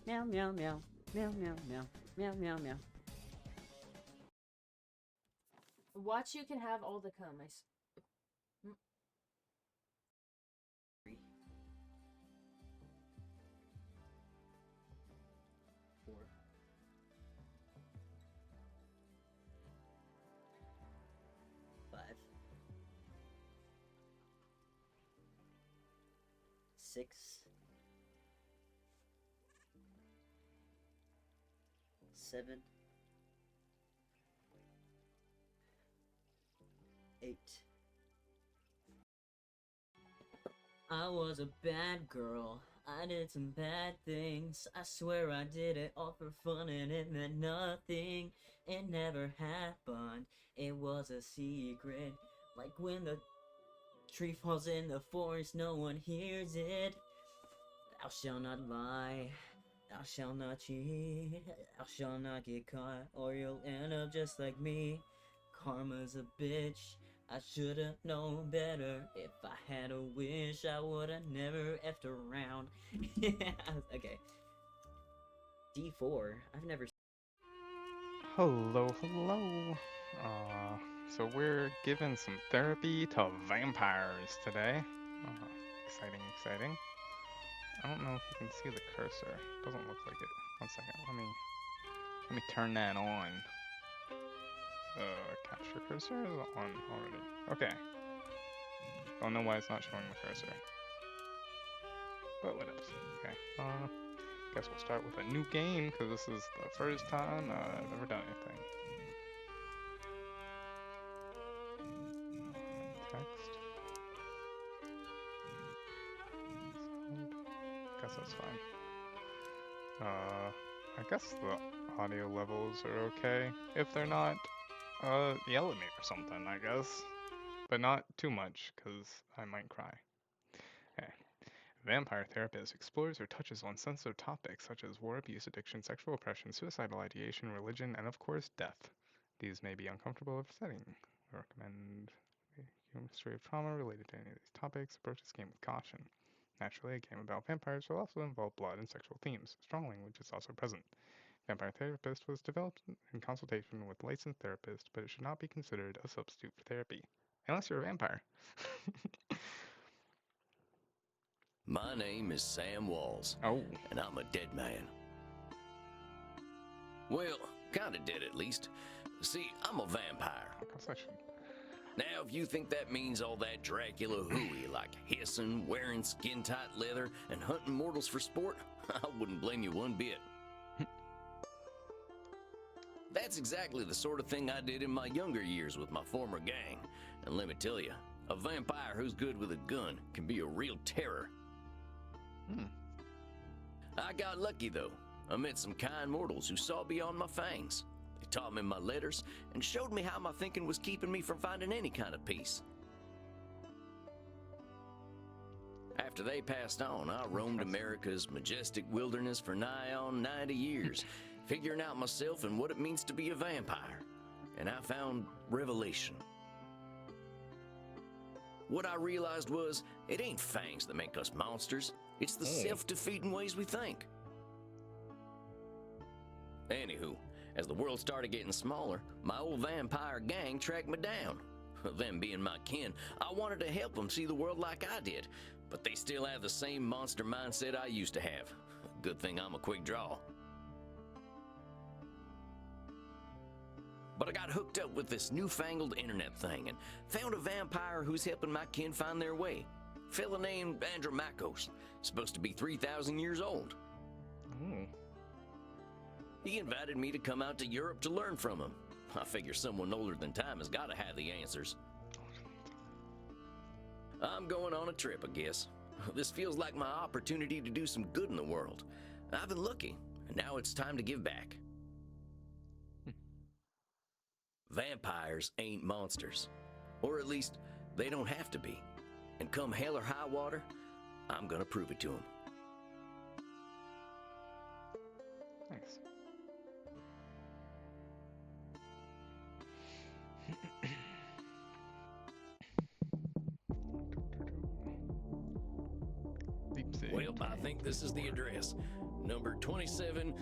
Meow, meow, meow. Meow, meow, meow. Meow, meow, meow. Watch, you can have all the cum. Four. 5. 6. 7. 8. I was a bad girl. I did some bad things. I swear I did it all for fun and it meant nothing. It never happened. It was a secret. Like when the tree falls in the forest, no one hears it. Thou shalt not lie. Thou shalt not cheat. Thou shalt not get caught, or you'll end up just like me. Karma's a bitch. I should've known better. If I had a wish, I would've never effed around. Okay. D4. I've never. Hello, hello. So we're giving some therapy to vampires today. Exciting, exciting. I don't know if you can see the cursor. Doesn't look like it. 1 second. Let me turn that on. Capture cursor is on already. Okay. Don't know why it's not showing the cursor. But what else? Okay. Guess we'll start with a new game because this is the first time I've ever done anything. Text. Guess that's fine. I guess the audio levels are okay. If they're not, yell at me or something, I guess. But not too much, because I might cry. Okay. Vampire therapist explores or touches on sensitive topics such as war, abuse, addiction, sexual oppression, suicidal ideation, religion, and of course, death. These may be uncomfortable upsetting. I recommend a human history of trauma related to any of these topics. Approach this game with caution. Naturally, a game about vampires will also involve blood and sexual themes. Strong language is also present. Vampire Therapist was developed in consultation with licensed therapists, but it should not be considered a substitute for therapy. Unless you're a vampire. My name is Sam Walls, Oh. and I'm a dead man. Well, kinda dead at least. See, I'm a vampire. I guess I should. Now, if you think that means all that Dracula hooey, like hissing, wearing skin-tight leather, and hunting mortals for sport, I wouldn't blame you one bit. That's exactly the sort of thing I did in my younger years with my former gang. And let me tell you, a vampire who's good with a gun can be a real terror. I got lucky, though. I met some kind mortals who saw beyond my fangs. They taught me my letters and showed me how my thinking was keeping me from finding any kind of peace. After they passed on, I roamed America's majestic wilderness for nigh on 90 years, figuring out myself and what it means to be a vampire. And I found revelation. What I realized was, it ain't fangs that make us monsters. It's the self-defeating ways we think. Anywho, as the world started getting smaller, my old vampire gang tracked me down. Them being my kin, I wanted to help them see the world like I did, but they still have the same monster mindset I used to have. Good thing I'm a quick draw. But I got hooked up with this newfangled internet thing and found a vampire who's helping my kin find their way. Fella named Andromachos, supposed to be 3,000 years old. He invited me to come out to Europe to learn from him. I figure someone older than time has got to have the answers. I'm going on a trip, I guess. This feels like my opportunity to do some good in the world. I've been lucky, and now it's time to give back. Vampires ain't monsters. Or at least, they don't have to be. And come hell or high water, I'm gonna prove it to them. Nice. Well, I think this is the address. Number 27,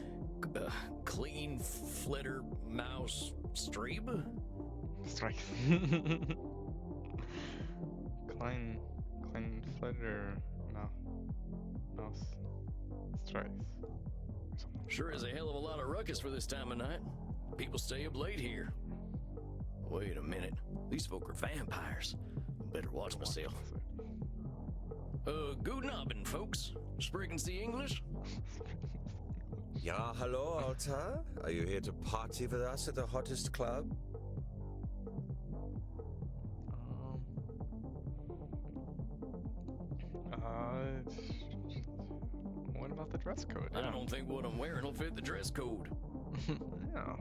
Clean Flitter Mouse Streeb? Strike. Klein Flitter Mouse Strife. Sure is a hell of a lot of ruckus for this time of night. People stay up late here. Wait a minute. These folk are vampires. Better watch myself. Guten Abend, folks. Sprechen Sie English? Ja, hello, Alta. Are you here to party with us at the hottest club? What about the dress code? I don't think what I'm wearing will fit the dress code. Yeah.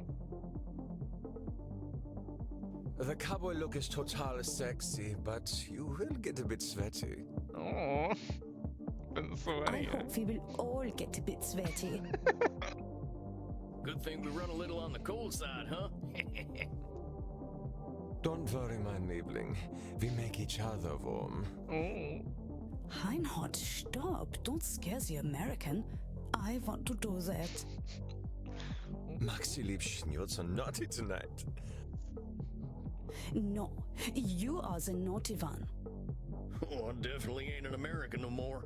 The cowboy look is total sexy, but you will get a bit sweaty. Oh, been so I hope we will all get a bit sweaty. Good thing we run a little on the cold side, huh? Don't worry, my Liebling. We make each other warm. Oh. Reinhard, stop. Don't scare the American. I want to do that. Maxi Liebchen, you're so naughty tonight. No, you are the naughty one. Oh, I definitely ain't an American no more.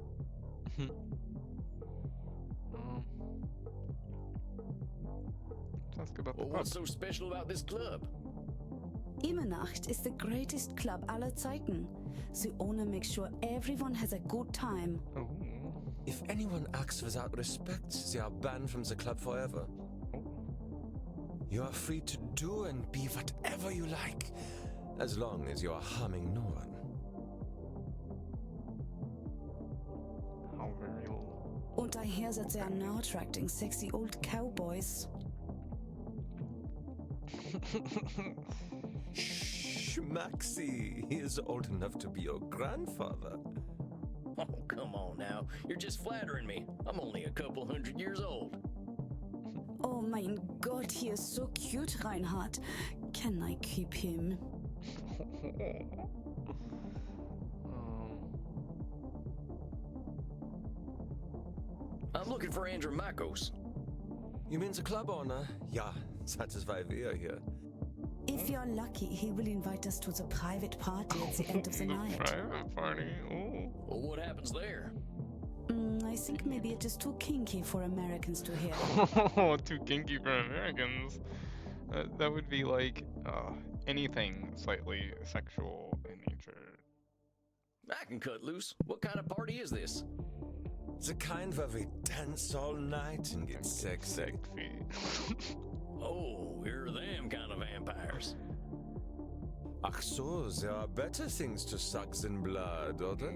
Let's go about the Well, pub. what's so special about this club? Immernacht is the greatest club aller Zeiten. The owner makes sure everyone has a good time. Oh. If anyone acts without respect, they are banned from the club forever. You are free to do and be whatever you like, as long as you are harming no one. How very Und I hear that they are now attracting sexy old cowboys. Shh, Maxi, he is old enough to be your grandfather. Oh, come on now. You're just flattering me. I'm only a couple 100 years old. Oh mein Gott, he is so cute, Reinhard. Can I keep him? I'm looking for Andromachos. You mean the club owner? Ja, that is why we are here. If you're lucky, he will invite us to the private party at the end of the night. Private party. Oh. Well, what happens there? I think maybe it is too kinky for Americans to hear. Oh, too kinky for Americans. That would be like anything slightly sexual in nature. I can cut loose. What kind of party is this? The kind where we dance all night and get sexy. Oh, we're them kind of vampires. Ach so, there are better things to suck than blood, oder?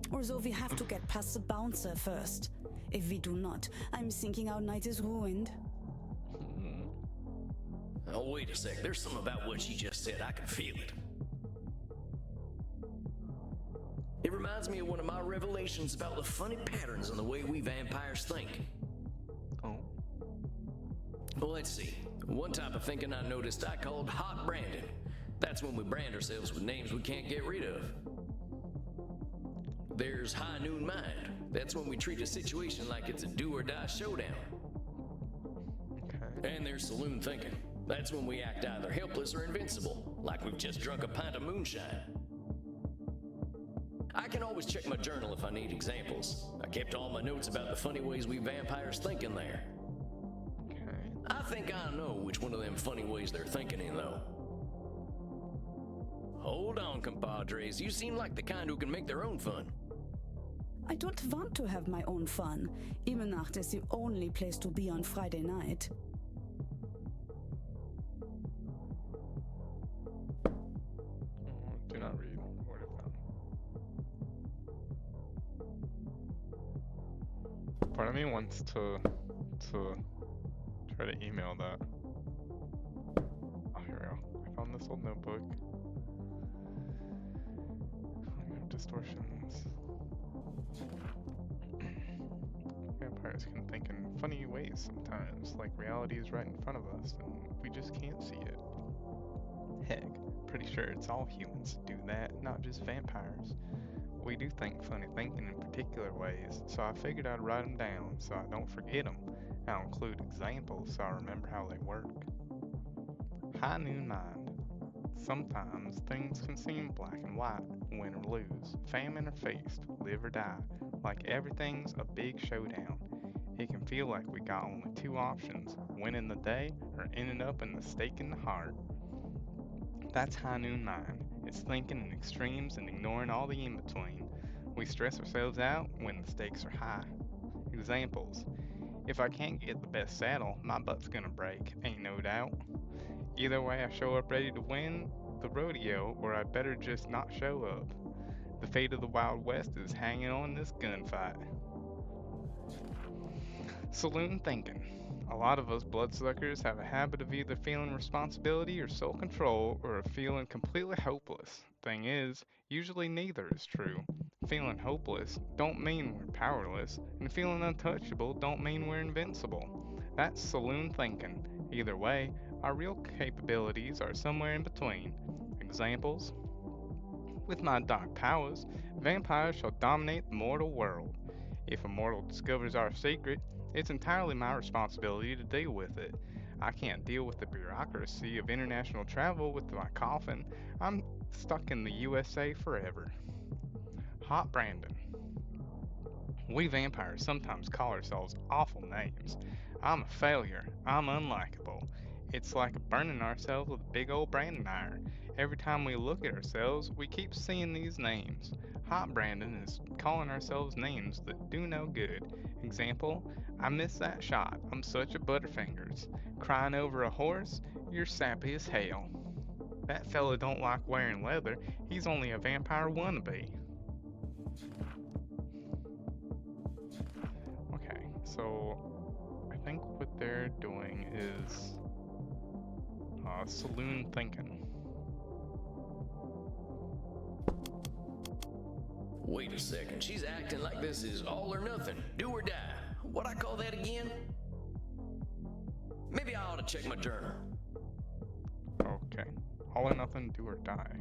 Although we have to get past the bouncer first. If we do not, I'm thinking our night is ruined. Oh, wait a sec. There's something about what she just said. I can feel it. It reminds me of one of my revelations about the funny patterns in the way we vampires think. Oh. Well, let's see. One type of thinking I noticed I called hot branding. That's when we brand ourselves with names we can't get rid of. There's high noon mind. That's when we treat a situation like it's a do or die showdown. Okay. And there's saloon thinking. That's when we act either helpless or invincible, like we've just drunk a pint of moonshine. I can always check my journal if I need examples. I kept all my notes about the funny ways we vampires think in there. Okay. I think I know which one of them funny ways they're thinking in, though. Hold on, compadres. You seem like the kind who can make their own fun. I don't want to have my own fun. Immernacht is the only place to be on Friday night. Do not read. Word of mouth. Part of me wants to try to email that. Oh, here we go. I found this old notebook. Distortions. Vampires can think in funny ways sometimes, like reality is right in front of us and we just can't see it. Heck, pretty sure it's all humans do that, not just vampires. We do think funny thinking in particular ways, so I figured I'd write them down so I don't forget them. I'll include examples so I remember how they work. High noon mind. Sometimes things can seem black and white, win or lose, famine or feast, live or die, like everything's a big showdown. It can feel like we got only two options, winning the day or ending up in the stake in the heart. That's high noon mind. It's thinking in extremes and ignoring all the in between. We stress ourselves out when the stakes are high. Examples. If I can't get the best saddle, my butt's gonna break, ain't no doubt. Either way, I show up ready to win the rodeo, or I better just not show up. The fate of the Wild West is hanging on this gunfight. Saloon thinking. A lot of us bloodsuckers have a habit of either feeling responsibility or sole control, or of feeling completely hopeless. Thing is, usually neither is true. Feeling hopeless don't mean we're powerless, and feeling untouchable don't mean we're invincible. That's saloon thinking. Either way, our real capabilities are somewhere in between. Examples. With my dark powers, vampires shall dominate the mortal world. If a mortal discovers our secret, it's entirely my responsibility to deal with it. I can't deal with the bureaucracy of international travel with my coffin. I'm stuck in the USA forever. Hot Brandon. We vampires sometimes call ourselves awful names. I'm a failure. I'm unlikable. It's like burning ourselves with a big old branding iron. Every time we look at ourselves, we keep seeing these names. Hot Brandon is calling ourselves names that do no good. Example, I missed that shot. I'm such a butterfingers. Crying over a horse, you're sappy as hell. That fella don't like wearing leather. He's only a vampire wannabe. Okay, so I think what they're doing is saloon thinking. Wait a second, she's acting like this is all or nothing, do or die. What I call that again? Maybe I ought to check my journal. Okay, all or nothing, do or die.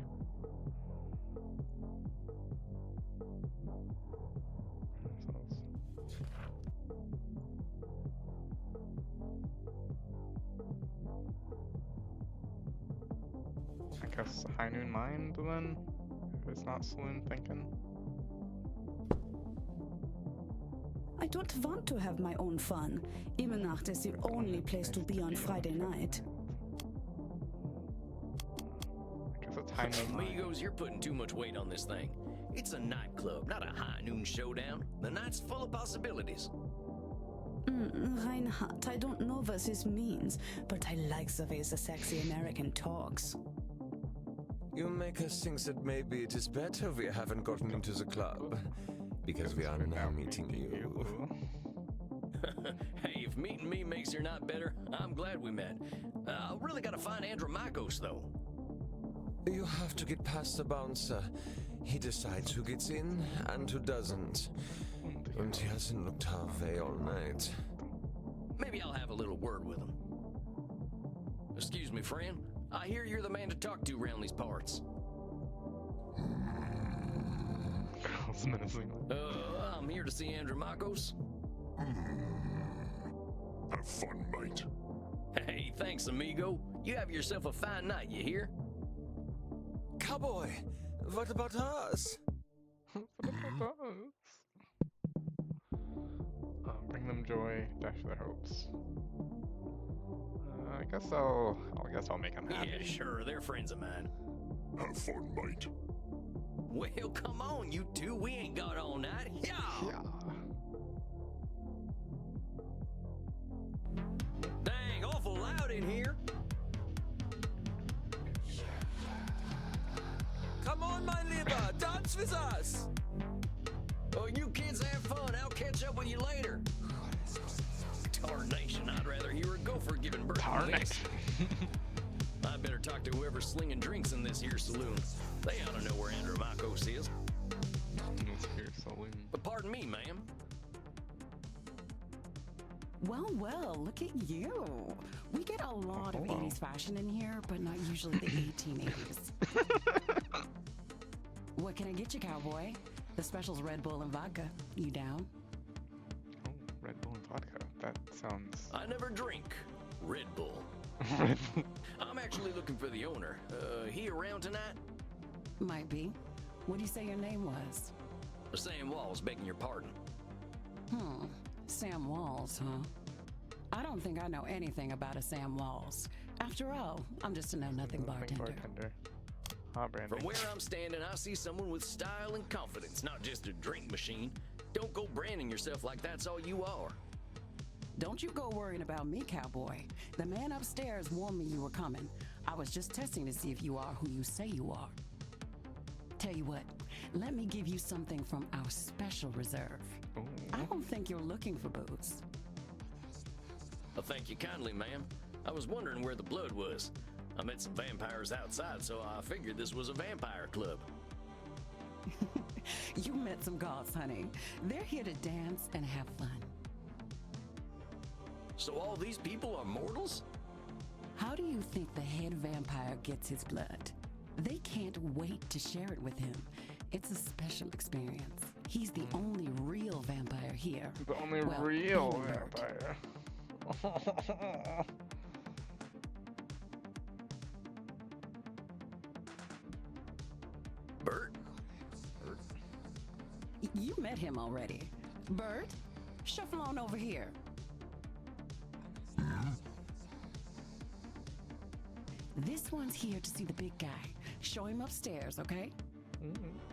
I guess high noon mind then, if it's not saloon thinking. I don't want to have my own fun. Immernacht is the only place to be on Friday night. I guess it's high noon mind. Amigos, you're putting too much weight on this thing. It's a nightclub, not a high noon showdown. The night's full of possibilities. Reinhardt, I don't know what this means, but I like the way the sexy American talks. You make us think that maybe it is better we haven't gotten into the club, because we are now meeting you. Hey, if meeting me makes your night better, I'm glad we met. I really gotta find Andromachos, though. You have to get past the bouncer. He decides who gets in and who doesn't. And he hasn't looked our way all night. Maybe I'll have a little word with him. Excuse me, friend. I hear you're the man to talk to around these parts. Girls menacing. I'm here to see Andromachos. Have fun, mate. Hey, thanks, amigo. You have yourself a fine night, you hear? Cowboy, what about us? Bring them joy, dash their hopes. I guess I'll make them happy. Yeah, sure. They're friends of mine. Have fun, mate. Well, come on, you two. We ain't got all night. Yeah. Dang, awful loud in here. Come on, my liver, dance with us! Oh, you kids have fun. I'll catch up with you later. Tarnation, I'd rather hear a gopher giving birth than this. I better talk to whoever's slinging drinks in this here saloon. They ought to know where Andromachos is. This here saloon. But pardon me, ma'am. Well, look at you. We get a lot of 80s fashion in here, but not usually the 1880s. What can I get you, cowboy? The special's Red Bull and vodka. You down? Oh, Red Bull and vodka. That sounds. I never drink Red Bull. Red Bull. I'm actually looking for the owner. He around tonight? Might be. What do you say your name was? Sam Walls, begging your pardon. Sam Walls, huh? I don't think I know anything about a Sam Walls. After all, I'm just a know-nothing bartender. Hot branding. From where I'm standing, I see someone with style and confidence, not just a drink machine. Don't go branding yourself like that's all you are. Don't you go worrying about me, cowboy. The man upstairs warned me you were coming. I was just testing to see if you are who you say you are. Tell you what, let me give you something from our special reserve. Ooh. I don't think you're looking for booze. Well, thank you kindly, ma'am. I was wondering where the blood was. I met some vampires outside, so I figured this was a vampire club. You met some gods, honey. They're here to dance and have fun. So all these people are mortals? How do you think the head vampire gets his blood? They can't wait to share it with him. It's a special experience. He's the only real vampire here. The only Well, real him and Bert. vampire. Bert? You met him already. Bert, shuffle on over here. This one's here to see the big guy. Show him upstairs, okay?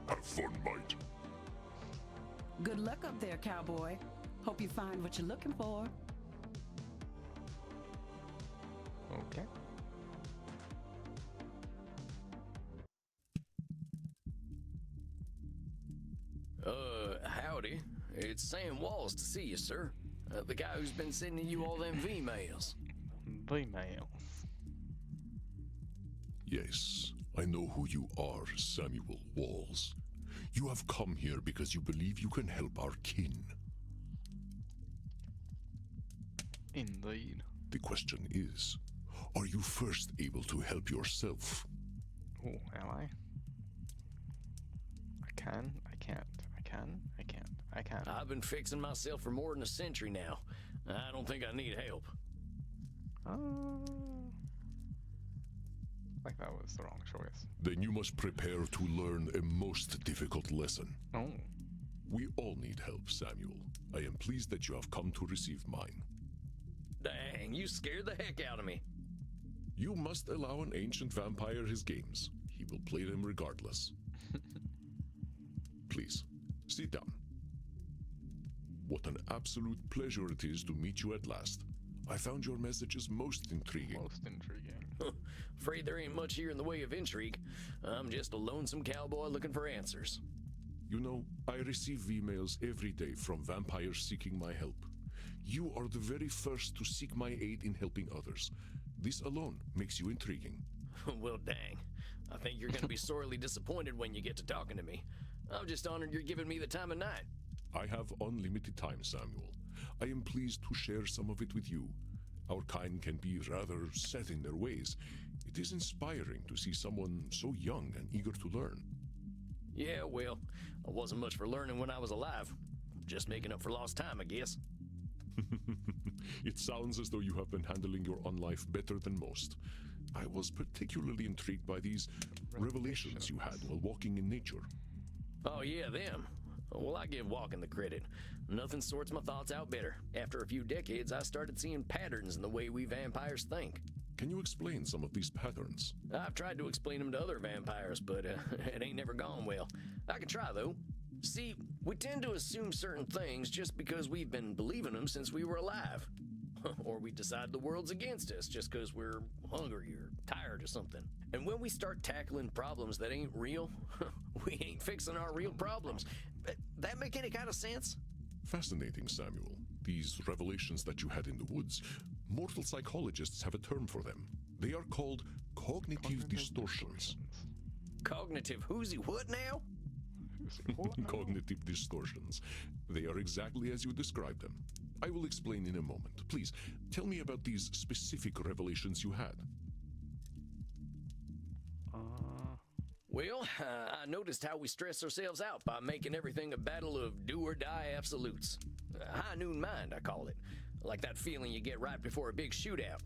Have fun, mate. Good luck up there, cowboy. Hope you find what you're looking for. Okay. Howdy. It's Sam Walls to see you, sir. The guy who's been sending you all them V-mails. V-mails. Yes, I know who you are, Samuel Walls. You have come here because you believe you can help our kin. Indeed. The question is, are you first able to help yourself? Oh, am I? I can, I can't. I can, I can't. I can. I've been fixing myself for more than a century now. I don't think I need help. Like that was the wrong choice. Then you must prepare to learn a most difficult lesson. Oh. We all need help, Samuel. I am pleased that you have come to receive mine. Dang, you scared the heck out of me. You must allow an ancient vampire his games. He will play them regardless. Please, sit down. What an absolute pleasure it is to meet you at last. I found your messages most intriguing. Most intriguing. Afraid there ain't much here in the way of intrigue. I'm just a lonesome cowboy looking for answers. You know, I receive emails every day from vampires seeking my help. You are the very first to seek my aid in helping others. This alone makes you intriguing. Well, dang. I think you're gonna be sorely disappointed when you get to talking to me. I'm just honored you're giving me the time of night. I have unlimited time, Samuel. I am pleased to share some of it with you. Our kind can be rather set in their ways. It is inspiring to see someone so young and eager to learn. Yeah, well, I wasn't much for learning when I was alive. Just making up for lost time, I guess. It sounds as though you have been handling your own life better than most. I was particularly intrigued by these revelations you had while walking in nature. Oh, yeah, them. Well, I give walking the credit. Nothing sorts my thoughts out better. After a few decades, I started seeing patterns in the way we vampires think. Can you explain some of these patterns? I've tried to explain them to other vampires, but it ain't never gone well. I can try, though. See, we tend to assume certain things just because we've been believing them since we were alive. Or we decide the world's against us just because we're hungry or tired or something. And when we start tackling problems that ain't real, we ain't fixing our real problems. That make any kind of sense? Fascinating, Samuel. These revelations that you had in the woods, mortal psychologists have a term for them. They are called cognitive distortions. Cognitive whoozy what now? Cognitive distortions. They are exactly as you described them. I will explain in a moment. Please, tell me about these specific revelations you had. Well, I noticed how we stress ourselves out by making everything a battle of do or die absolutes. High noon mind, I call it. Like that feeling you get right before a big shootout.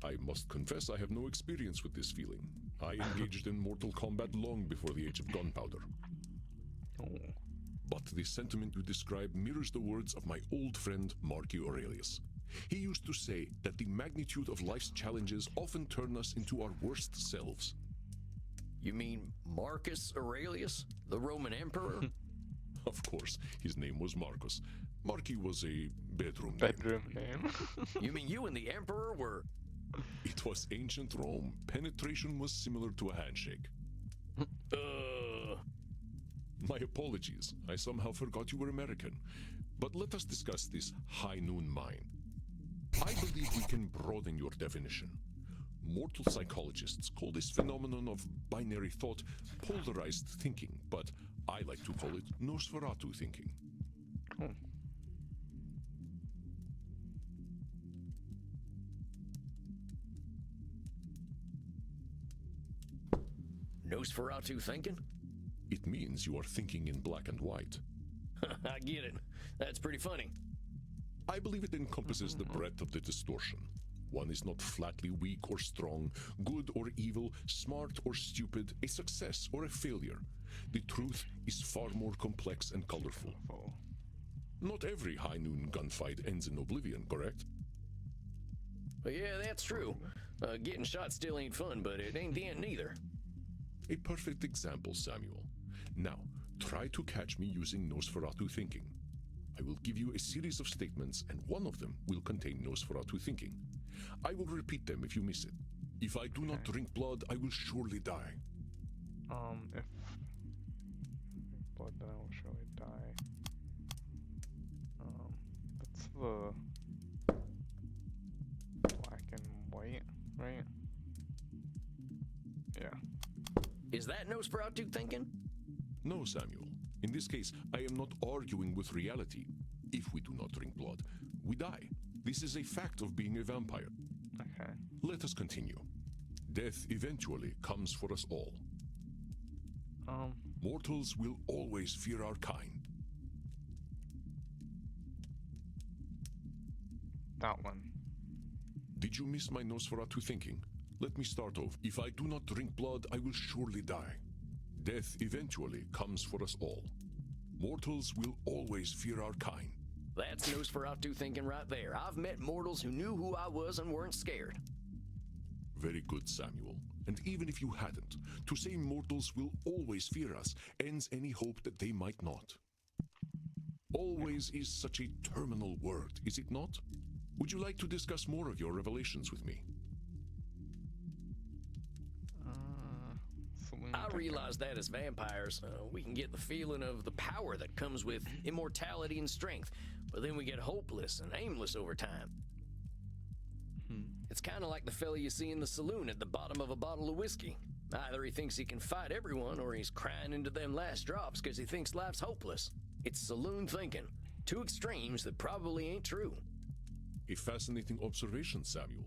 I must confess I have no experience with this feeling. I engaged in mortal combat long before the age of gunpowder. Oh. But the sentiment you describe mirrors the words of my old friend Marcus Aurelius. He used to say that the magnitude of life's challenges often turn us into our worst selves. You mean Marcus Aurelius, the Roman emperor? Of course, his name was Marcus. Marcus was a bedroom name. Bedroom name. You mean you and the emperor were... It was ancient Rome. Penetration was similar to a handshake. My apologies. I somehow forgot you were American. But let us discuss this high noon mind. I believe we can broaden your definition. Mortal psychologists call this phenomenon of binary thought polarized thinking, but I like to call it Nosferatu thinking. Oh. Nosferatu thinking? It means you are thinking in black and white. I get it. That's pretty funny. I believe it encompasses the breadth of the distortion. One is not flatly weak or strong, good or evil, smart or stupid, a success or a failure. The truth is far more complex and colorful. Not every high noon gunfight ends in oblivion, correct? Well, yeah, that's true. Getting shot still ain't fun, but it ain't the end neither. A perfect example, Samuel. Now, try to catch me using Nosferatu thinking. I will give you a series of statements, and one of them will contain Nosferatu thinking. I will repeat them if you miss it. If I do not drink blood, I will surely die. If blood, then I will surely die. That's the black and white, right? Yeah. Is that Nosferatu thinking? No, Samuel. In this case, I am not arguing with reality. If we do not drink blood, we die. This is a fact of being a vampire. Okay. Let us continue. Death eventually comes for us all. Mortals will always fear our kind. That one. Did you miss my Nosferatu thinking? Let me start off. If I do not drink blood, I will surely die. Death eventually comes for us all. Mortals will always fear our kind. That's Nosferatu thinking right there. I've met mortals who knew who I was and weren't scared. Very good, Samuel. And even if you hadn't, to say mortals will always fear us ends any hope that they might not. Always is such a terminal word, is it not? Would you like to discuss more of your revelations with me? I realize that as vampires, we can get the feeling of the power that comes with immortality and strength, but then we get hopeless and aimless over time. It's kind of like the fella you see in the saloon at the bottom of a bottle of whiskey. Either he thinks he can fight everyone, or he's crying into them last drops because he thinks life's hopeless. It's saloon thinking. Two extremes that probably ain't true. A fascinating observation, Samuel.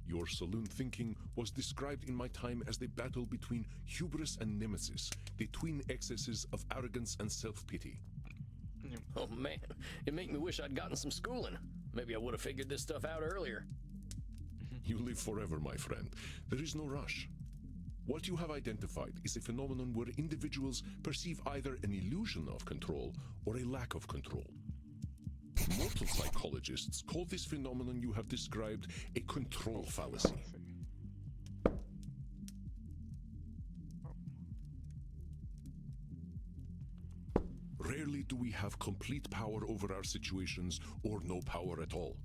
Your saloon thinking was described in my time as the battle between hubris and nemesis, the twin excesses of arrogance and self-pity. Oh man, it make me wish I'd gotten some schooling. Maybe I would have figured this stuff out earlier. You live forever, my friend. There is no rush. What you have identified is a phenomenon where individuals perceive either an illusion of control or a lack of control. Mortal psychologists call this phenomenon you have described a control fallacy. Rarely do we have complete power over our situations or no power at all.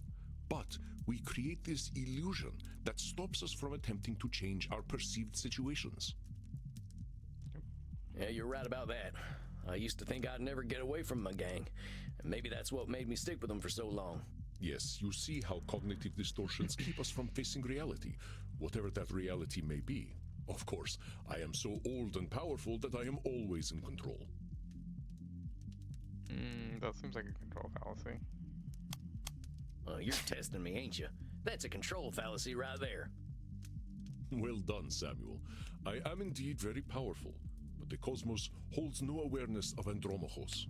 But we create this illusion that stops us from attempting to change our perceived situations. Yeah, you're right about that. I used to think I'd never get away from my gang, and maybe that's what made me stick with them for so long. Yes, you see how cognitive distortions keep us from facing reality, whatever that reality may be. Of course, I am so old and powerful that I am always in control. That seems like a control fallacy. You're testing me, ain't you? That's a control fallacy right there. Well done, Samuel. I am indeed very powerful, but the cosmos holds no awareness of Andromachos.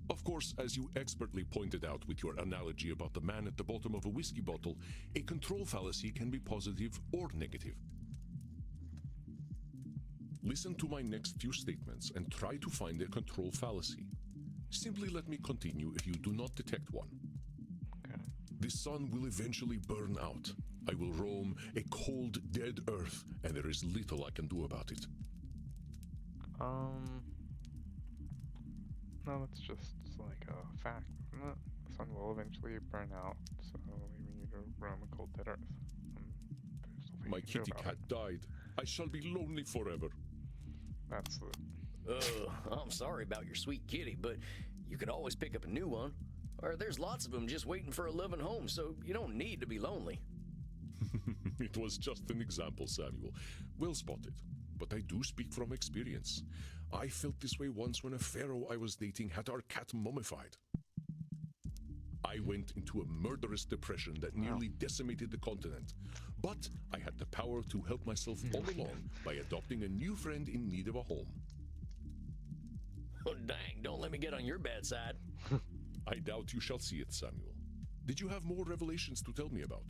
Of course, as you expertly pointed out with your analogy about the man at the bottom of a whiskey bottle, a control fallacy can be positive or negative. Listen to my next few statements and try to find a control fallacy. Simply let me continue if you do not detect one. Okay. The sun will eventually burn out. I will roam a cold, dead earth, and there is little I can do about it. No, that's just like a fact, isn't it? The sun will eventually burn out, so we need to roam a cold, dead earth. There's nothing My you can do kitty about cat it. died. I shall be lonely forever. That's the... I'm sorry about your sweet kitty, but you can always pick up a new one. Or there's lots of them just waiting for a loving home, so you don't need to be lonely. It was just an example, Samuel. Well spotted. But I do speak from experience. I felt this way once when a pharaoh I was dating had our cat mummified. I went into a murderous depression that nearly decimated the continent. But I had the power to help myself all along by adopting a new friend in need of a home. Oh, dang, don't let me get on your bad side. I doubt you shall see it, Samuel. Did you have more revelations to tell me about?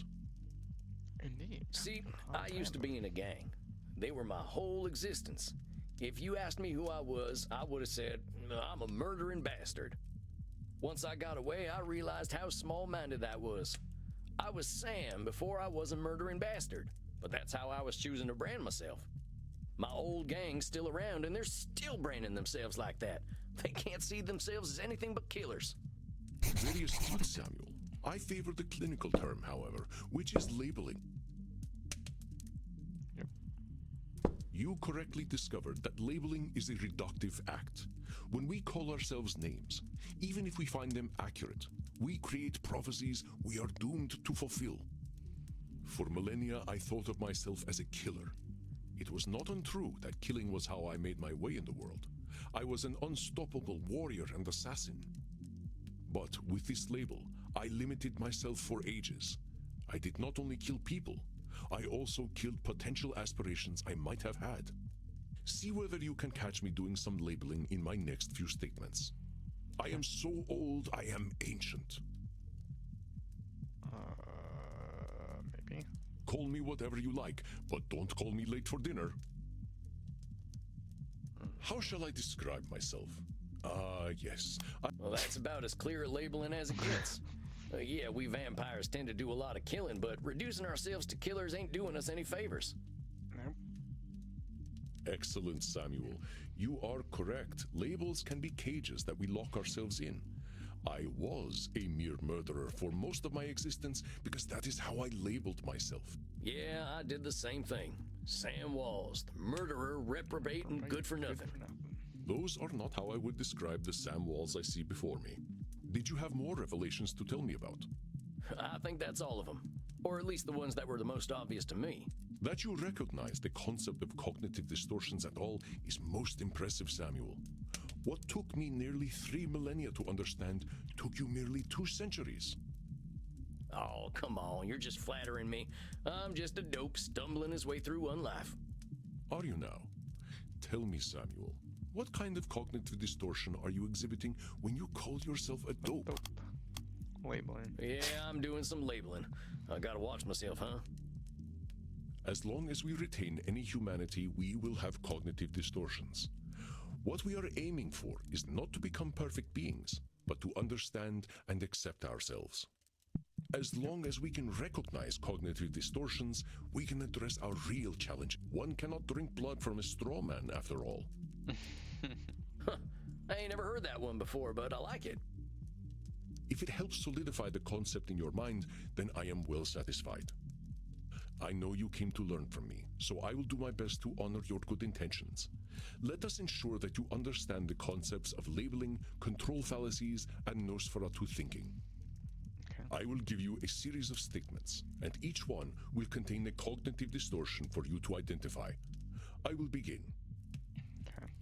Indeed. See, I used to be in a gang. They were my whole existence. If you asked me who I was, I would have said, I'm a murdering bastard. Once I got away, I realized how small-minded I was. I was Sam before I was a murdering bastard, but that's how I was choosing to brand myself. My old gang's still around, and they're still branding themselves like that. They can't see themselves as anything but killers. Very astute, Samuel. I favor the clinical term, however, which is labeling. Yep. You correctly discovered that labeling is a reductive act. When we call ourselves names, even if we find them accurate, we create prophecies we are doomed to fulfill. For millennia, I thought of myself as a killer. It was not untrue that killing was how I made my way in the world. I was an unstoppable warrior and assassin. But with this label, I limited myself for ages. I did not only kill people, I also killed potential aspirations I might have had. See whether you can catch me doing some labeling in my next few statements. I am so old, I am ancient. Maybe. Call me whatever you like, but don't call me late for dinner. How shall I describe myself? Yes. Well, that's about as clear a labeling as it gets. Yeah, we vampires tend to do a lot of killing, but reducing ourselves to killers ain't doing us any favors. Nope. Excellent, Samuel. You are correct. Labels can be cages that we lock ourselves in. I was a mere murderer for most of my existence because that is how I labeled myself. Yeah, I did the same thing. Sam Walls, the murderer, reprobate, and good for nothing. Those are not how I would describe the Sam Walls I see before me. Did you have more revelations to tell me about? I think that's all of them. Or at least the ones that were the most obvious to me. That you recognize the concept of cognitive distortions at all is most impressive, Samuel. What took me nearly 3 millennia to understand took you merely 2 centuries. Oh, come on, you're just flattering me. I'm just a dope stumbling his way through one life. Are you now? Tell me, Samuel, what kind of cognitive distortion are you exhibiting when you call yourself a dope? Labeling. Yeah, I'm doing some labeling. I gotta watch myself, huh? As long as we retain any humanity, we will have cognitive distortions. What we are aiming for is not to become perfect beings, but to understand and accept ourselves. As long as we can recognize cognitive distortions, we can address our real challenge. One cannot drink blood from a straw man, after all. I ain't never heard that one before, but I like it. If it helps solidify the concept in your mind, then I am well satisfied. I know you came to learn from me, so I will do my best to honor your good intentions. Let us ensure that you understand the concepts of labeling, control fallacies, and Nosferatu thinking. I will give you a series of statements, and each one will contain a cognitive distortion for you to identify. I will begin.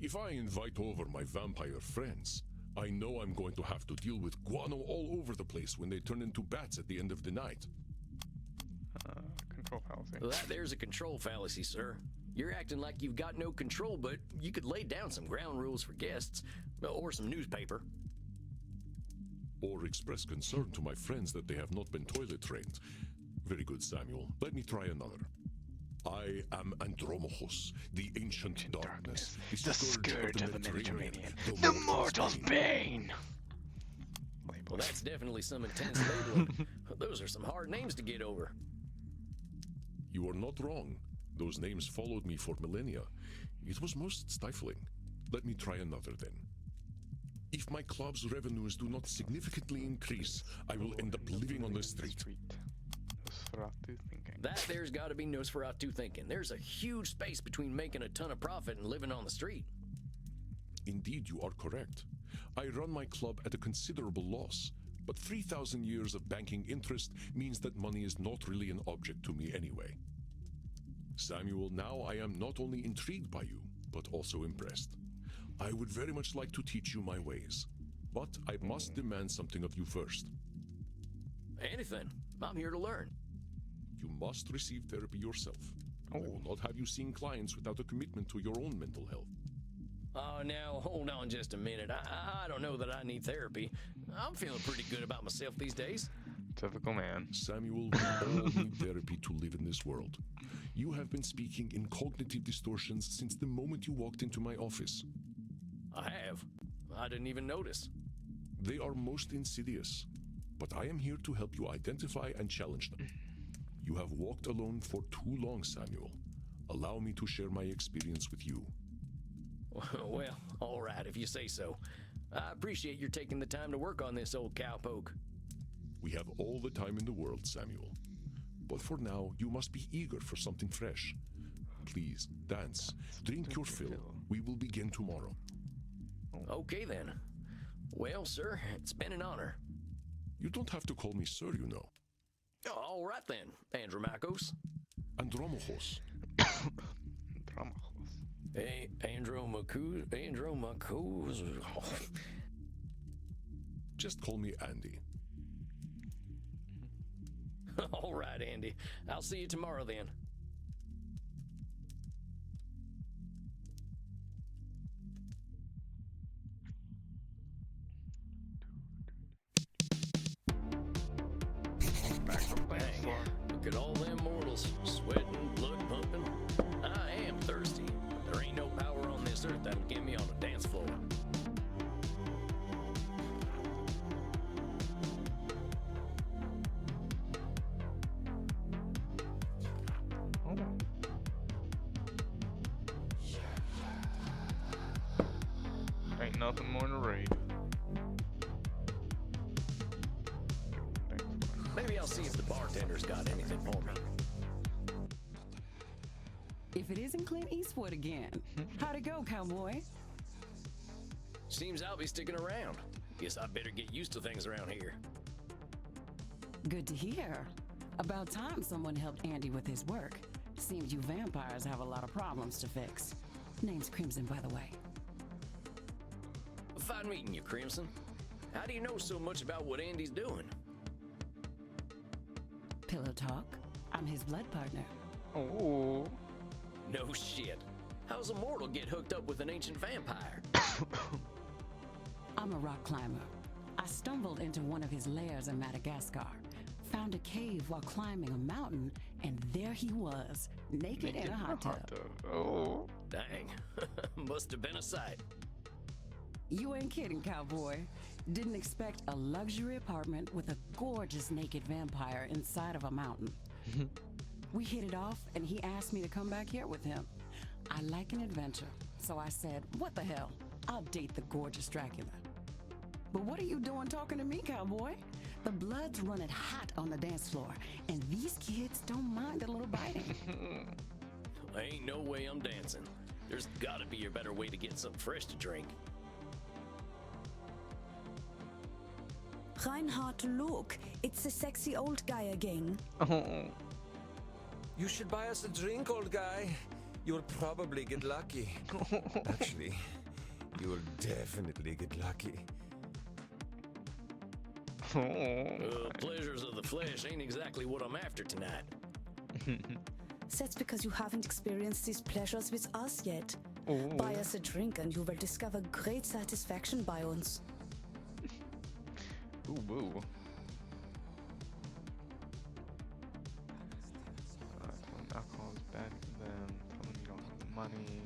If I invite over my vampire friends, I know I'm going to have to deal with guano all over the place when they turn into bats at the end of the night. control fallacy. That there's a control fallacy, sir. You're acting like you've got no control, but you could lay down some ground rules for guests, or some newspaper. Or express concern to my friends that they have not been toilet trained. Very good, Samuel. Let me try another. I am Andromachos, the ancient darkness, the scourge of the Mediterranean, the mortal's bane. Well, that's definitely some intense labeling. Those are some hard names to get over. You are not wrong. Those names followed me for millennia. It was most stifling. Let me try another then. If my club's revenues do not significantly increase, I will end up living on the street. Nosferatu thinking. That there's got to be Nosferatu thinking. There's a huge space between making a ton of profit and living on the street. Indeed, you are correct. I run my club at a considerable loss, but 3,000 years of banking interest means that money is not really an object to me anyway. Samuel, now I am not only intrigued by you, but also impressed. I would very much like to teach you my ways, but I must demand something of you first. Anything. I'm here to learn. You must receive therapy yourself. I Oh. will not have you seeing clients without a commitment to your own mental health. Oh, now, hold on just a minute. I don't know that I need therapy. I'm feeling pretty good about myself these days. Typical man. Samuel, we all need therapy to live in this world. You have been speaking in cognitive distortions since the moment you walked into my office. I have. I didn't even notice. They are most insidious, but I am here to help you identify and challenge them. You have walked alone for too long, Samuel. Allow me to share my experience with you. Well, all right, if you say so. I appreciate your taking the time to work on this old cowpoke. We have all the time in the world, Samuel. But for now, you must be eager for something fresh. Please, dance, drink your fill. We will begin tomorrow. Okay, then. Well, sir, it's been an honor. You don't have to call me sir, you know. All right, then, Andromachos. Andromachos. Hey, Andromachos. Just call me Andy. All right, Andy. I'll see you tomorrow then. Dang, look at all them mortals, sweating, blood pumping. I am thirsty, but there ain't no power on this earth that'll get me on a dance floor. Ain't nothing more to read. Maybe I'll see if the bartender's got anything for me. If it isn't Clint Eastwood again, how'd it go, cowboy? Seems I'll be sticking around. Guess I better get used to things around here. Good to hear. About time someone helped Andy with his work. Seems you vampires have a lot of problems to fix. Name's Crimson, by the way. Fine meeting you, Crimson. How do you know so much about what Andy's doing? Pillow talk. I'm his blood partner. Oh. No shit. How's a mortal get hooked up with an ancient vampire? I'm a rock climber. I stumbled into one of his lairs in Madagascar, found a cave while climbing a mountain, and there he was, naked in a hot tub. Oh. Dang. Must have been a sight. You ain't kidding, cowboy. Didn't expect a luxury apartment with a gorgeous naked vampire inside of a mountain. We hit it off, and he asked me to come back here with him. I like an adventure, so I said, what the hell? I'll date the gorgeous Dracula. But what are you doing talking to me, cowboy? The blood's running hot on the dance floor, and these kids don't mind a little biting. Ain't no way I'm dancing. There's gotta be a better way to get something fresh to drink. Reinhard, look. It's the sexy old guy again. Oh. You should buy us a drink, old guy. You'll probably get lucky. Actually, you will definitely get lucky. Oh. Pleasures of the flesh ain't exactly what I'm after tonight. That's because you haven't experienced these pleasures with us yet. Ooh. Buy us a drink and you will discover great satisfaction by uns. Ooh, woo. Tell them alcohol is bad for them. Tell them you don't have the money.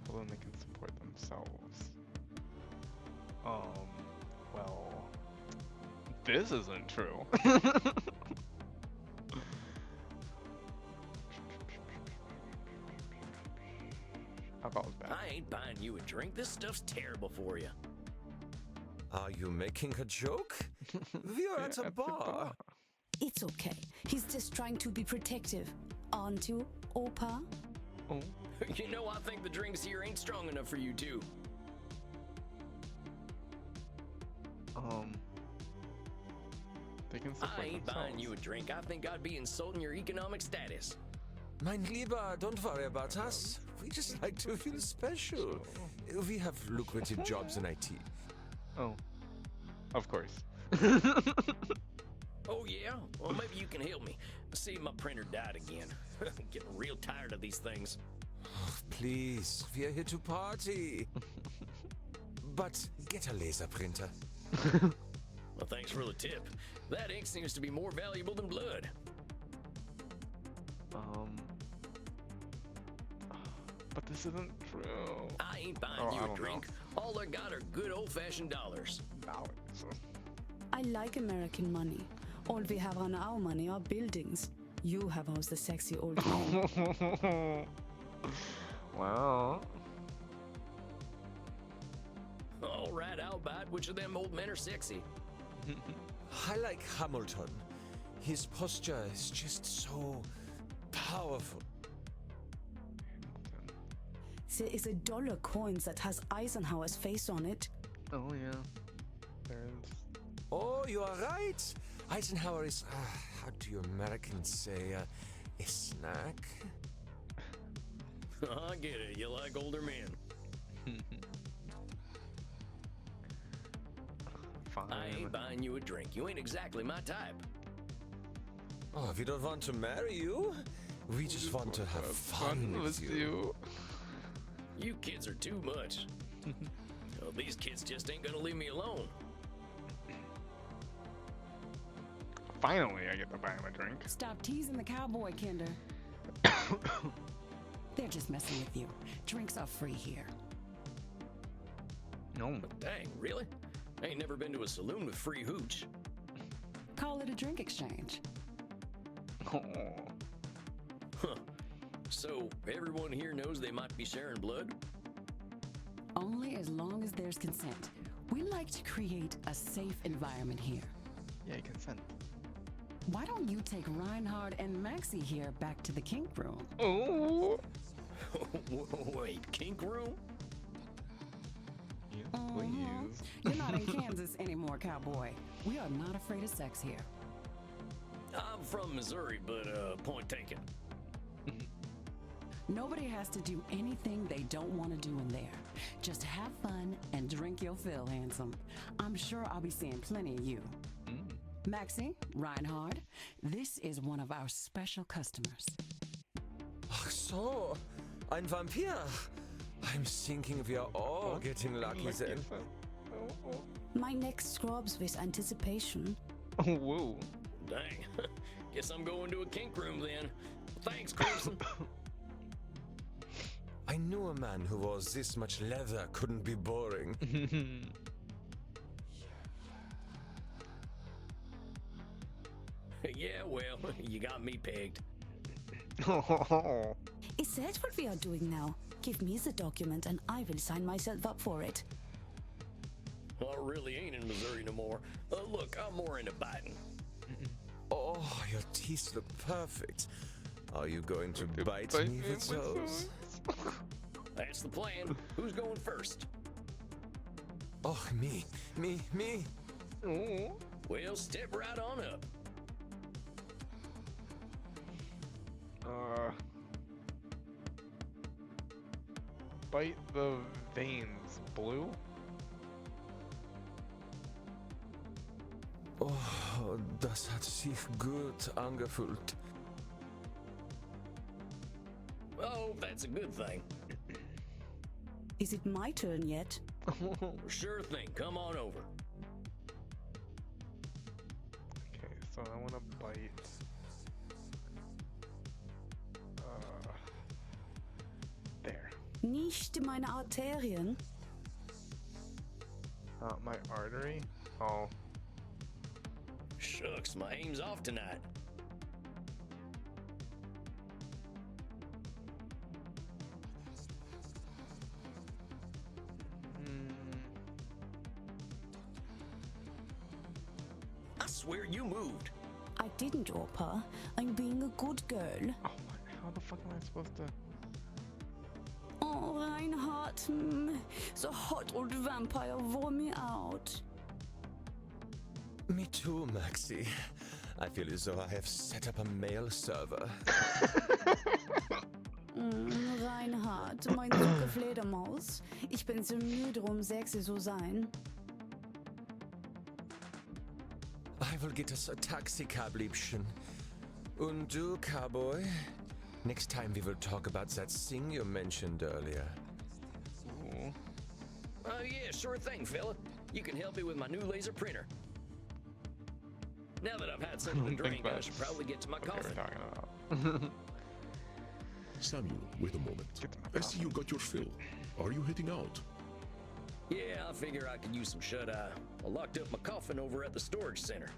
Tell them they can support themselves. Well, this isn't true. Alcohol's bad. I ain't buying you a drink. This stuff's terrible for you. Are you making a joke? We are at a bar. It's okay. He's just trying to be protective. Aren't you, Opa? Oh. You know, I think the drinks here ain't strong enough for you two. They can support I ain't themselves. buying you a drink. I think I'd be insulting your economic status. Mein Lieber, don't worry about us. We just like to feel special. We have lucrative jobs in IT. Oh. Of course. Oh, yeah? Well, maybe you can help me. See, my printer died again. Getting real tired of these things. Please, we are here to party. But get a laser printer. Well, thanks for the tip. That ink seems to be more valuable than blood. But this isn't true. I ain't buying Oh, I you don't a drink. All I got are good old-fashioned dollars. I like American money. All we have on our money are buildings. You have housed the sexy old man. Wow. All right, I'll buy it. Which of them old men are sexy? I like Hamilton. His posture is just so powerful. There is a dollar coin that has Eisenhower's face on it. Oh yeah. There is. Oh, you are right. Eisenhower is, how do you Americans say, a snack? I get it. You like older men. Fine. I ain't buying you a drink. You ain't exactly my type. Oh, we don't want to marry you. We just want to have fun with you. You kids are too much. Well, these kids just ain't gonna leave me alone. Finally, I get to buy him a drink. Stop teasing the cowboy, Kinder. They're just messing with you. Drinks are free here. No. Dang, really? I ain't never been to a saloon with free hooch. Call it a drink exchange. Oh. Huh. So, everyone here knows they might be sharing blood? Only as long as there's consent. We like to create a safe environment here. Yeah, consent. Why don't you take Reinhard and Maxie here back to the kink room? Oh. Wait, kink room? Yes, Mhm. please. You're not in Kansas anymore, cowboy. We are not afraid of sex here. I'm from Missouri, but point taken. Nobody has to do anything they don't want to do in there. Just have fun and drink your fill, handsome. I'm sure I'll be seeing plenty of you. Maxie, Reinhard, this is one of our special customers. Ach so, ein Vampir. I'm thinking we are all getting lucky then. My neck scrubs with anticipation. Oh, whoa. Dang. Guess I'm going to a kink room then. Thanks, Crimson. I knew a man who wore this much leather couldn't be boring. Yeah, well, you got me pegged. Is that what we are doing now? Give me the document and I will sign myself up for it. I really ain't in Missouri no more. Look, I'm more into biting. Oh, your teeth look perfect. Are you going to bite me with those? That's the plan. Who's going first? Oh, me. Oh. Well, step right on up. Bite the veins, blue? Oh, das hat sich gut angefühlt. hope that's a good thing. Is it my turn yet? Sure thing, come on over. Okay, so I want to bite. There. Nicht meine Arterien. My artery? Oh. Shucks, my aim's off tonight. I swear you moved. I didn't, Opa. I'm being a good girl. Oh, how the fuck am I supposed to? Oh, Reinhardt. The hot old vampire wore me out. Me too, Maxi. I feel as though I have set up a mail server. Reinhardt, mein süße Fledermaus. Ich bin so müde, sexy zu sein. I will get us a taxi cab, Liebchen. Und du, cowboy? Next time we will talk about that thing you mentioned earlier. Ooh. Yeah, sure thing, fella. You can help me with my new laser printer. Now that I've had something to drink, I should probably get to my What coffin. we're talking about. Samuel, wait a moment. I see you got your fill. Are you heading out? Yeah, I figure I could use some shut-eye. I locked up my coffin over at the storage center.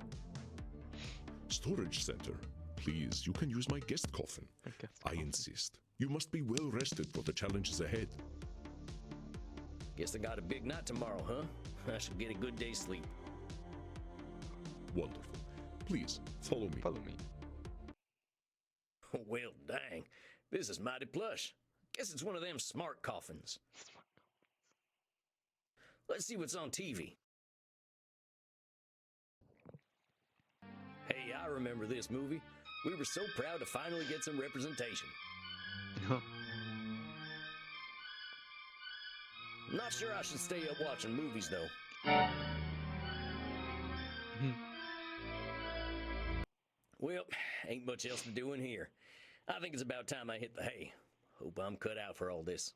Storage center. Please, you can use my guest coffin. I insist. You must be well rested for the challenges ahead. Guess I got a big night tomorrow, huh? I should get a good day's sleep. Wonderful. Please, follow me. Follow me. Well, dang. This is mighty plush. Guess it's one of them smart coffins. Let's see what's on TV. Hey, I remember this movie. We were so proud to finally get some representation. Not sure I should stay up watching movies, though. Well, ain't much else to do in here. I think it's about time I hit the hay. Hope I'm cut out for all this.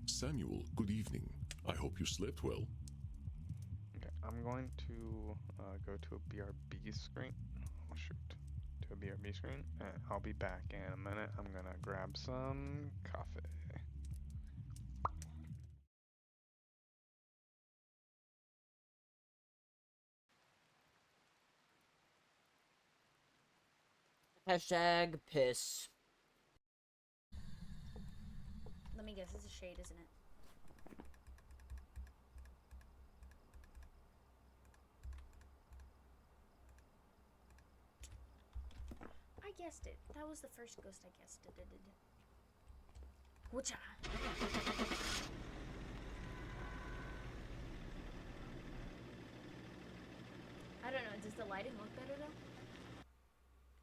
Samuel, good evening. I hope you slept well. Okay, I'm going to go to a BRB screen. Oh shoot. To a BRB screen. And I'll be back in a minute. I'm gonna grab some coffee. Hashtag piss. Let me guess, it's a shade, isn't it? I guessed it. That was the first ghost I guessed it. Whatcha? I don't know. Does the lighting look better though?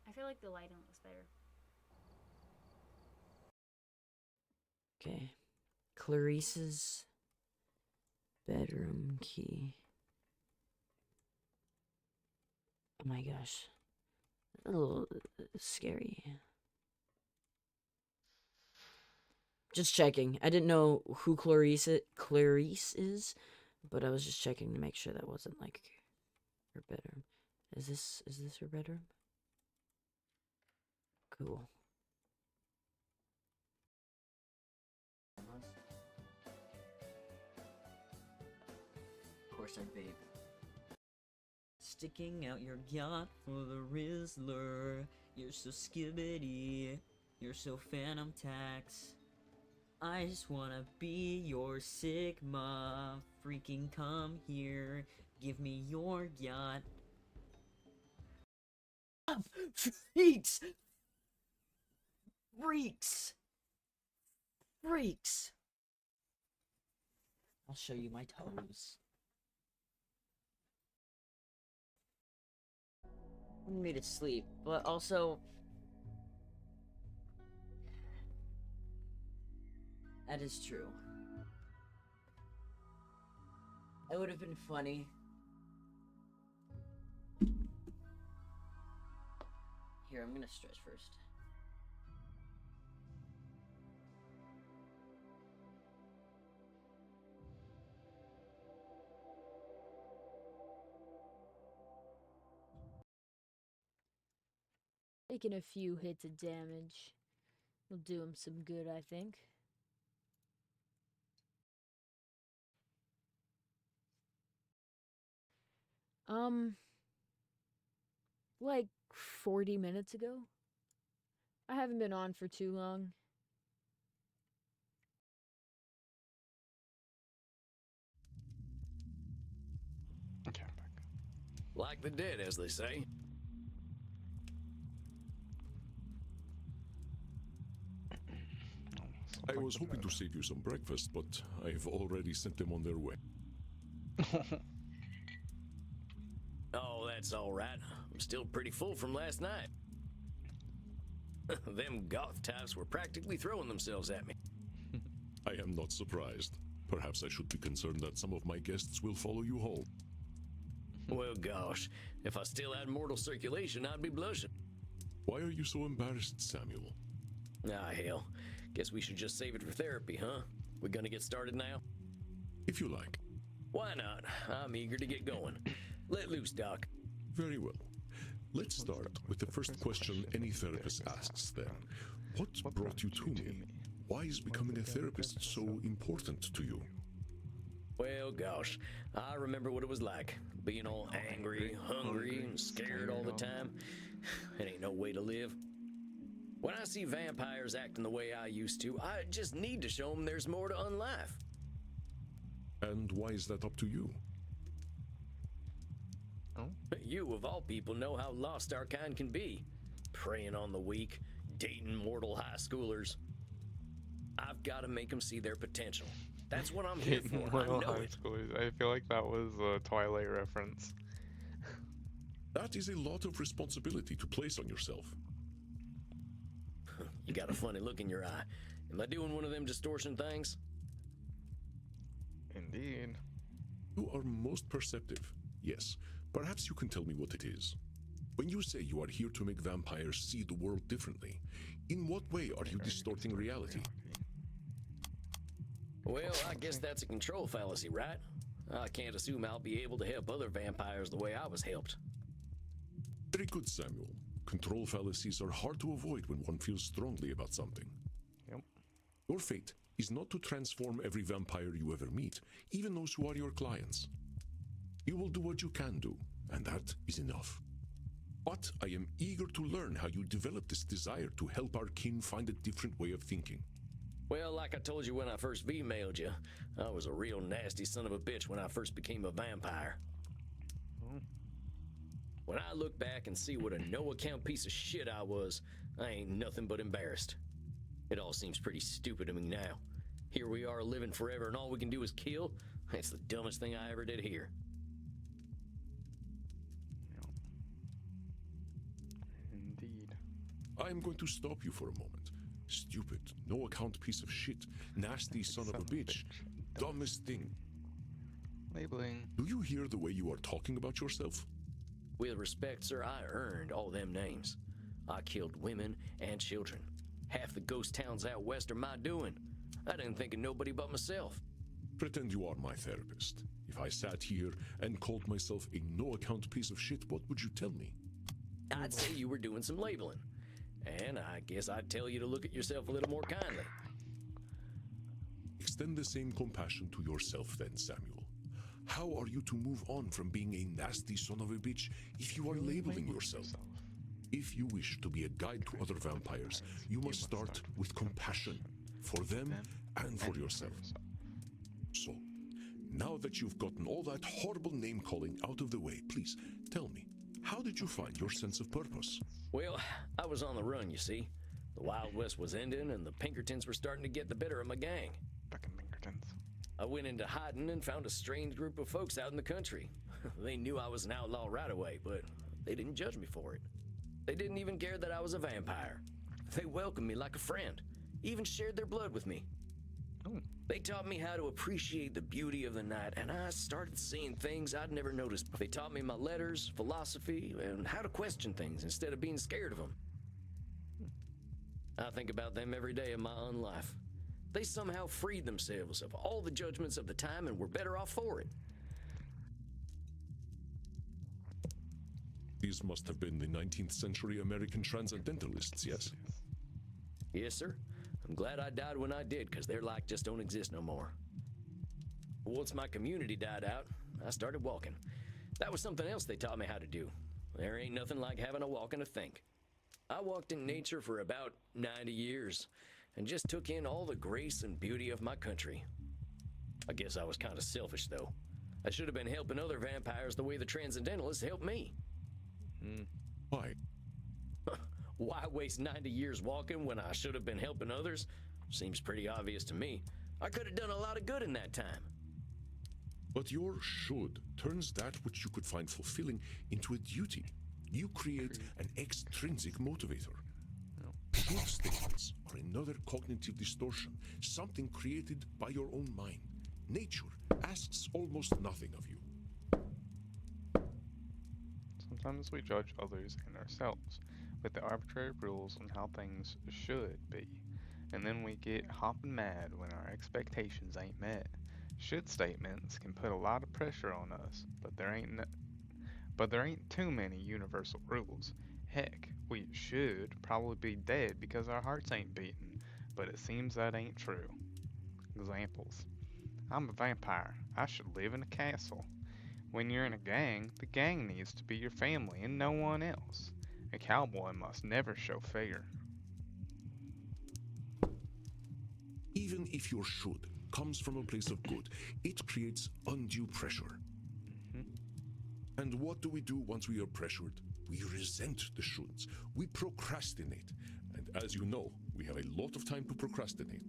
I feel like the lighting looks better. Okay. Clarice's bedroom key. Oh my gosh. A little scary. Just checking. I didn't know who Clarice is, but I was just checking to make sure that wasn't like her bedroom. Is this her bedroom? Cool. Of course I babe. Sticking out your yacht for the Rizzler. You're so skibbity. You're so phantom tax. I just wanna be your Sigma. Freaking come here. Give me your yacht. Freaks! Freaks! Freaks! I'll show you my toes. Wanted me to sleep, but also that is true. It would have been funny. Here, I'm gonna stretch first. Taking a few hits of damage will do him some good, I think. Like 40 minutes ago. I haven't been on for too long. Okay, I'm back. Like the dead, as they say. I was hoping to save you some breakfast, but I've already sent them on their way. Oh, that's all right. I'm still pretty full from last night. Them goth types were practically throwing themselves at me. I am not surprised. Perhaps I should be concerned that some of my guests will follow you home. Well, gosh, if I still had mortal circulation, I'd be blushing. Why are you so embarrassed, Samuel? Ah, hell. Guess we should just save it for therapy, huh? We gonna get started now? If you like. Why not? I'm eager to get going. Let loose, Doc. Very well. Let's start with the first question any therapist asks then. What brought you to me? Why is becoming a therapist so important to you? Well, gosh, I remember what it was like, being all angry, hungry, and scared all the time. It ain't no way to live. When I see vampires acting the way I used to, I just need to show them there's more to unlife. And why is that up to you? You, of all people, know how lost our kind can be. Preying on the weak, dating mortal high schoolers. I've got to make them see their potential. That's what I'm here for. I know it. I feel like that was a Twilight reference. That is a lot of responsibility to place on yourself. You got a funny look in your eye. Am I doing one of them distortion things? Indeed. You are most perceptive. Yes. Perhaps you can tell me what it is. When you say you are here to make vampires see the world differently, in what way are you distorting reality? Well, I guess that's a control fallacy, right? I can't assume I'll be able to help other vampires the way I was helped. Very good, Samuel. Control fallacies are hard to avoid when one feels strongly about something. Yep. Your fate is not to transform every vampire you ever meet, even those who are your clients. You will do what you can do, and that is enough. But I am eager to learn how you develop this desire to help our kin find a different way of thinking. Well, like I told you when I first V-mailed you, I was a real nasty son of a bitch when I first became a vampire. When I look back and see what a no-account piece of shit I was, I ain't nothing but embarrassed. It all seems pretty stupid to me now. Here we are living forever and all we can do is kill? It's the dumbest thing I ever did here. Indeed. I am going to stop you for a moment. Stupid, no-account piece of shit, nasty son of a bitch, dumbest thing. Labeling. Do you hear the way you are talking about yourself? With respect, sir, I earned all them names. I killed women and children. Half the ghost towns out west are my doing. I didn't think of nobody but myself. Pretend you are my therapist. If I sat here and called myself a no-account piece of shit, what would you tell me? I'd say you were doing some labeling. And I guess I'd tell you to look at yourself a little more kindly. Extend the same compassion to yourself then, Samuel. How are you to move on from being a nasty son of a bitch if you are labeling yourself? If you wish to be a guide to other vampires, you must start with compassion for them and for yourself. So, now that you've gotten all that horrible name-calling out of the way, please tell me, how did you find your sense of purpose? Well, I was on the run, you see. The Wild West was ending and the Pinkertons were starting to get the better of my gang. Fucking Pinkertons. I went into hiding and found a strange group of folks out in the country. They knew I was an outlaw right away, but they didn't judge me for it. They didn't even care that I was a vampire. They welcomed me like a friend, even shared their blood with me. They taught me how to appreciate the beauty of the night, and I started seeing things I'd never noticed before. They taught me my letters, philosophy, and how to question things instead of being scared of them. I think about them every day of my own life. They somehow freed themselves of all the judgments of the time and were better off for it. These must have been the 19th century American transcendentalists, yes? Yes, sir. I'm glad I died when I did, because their like just don't exist no more. Once my community died out, I started walking. That was something else they taught me how to do. There ain't nothing like having a walk and a think. I walked in nature for about 90 years and just took in all the grace and beauty of my country. I guess I was kind of selfish, though. I should have been helping other vampires the way the transcendentalists helped me. Why? Why waste 90 years walking when I should have been helping others? Seems pretty obvious to me. I could have done a lot of good in that time. But your should turns that which you could find fulfilling into a duty. You create an extrinsic motivator. Should statements are another cognitive distortion, something created by your own mind. Nature asks almost nothing of you. Sometimes we judge others and ourselves with the arbitrary rules on how things should be, and then we get hopping mad when our expectations ain't met. Should statements can put a lot of pressure on us, but there ain't too many universal rules. Heck, we should probably be dead because our hearts ain't beating, but it seems that ain't true. Examples. I'm a vampire. I should live in a castle. When you're in a gang, the gang needs to be your family and no one else. A cowboy must never show fear. Even if your should comes from a place of good, it creates undue pressure. And what do we do once we are pressured? We resent the shoulds. We procrastinate. And as you know, we have a lot of time to procrastinate.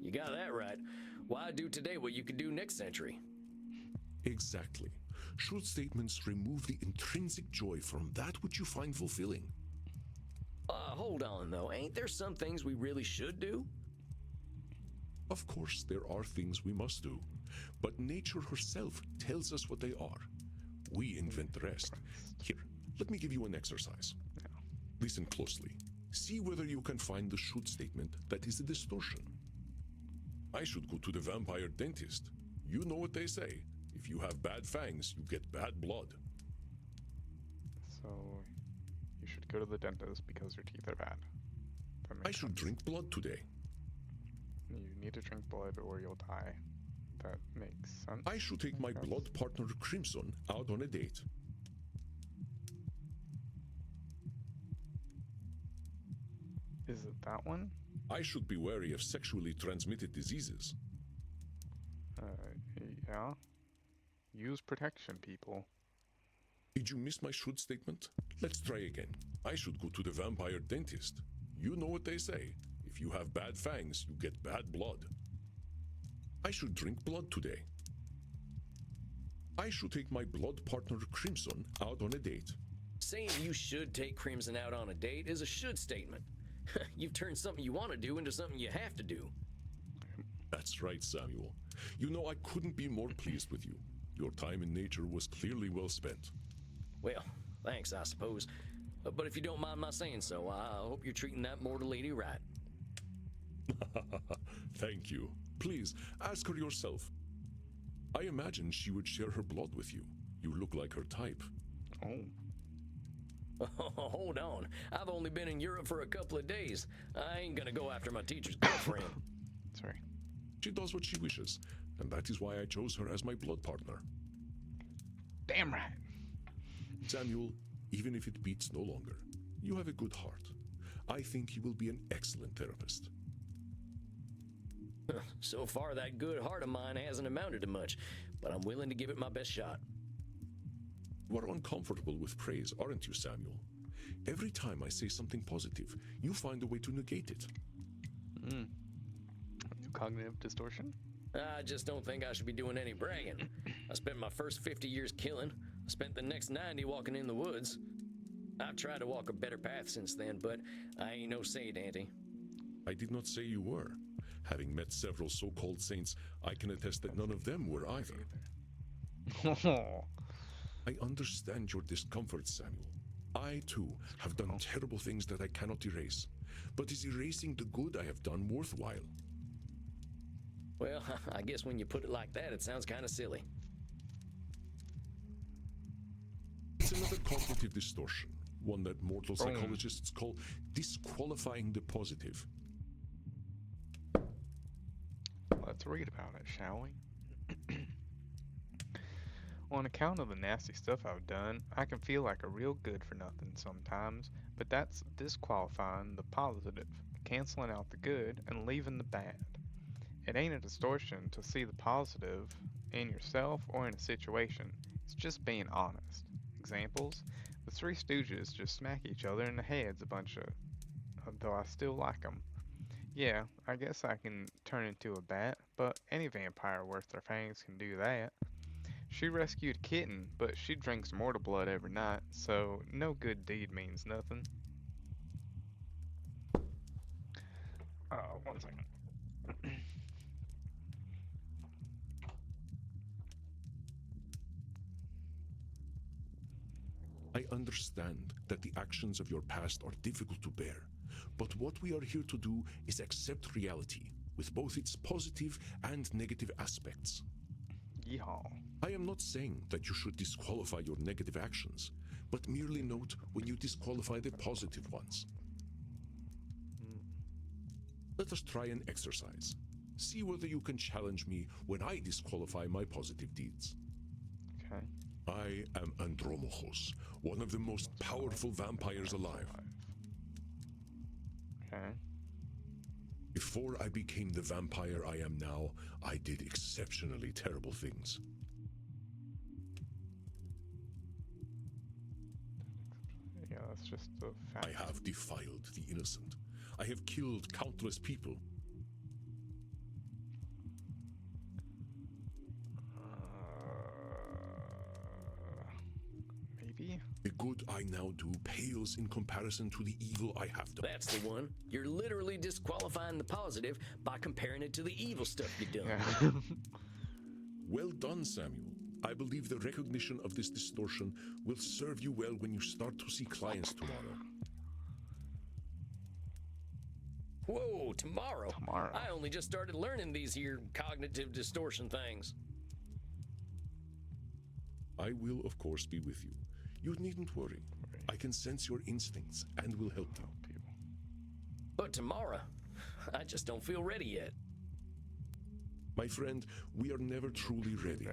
You got that right. Why do today what you could do next century? Exactly. Should statements remove the intrinsic joy from that which you find fulfilling? Hold on, though. Ain't there some things we really should do? Of course, there are things we must do, but nature herself tells us what they are. We invent the rest. Here, let me give you an exercise. Listen closely. See whether you can find the should statement that is a distortion. I should go to the vampire dentist. You know what they say. If you have bad fangs, you get bad blood. So, you should go to the dentist because your teeth are bad. I should drink blood today. You need to drink blood or you'll die. That makes sense. I should take my blood partner Crimson out on a date. Is it that one? I should be wary of sexually transmitted diseases. Yeah. Use protection, people. Did you miss my should statement? Let's try again. I should go to the vampire dentist. You know what they say. If you have bad fangs, you get bad blood. I should drink blood today. I should take my blood partner Crimson out on a date. Saying you should take Crimson out on a date is a should statement. You've turned something you want to do into something you have to do. That's right, Samuel. You know I couldn't be more pleased with you. Your time in nature was clearly well spent. Well, thanks, I suppose. But if you don't mind my saying so, I hope you're treating that mortal lady right. Thank you. Please, ask her yourself. I imagine she would share her blood with you. You look like her type. Oh. Hold on. I've only been in Europe for a couple of days. I ain't gonna go after my teacher's girlfriend. Sorry. She does what she wishes, and that is why I chose her as my blood partner. Damn right. Samuel, even if it beats no longer, you have a good heart. I think you will be an excellent therapist. So far, that good heart of mine hasn't amounted to much, but I'm willing to give it my best shot. You are uncomfortable with praise, aren't you, Samuel? Every time I say something positive, you find a way to negate it. Cognitive distortion? I just don't think I should be doing any bragging. I spent my first 50 years killing. I spent the next 90 walking in the woods. I've tried to walk a better path since then, but I ain't no saint, Auntie. I did not say you were. Having met several so-called saints, I can attest that none of them were either. I understand your discomfort, Samuel. I, too, have done terrible things that I cannot erase. But is erasing the good I have done worthwhile? Well, I guess when you put it like that, it sounds kind of silly. It's another cognitive distortion, one that mortal psychologists call disqualifying the positive. Let's read about it, shall we? On account of the nasty stuff I've done, I can feel like a real good for nothing sometimes, but that's disqualifying the positive, canceling out the good and leaving the bad. It ain't a distortion to see the positive in yourself or in a situation, it's just being honest. Examples? The Three Stooges just smack each other in the heads a bunch of, though I still like 'em. Yeah, I guess I can turn into a bat, but any vampire worth their fangs can do that. She rescued a kitten, but she drinks mortal blood every night, so no good deed means nothing. One second. I understand that the actions of your past are difficult to bear, but what we are here to do is accept reality, with both its positive and negative aspects. Yeehaw. I am not saying that you should disqualify your negative actions, but merely note when you disqualify the positive ones. Let us try an exercise. See whether you can challenge me when I disqualify my positive deeds. Okay. I am Andromachos, one of the most powerful vampires alive. Okay. Before I became the vampire I am now, I did exceptionally terrible things. Yeah, that's just a fact. I have defiled the innocent. I have killed countless people. Maybe? The good I now do pales in comparison to the evil I have done. That's the one. You're literally disqualifying the positive by comparing it to the evil stuff you've done. Yeah. Well done, Samuel. I believe the recognition of this distortion will serve you well when you start to see clients tomorrow. Whoa, tomorrow? Tomorrow. I only just started learning these here cognitive distortion things. I will, of course, be with you. You needn't worry. I can sense your instincts and will help you. But tomorrow, I just don't feel ready yet. My friend, we are never truly ready.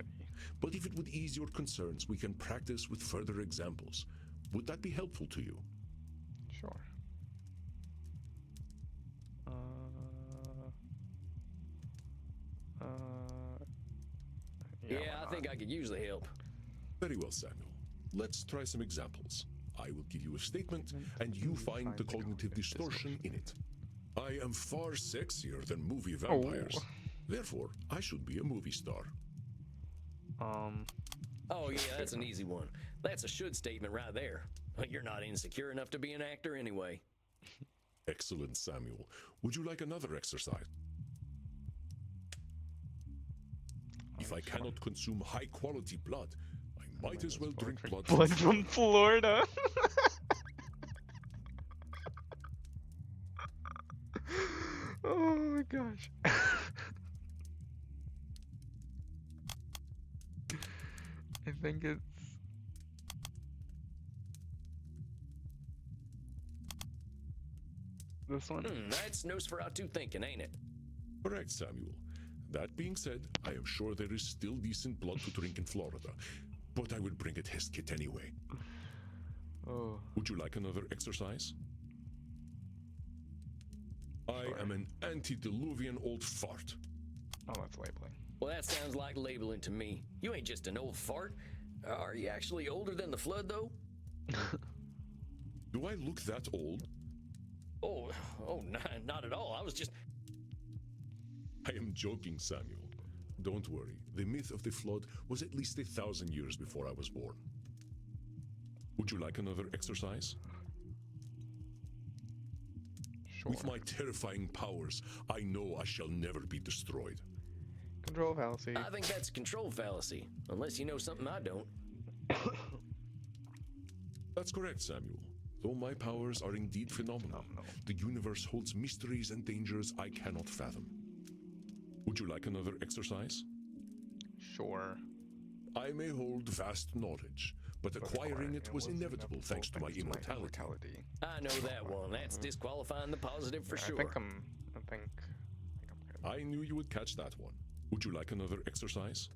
But if it would ease your concerns, we can practice with further examples. Would that be helpful to you? Sure. Yeah, I think I could use the help. Very well, Samuel. Let's try some examples. I will give you a statement, and you find the cognitive distortion in it. I am far sexier than movie vampires. Therefore, I should be a movie star. Oh yeah, that's an easy one. That's a should statement right there. You're not insecure enough to be an actor anyway. Excellent, Samuel. Would you like another exercise? If I cannot consume high-quality blood, I might as well drink blood from Florida. Oh my gosh. I think it's this one. That's Nosferatu thinking, ain't it? Correct, Samuel. That being said, I am sure there is still decent blood to drink in Florida, but I will bring a test kit anyway. Oh. Would you like another exercise? I am an antediluvian old fart. Oh, that's labeling. Well, that sounds like labeling to me. You ain't just an old fart. Are you actually older than the flood, though? Do I look that old? Oh, not at all. I was just... I am joking, Samuel. Don't worry. The myth of the flood was at least 1,000 years before I was born. Would you like another exercise? Sure. With my terrifying powers, I know I shall never be destroyed. Control fallacy. I think that's a control fallacy, unless you know something I don't. That's correct, Samuel. Though my powers are indeed phenomenal, the universe holds mysteries and dangers I cannot fathom. Would you like another exercise? Sure. I may hold vast knowledge, but acquiring it was inevitable thanks to my immortality. I know that one. That's disqualifying the positive for sure. I think I'm good. I knew you would catch that one. Would you like another exercise?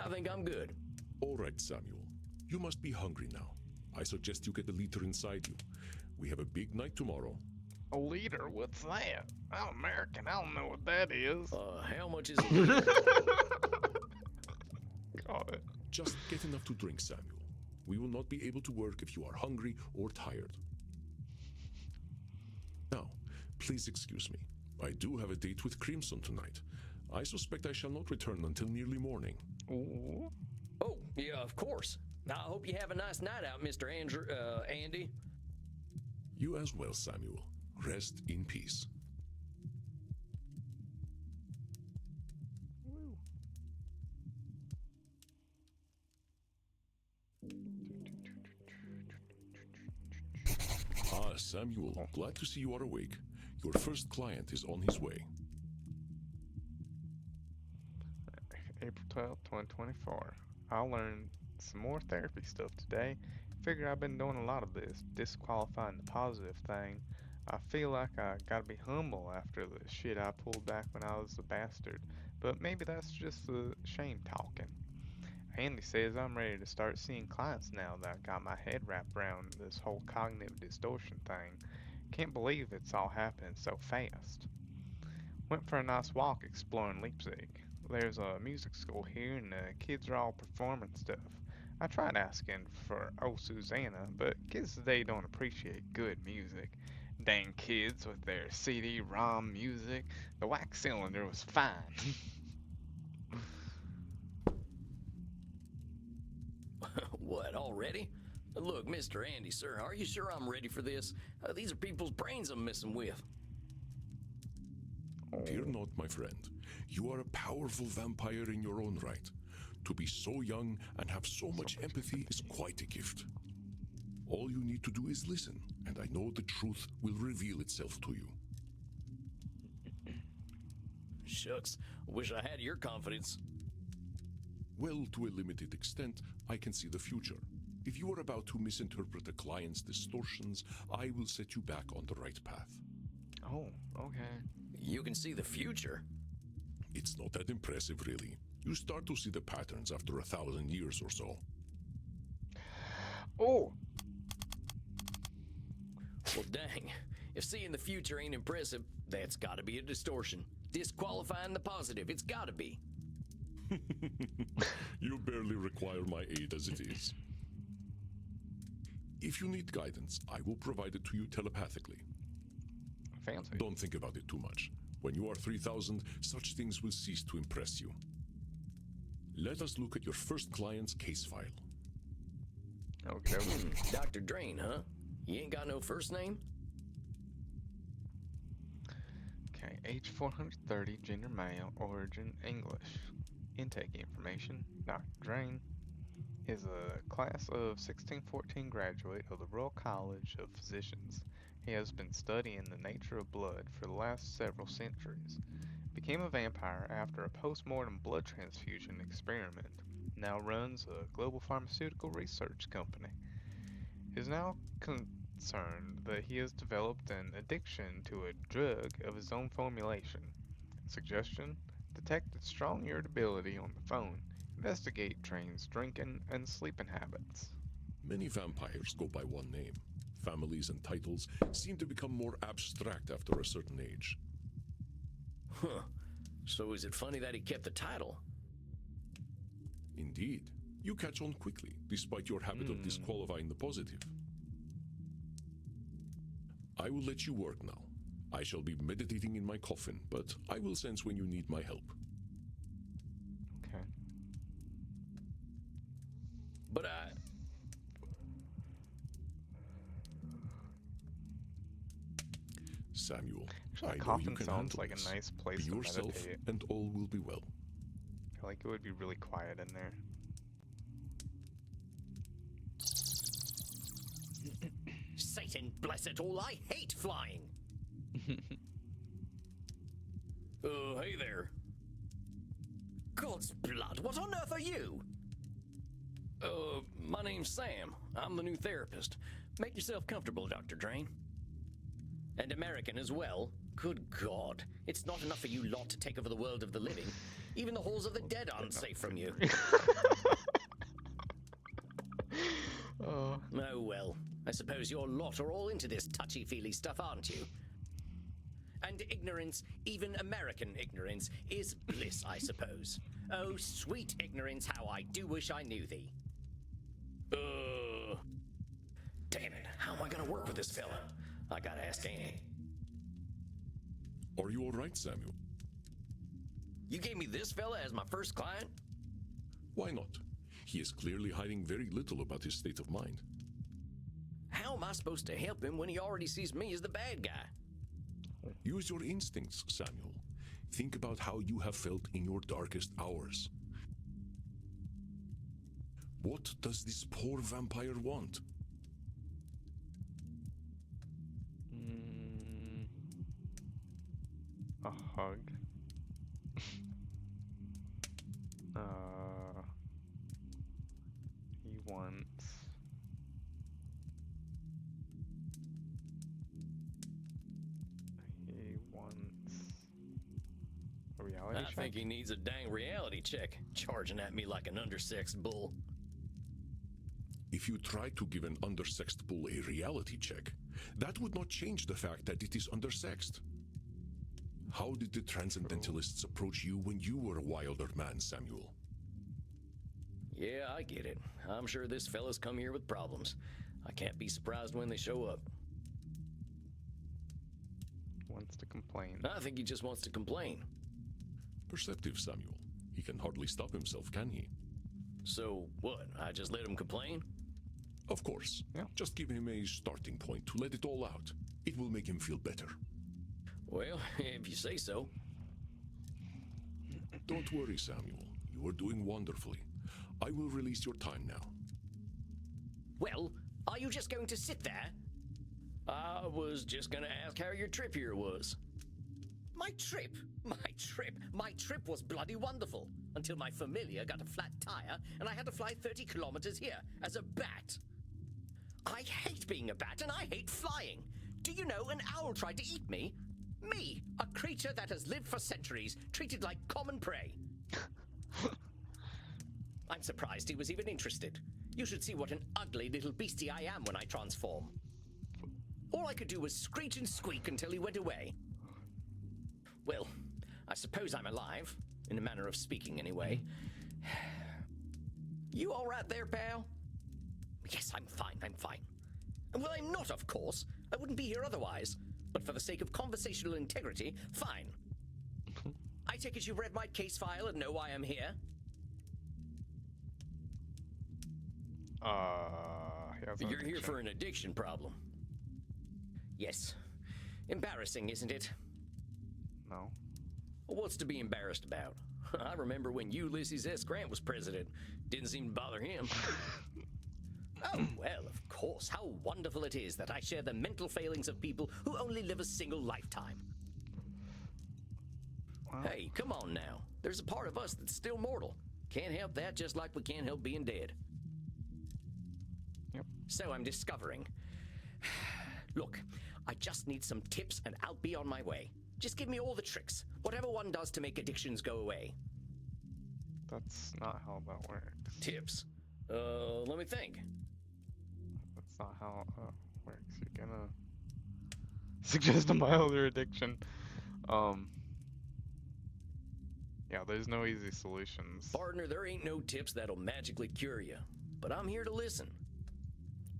I think I'm good. All right, Samuel. You must be hungry now. I suggest you get a liter inside you. We have a big night tomorrow. A liter? What's that? I'm American. I don't know what that is. How much is a liter? Got it. Just get enough to drink, Samuel. We will not be able to work if you are hungry or tired. Now, please excuse me. I do have a date with Crimson tonight. I suspect I shall not return until nearly morning. Ooh. Oh, yeah, of course. I hope you have a nice night out, Mr. Andy. You as well, Samuel. Rest in peace. Ah, Samuel, glad to see you are awake. Your first client is on his way. April 12th, 2024. I'll learn some more therapy stuff today. Figure I've been doing a lot of this, disqualifying the positive thing. I feel like I gotta be humble after the shit I pulled back when I was a bastard, but maybe that's just the shame talking. Andy says I'm ready to start seeing clients now that I got my head wrapped around this whole cognitive distortion thing. Can't believe it's all happening so fast. Went for a nice walk exploring Leipzig. There's a music school here and the kids are all performing stuff. I tried asking for Oh Susanna, but kids today don't appreciate good music. Dang kids with their CD-ROM music. The wax cylinder was fine. What, already? Look, Mr. Andy, sir, are you sure I'm ready for this? These are people's brains I'm messing with. Fear not, my friend. You are a powerful vampire in your own right. To be so young and have so much empathy is quite a gift. All you need to do is listen, and I know the truth will reveal itself to you. Shucks, wish I had your confidence. Well, to a limited extent, I can see the future. If you are about to misinterpret a client's distortions, I will set you back on the right path. Oh, okay. You can see the future? It's not that impressive, really. You start to see the patterns after 1,000 years or so. Oh! Well, dang. If seeing the future ain't impressive, that's gotta be a distortion. Disqualifying the positive, it's gotta be. You barely require my aid as it is. If you need guidance, I will provide it to you telepathically. Fancy. Don't think about it too much. When you are 3,000, such things will cease to impress you. Let us look at your first client's case file. Okay. Dr. Drain, huh? He ain't got no first name? Okay, age 430, gender male, origin English. Intake information. Dr. Drain is a class of 1614 graduate of the Royal College of Physicians. He has been studying the nature of blood for the last several centuries. Became a vampire after a post-mortem blood transfusion experiment. Now runs a global pharmaceutical research company. Is now concerned that he has developed an addiction to a drug of his own formulation. Suggestion: detected strong irritability on the phone. Investigate Drain's drinking and sleeping habits. Many vampires go by one name. Families and titles seem to become more abstract after a certain age. Huh. So is it funny that he kept the title? Indeed. You catch on quickly, despite your habit of disqualifying the positive. I will let you work now. I shall be meditating in my coffin, but I will sense when you need my help. Okay. But Samuel. Actually, I know you coffin can sounds handle like this. a nice Be place to yourself, meditate. and all will be well. I feel like it would be really quiet in there. Satan bless it all, I hate flying! Hey there. God's blood, what on earth are you? My name's Sam. I'm the new therapist. Make yourself comfortable, Dr. Drain. And American as well. Good God. It's not enough for you lot to take over the world of the living. Even the halls of the dead aren't safe from you. Oh well. I suppose your lot are all into this touchy-feely stuff, aren't you? And ignorance, even American ignorance, is bliss, I suppose. Oh, sweet ignorance, how I do wish I knew thee. Damn it, how am I gonna work with this fella? I gotta ask Annie. Are you all right, Samuel? You gave me this fella as my first client? Why not? He is clearly hiding very little about his state of mind. How am I supposed to help him when he already sees me as the bad guy? Use your instincts, Samuel. Think about how you have felt in your darkest hours. What does this poor vampire want? A hug. He wants... a reality check? I think he needs a dang reality check, charging at me like an undersexed bull. If you try to give an undersexed bull a reality check, that would not change the fact that it is undersexed. How did the Transcendentalists approach you when you were a wilder man, Samuel? Yeah, I get it. I'm sure this fella's come here with problems. I can't be surprised when they show up. Wants to complain. I think he just wants to complain. Perceptive, Samuel. He can hardly stop himself, can he? So, what? I just let him complain? Of course. Yeah. Just give him a starting point to let it all out. It will make him feel better. Well, if you say so. Don't worry, Samuel. You are doing wonderfully. I will release your time now. Well, are you just going to sit there? I was just gonna ask how your trip here was. My trip? My trip was bloody wonderful. Until my familiar got a flat tire and I had to fly 30 kilometers here as a bat. I hate being a bat and I hate flying. Do you know an owl tried to eat me? Me, a creature that has lived for centuries, treated like common prey. I'm surprised he was even interested. You should see what an ugly little beastie I am when I transform. All I could do was screech and squeak until he went away. Well, I suppose I'm alive, in a manner of speaking anyway. You all right there, pal? Yes, I'm fine. Well, I'm not, of course. I wouldn't be here otherwise. But for the sake of conversational integrity, fine. I take it you've read my case file and know why I'm here? You're here for an addiction problem. Yes. Embarrassing, isn't it? No. What's to be embarrassed about? I remember when Ulysses S. Grant was president. Didn't seem to bother him. Oh, well, of course. How wonderful it is that I share the mental failings of people who only live a single lifetime. Wow. Hey, come on now. There's a part of us that's still mortal. Can't help that, just like we can't help being dead. Yep. So I'm discovering. Look, I just need some tips and I'll be on my way. Just give me all the tricks. Whatever one does to make addictions go away. That's not how that works. Tips? Let me think. That's not how it works. You're gonna suggest a milder addiction. Yeah, there's no easy solutions. Partner, there ain't no tips that'll magically cure you. But I'm here to listen.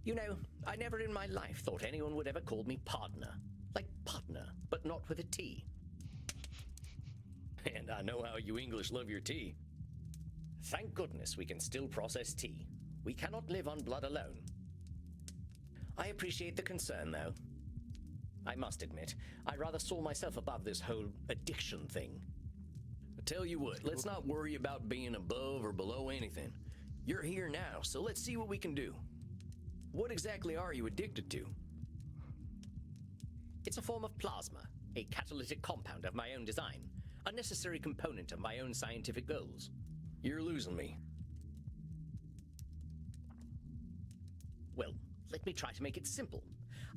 You know, I never in my life thought anyone would ever call me partner. Like partner, but not with a T. And I know how you English love your tea. Thank goodness we can still process tea. We cannot live on blood alone. I appreciate the concern, though. I must admit, I rather saw myself above this whole addiction thing. I tell you what, let's not worry about being above or below anything. You're here now, so let's see what we can do. What exactly are you addicted to? It's a form of plasma, a catalytic compound of my own design, a necessary component of my own scientific goals. You're losing me. Well, let me try to make it simple.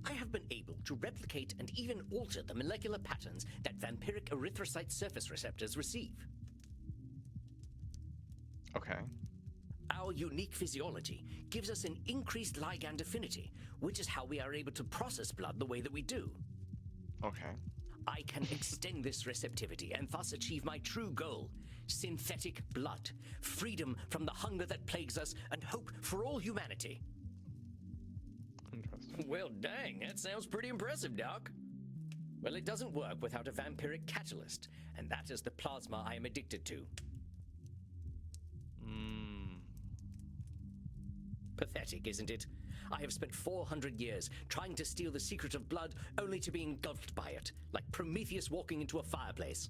I have been able to replicate and even alter the molecular patterns that vampiric erythrocyte surface receptors receive. Okay. Our unique physiology gives us an increased ligand affinity, which is how we are able to process blood the way that we do. Okay. I can extend this receptivity and thus achieve my true goal: synthetic blood, freedom from the hunger that plagues us, and hope for all humanity. Interesting. Well, dang, that sounds pretty impressive, Doc. Well, it doesn't work without a vampiric catalyst, and that is the plasma I am addicted to. Pathetic, isn't it? I have spent 400 years trying to steal the secret of blood, only to be engulfed by it, like Prometheus walking into a fireplace.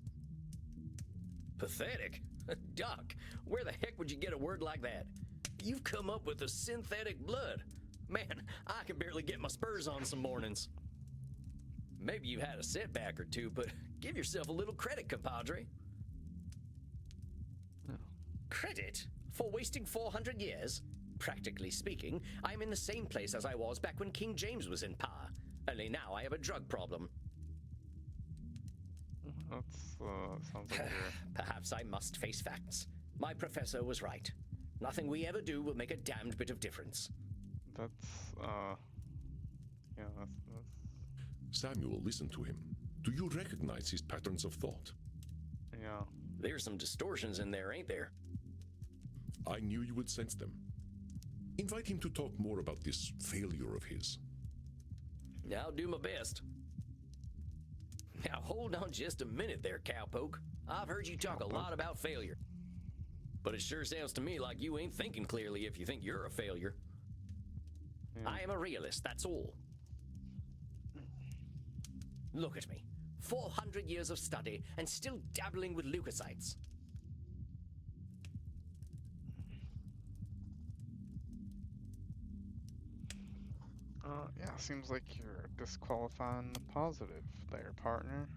Pathetic? Doc, where the heck would you get a word like that? You've come up with a synthetic blood. Man, I can barely get my spurs on some mornings. Maybe you had a setback or two, but give yourself a little credit, compadre. Oh. Credit? For wasting 400 years? Practically speaking, I'm in the same place as I was back when King James was in power. Only now I have a drug problem. That's, sounds like you're... Perhaps I must face facts. My professor was right. Nothing we ever do will make a damned bit of difference. That's, yeah, that's... Samuel, listen to him. Do you recognize his patterns of thought? Yeah. There's some distortions in there, ain't there? I knew you would sense them. Invite him to talk more about this failure of his. I'll do my best. Now hold on just a minute there, cowpoke. I've heard you talk a lot about failure. But it sure sounds to me like you ain't thinking clearly if you think you're a failure. Yeah. I am a realist, that's all. Look at me. 400 years of study and still dabbling with leukocytes. Yeah, seems like you're disqualifying the positive there, partner.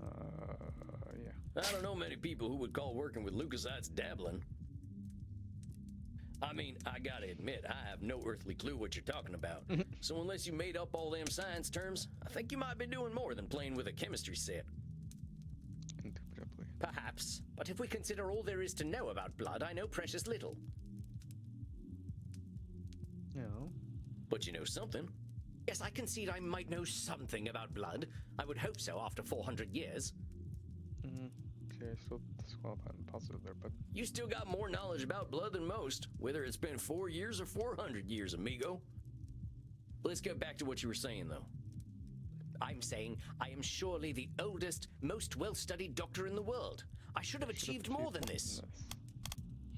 Yeah. I don't know many people who would call working with leukocytes dabbling. I mean, I gotta admit, I have no earthly clue what you're talking about. So unless you made up all them science terms, I think you might be doing more than playing with a chemistry set. Indubitably. Perhaps, but if we consider all there is to know about blood, I know precious little. Yeah. But you know something. Yes, I concede I might know something about blood. I would hope so after 400 years. Okay, so disqualifying the positive there, but... You still got more knowledge about blood than most, whether it's been 4 years or 400 years, amigo. Let's get back to what you were saying, though. I'm saying I am surely the oldest, most well-studied doctor in the world. I should have achieved more than this.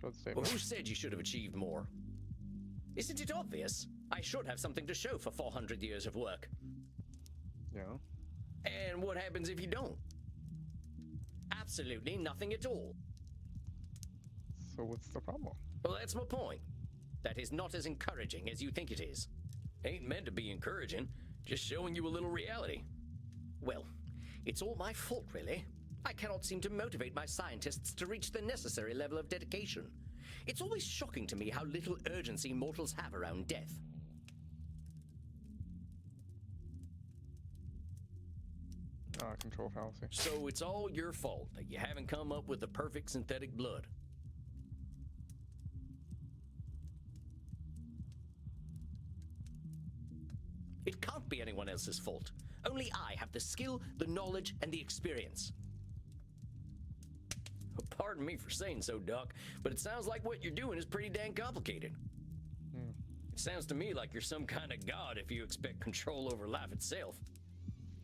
Well, who said you should have achieved more? Isn't it obvious? I should have something to show for 400 years of work. Yeah. And what happens if you don't? Absolutely nothing at all. So what's the problem? Well, that's my point. That is not as encouraging as you think it is. Ain't meant to be encouraging, just showing you a little reality. Well, it's all my fault, really. I cannot seem to motivate my scientists to reach the necessary level of dedication. It's always shocking to me how little urgency mortals have around death. Control fallacy. So it's all your fault that you haven't come up with the perfect synthetic blood. It can't be anyone else's fault. Only I have the skill, the knowledge, and the experience. Pardon me for saying so, Doc, but it sounds like what you're doing is pretty dang complicated. It sounds to me like you're some kind of god if you expect control over life itself.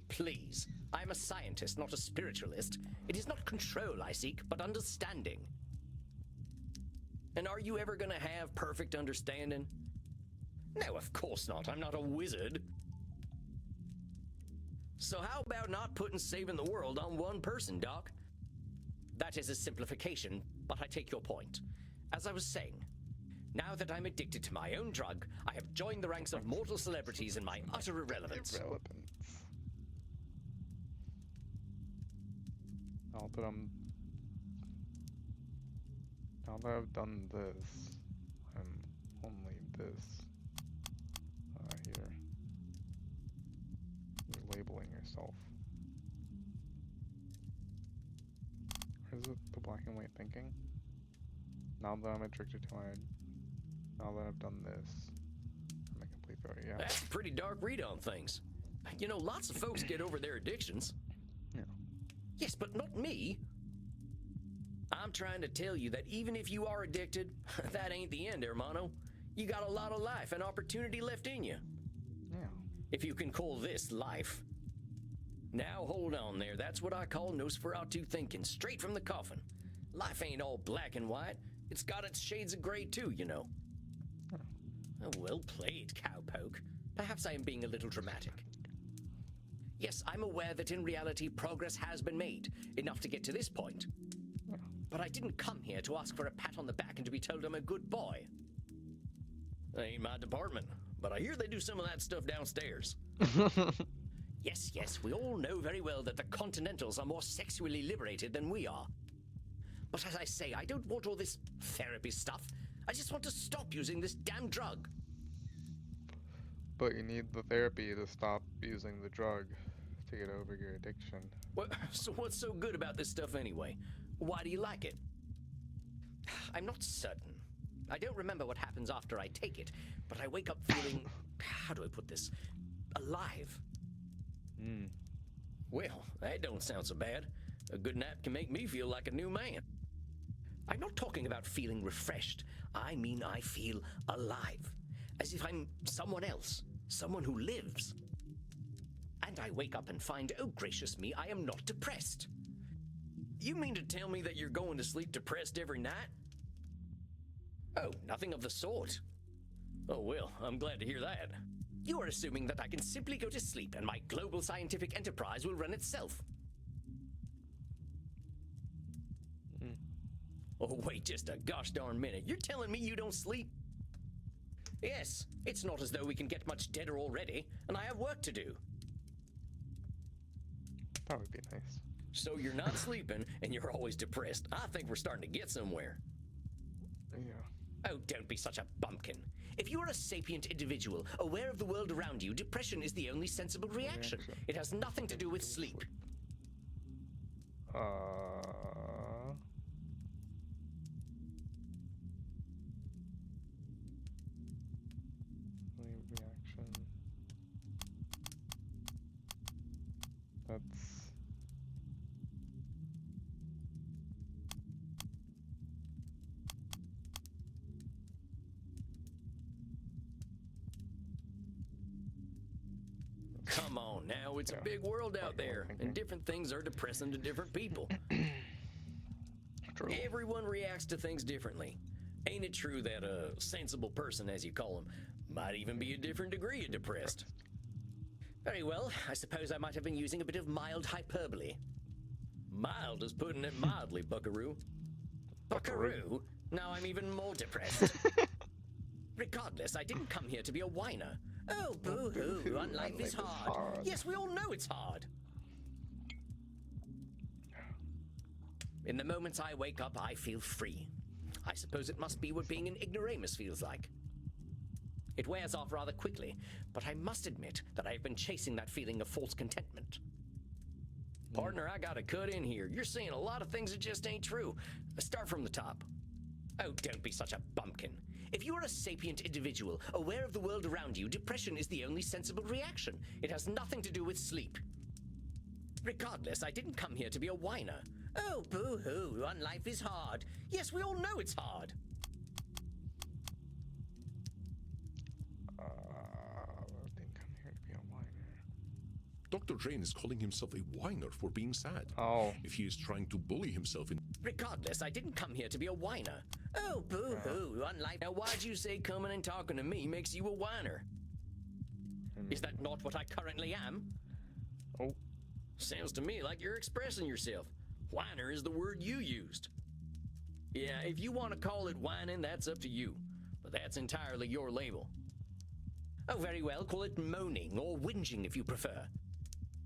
Please, I'm a scientist, not a spiritualist. It is not control I seek, but understanding. And are you ever gonna have perfect understanding? No, of course not. I'm not a wizard. So how about not putting saving the world on one person, Doc? That is a simplification, but I take your point. As I was saying, now that I'm addicted to my own drug, I have joined the ranks of mortal celebrities in my utter irrelevance. Now that I've done this, I'm only this here. You're labeling yourself. Or is it the black and white thinking? Now that I'm addicted to now that I've done this, I'm a complete failure. Yeah. That's a pretty dark read on things. You know, lots of folks get over their addictions. Yeah. Yes, but not me. I'm trying to tell you that even if you are addicted, that ain't the end, hermano. You got a lot of life and opportunity left in you. Yeah. If you can call this life. Now hold on there, that's what I call Nosferatu thinking, straight from the coffin. Life ain't all black and white. It's got its shades of gray too, you know. Oh, well played, cowpoke. Perhaps I am being a little dramatic. Yes, I'm aware that in reality progress has been made, enough to get to this point. But I didn't come here to ask for a pat on the back and to be told I'm a good boy. That ain't my department, but I hear they do some of that stuff downstairs. Yes, we all know very well that the Continentals are more sexually liberated than we are. But as I say, I don't want all this therapy stuff. I just want to stop using this damn drug. But you need the therapy to stop using the drug to get over your addiction. So what's so good about this stuff anyway? Why do you like it? I'm not certain. I don't remember what happens after I take it, but I wake up feeling, how do I put this, alive. Well, that don't sound so bad. A good nap can make me feel like a new man. I'm not talking about feeling refreshed. I mean I feel alive. As if I'm someone else. Someone who lives. And I wake up and find, oh gracious me, I am not depressed. You mean to tell me that you're going to sleep depressed every night? Oh, nothing of the sort. Oh well, I'm glad to hear that. You are assuming that I can simply go to sleep and my global scientific enterprise will run itself. Oh, wait just a gosh darn minute. You're telling me you don't sleep? Yes, it's not as though we can get much deader already, and I have work to do. That would be nice. So you're not sleeping, and you're always depressed. I think we're starting to get somewhere. Yeah. Oh, don't be such a bumpkin. If you are a sapient individual, aware of the world around you, depression is the only sensible reaction. It has nothing to do with sleep. Reaction. That's... Come on now, it's a big world out there, and different things are depressing to different people. True. Everyone reacts to things differently. Ain't it true that a sensible person, as you call him, might even be a different degree of depressed? Very well, I suppose I might have been using a bit of mild hyperbole. Mild is putting it mildly, buckaroo. Buckaroo? Now I'm even more depressed. Regardless, I didn't come here to be a whiner. Oh, boo-hoo, life is hard. Yes, we all know it's hard. In the moments I wake up, I feel free. I suppose it must be what being an ignoramus feels like. It wears off rather quickly, but I must admit that I've been chasing that feeling of false contentment. Partner, I gotta cut in here. You're saying a lot of things that just ain't true. Start from the top. Oh, don't be such a bumpkin. If you are a sapient individual, aware of the world around you, depression is the only sensible reaction. It has nothing to do with sleep. Regardless, I didn't come here to be a whiner. Oh, boo-hoo, life is hard. Yes, we all know it's hard. I didn't come here to be a whiner. Dr. Drain is calling himself a whiner for being sad. Oh. If he is trying to bully himself in... Regardless, I didn't come here to be a whiner. Oh, boo-hoo, unlike... Now, why'd you say coming and talking to me makes you a whiner? Is that not what I currently am? Oh. Sounds to me like you're expressing yourself. Whiner is the word you used. Yeah, if you want to call it whining, that's up to you. But that's entirely your label. Oh, very well, call it moaning or whinging if you prefer.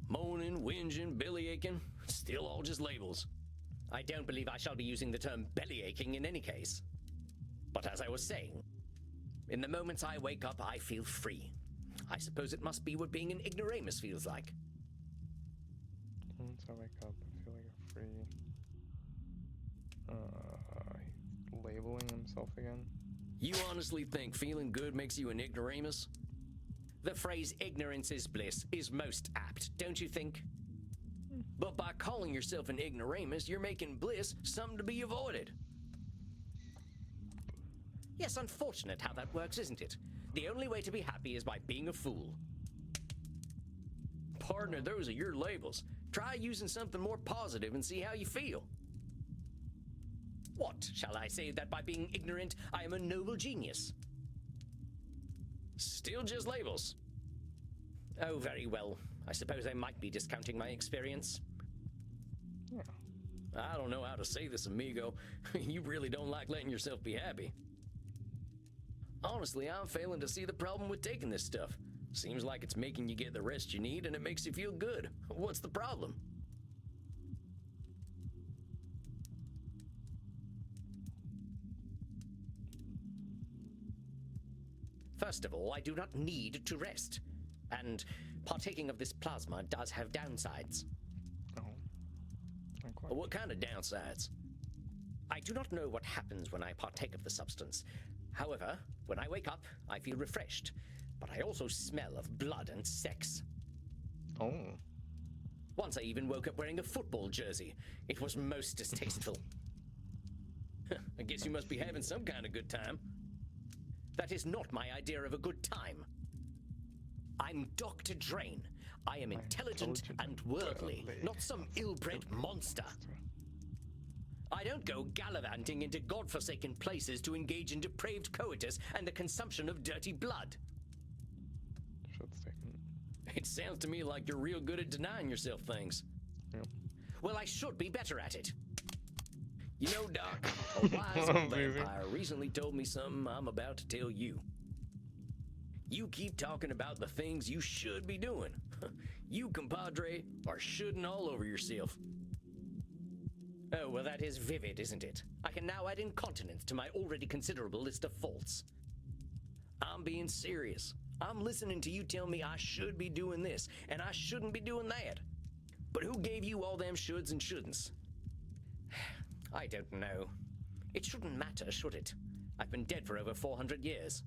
Moaning, whinging, bellyaching, still all just labels. I don't believe I shall be using the term bellyaching in any case. But as I was saying, in the moments I wake up, I feel free. I suppose it must be what being an ignoramus feels like. Once I wake up, I feel like I'm free. He's labeling himself again. You honestly think feeling good makes you an ignoramus? The phrase ignorance is bliss is most apt, don't you think? But by calling yourself an ignoramus, you're making bliss something to be avoided. Yes, unfortunate how that works, isn't it? The only way to be happy is by being a fool. Partner, those are your labels. Try using something more positive and see how you feel. What, shall I say that by being ignorant, I am a noble genius? Still just labels. Oh, very well. I suppose I might be discounting my experience. Yeah. I don't know how to say this, amigo. You really don't like letting yourself be happy. Honestly, I'm failing to see the problem with taking this stuff. Seems like it's making you get the rest you need and it makes you feel good. What's the problem? First of all, I do not need to rest. And partaking of this plasma does have downsides. Oh. Not quite. What kind of downsides? I do not know what happens when I partake of the substance. However, when I wake up, I feel refreshed. But I also smell of blood and sex. Oh. Once I even woke up wearing a football jersey. It was most distasteful. I guess you must be having some kind of good time. That is not my idea of a good time. I'm Dr. Drain. I am intelligent and worldly, not some ill-bred monster. I don't go gallivanting into godforsaken places to engage in depraved coitus and the consumption of dirty blood. Shit's taken. It sounds to me like you're real good at denying yourself things. Yep. Well, I should be better at it. You know, Doc, a wise old vampire recently told me something I'm about to tell you. You keep talking about the things you should be doing. You, compadre, are shoulding all over yourself. Oh, well, that is vivid, isn't it? I can now add incontinence to my already considerable list of faults. I'm being serious. I'm listening to you tell me I should be doing this, and I shouldn't be doing that. But who gave you all them shoulds and shouldn'ts? I don't know. It shouldn't matter, should it? I've been dead for over 400 years.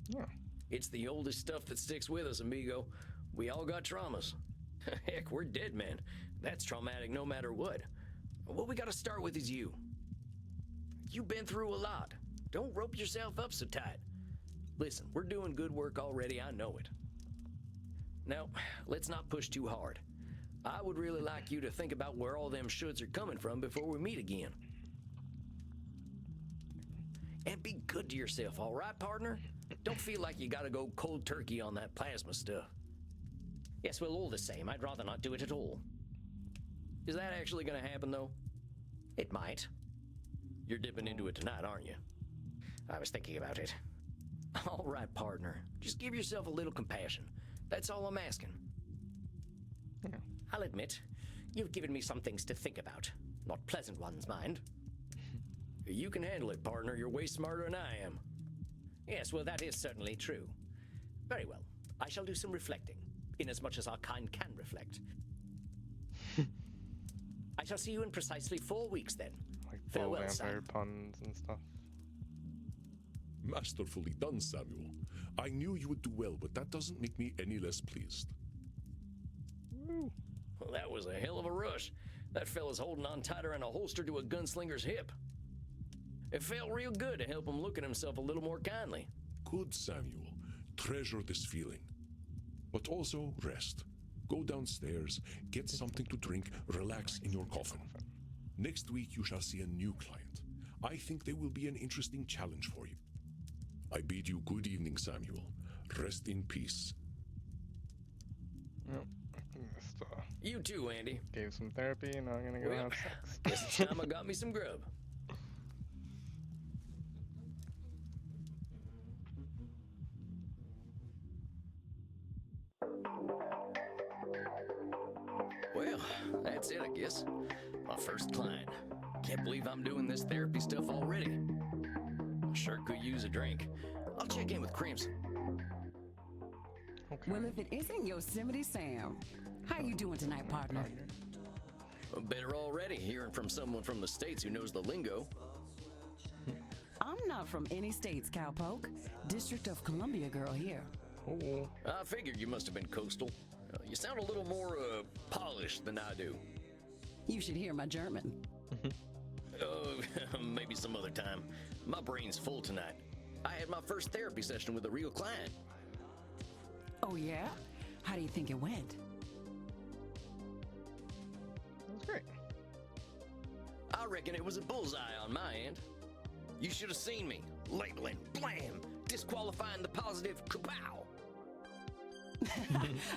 Yeah. It's the oldest stuff that sticks with us, amigo. We all got traumas. Heck, we're dead, man. That's traumatic no matter what. What we gotta start with is you. You've been through a lot. Don't rope yourself up so tight. Listen, we're doing good work already, I know it. Now, let's not push too hard. I would really like you to think about where all them shoulds are coming from before we meet again. And be good to yourself, all right, partner? Don't feel like you gotta go cold turkey on that plasma stuff. Yes, well, all the same, I'd rather not do it at all. Is that actually gonna happen, though? It might. You're dipping into it tonight, aren't you? I was thinking about it. All right, partner. Just give yourself a little compassion. That's all I'm asking. Yeah. I'll admit, you've given me some things to think about. Not pleasant ones, mind. You can handle it, partner. You're way smarter than I am. Yes, well, that is certainly true. Very well. I shall do some reflecting, inasmuch as our kind can reflect. I shall see you in precisely 4 weeks, then. Like Farewell, vampire son. puns and stuff. Masterfully done, Samuel. I knew you would do well, but that doesn't make me any less pleased. Woo. Well, that was a hell of a rush. That fella's holding on tighter than a holster to a gunslinger's hip. It felt real good to help him look at himself a little more kindly. Good, Samuel. Treasure this feeling. But also rest. Go downstairs, get something to drink, relax in your coffin. Next week you shall see a new client. I think they will be an interesting challenge for you. I bid you good evening, Samuel. Rest in peace. Yep. I think this stuff You too, Andy. Gave some therapy, and now I'm gonna go Well, have sex. guess it's time I got me some grub. Well, that's it, I guess. My first client. Can't believe I'm doing this therapy stuff already. I sure could use a drink. I'll check in with Crimson. Okay. Well, if it isn't Yosemite Sam, how you doing tonight, partner? Better already, hearing from someone from the States who knows the lingo. I'm not from any states, cowpoke. District of Columbia girl here. Oh, I figured you must have been coastal. You sound a little more polished than I do. You should hear my German. Maybe some other time. My brain's full tonight. I had my first therapy session with a real client. Oh, yeah? How do you think it went? that's great. I reckon it was a bullseye on my end. You should have seen me. Labeling, blam, disqualifying the positive, kapow.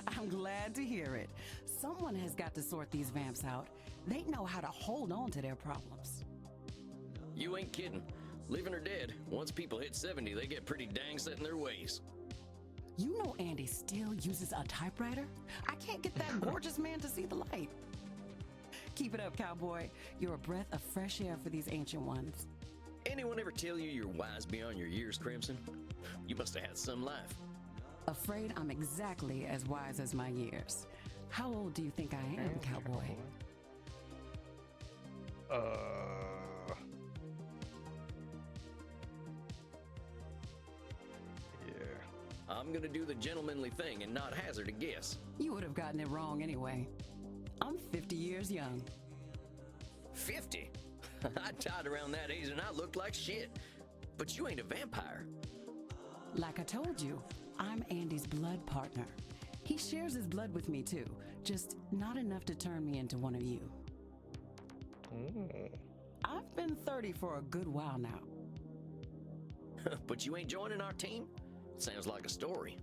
I'm glad to hear it. Someone has got to sort these vamps out. They know how to hold on to their problems. You ain't kidding. Living or dead, once people hit 70, they get pretty dang set in their ways. You know Andy still uses a typewriter? I can't get that gorgeous man to see the light. Keep it up, cowboy. You're a breath of fresh air for these ancient ones. Anyone ever tell you you're wise beyond your years, Crimson? You must have had some life. Afraid I'm exactly as wise as my years. How old do you think I am, cowboy? Yeah. I'm gonna do the gentlemanly thing and not hazard a guess. You would have gotten it wrong anyway. I'm 50 years young. 50? I died around that age and I looked like shit. But you ain't a vampire. Like I told you, I'm Andy's blood partner. He shares his blood with me too, just not enough to turn me into one of you. Ooh. I've been 30 for a good while now. But you ain't joining our team? Sounds like a story.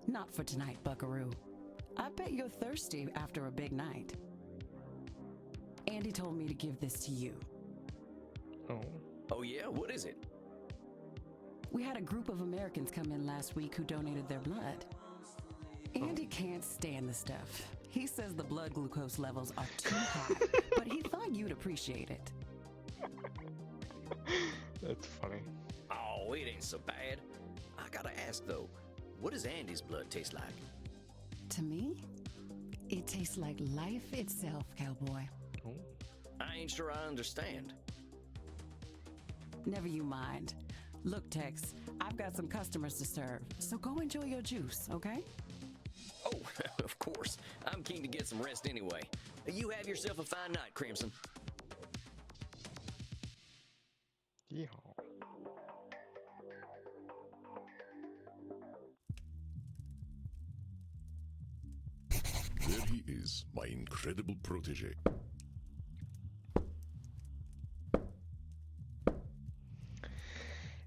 Not for tonight, buckaroo. I bet you're thirsty after a big night. Andy told me to give this to you. Oh. Oh yeah? What is it? We had a group of Americans come in last week who donated their blood. Andy can't stand the stuff. He says the blood glucose levels are too high, but he thought you'd appreciate it. That's funny. Oh, it ain't so bad. I gotta ask though, what does Andy's blood taste like? To me, it tastes like life itself, cowboy. Oh. I ain't sure I understand. Never you mind. Look, Tex, I've got some customers to serve, so go enjoy your juice, okay? Oh, of course. I'm keen to get some rest anyway. You have yourself a fine night, Crimson. Yeehaw. There he is, my incredible protege.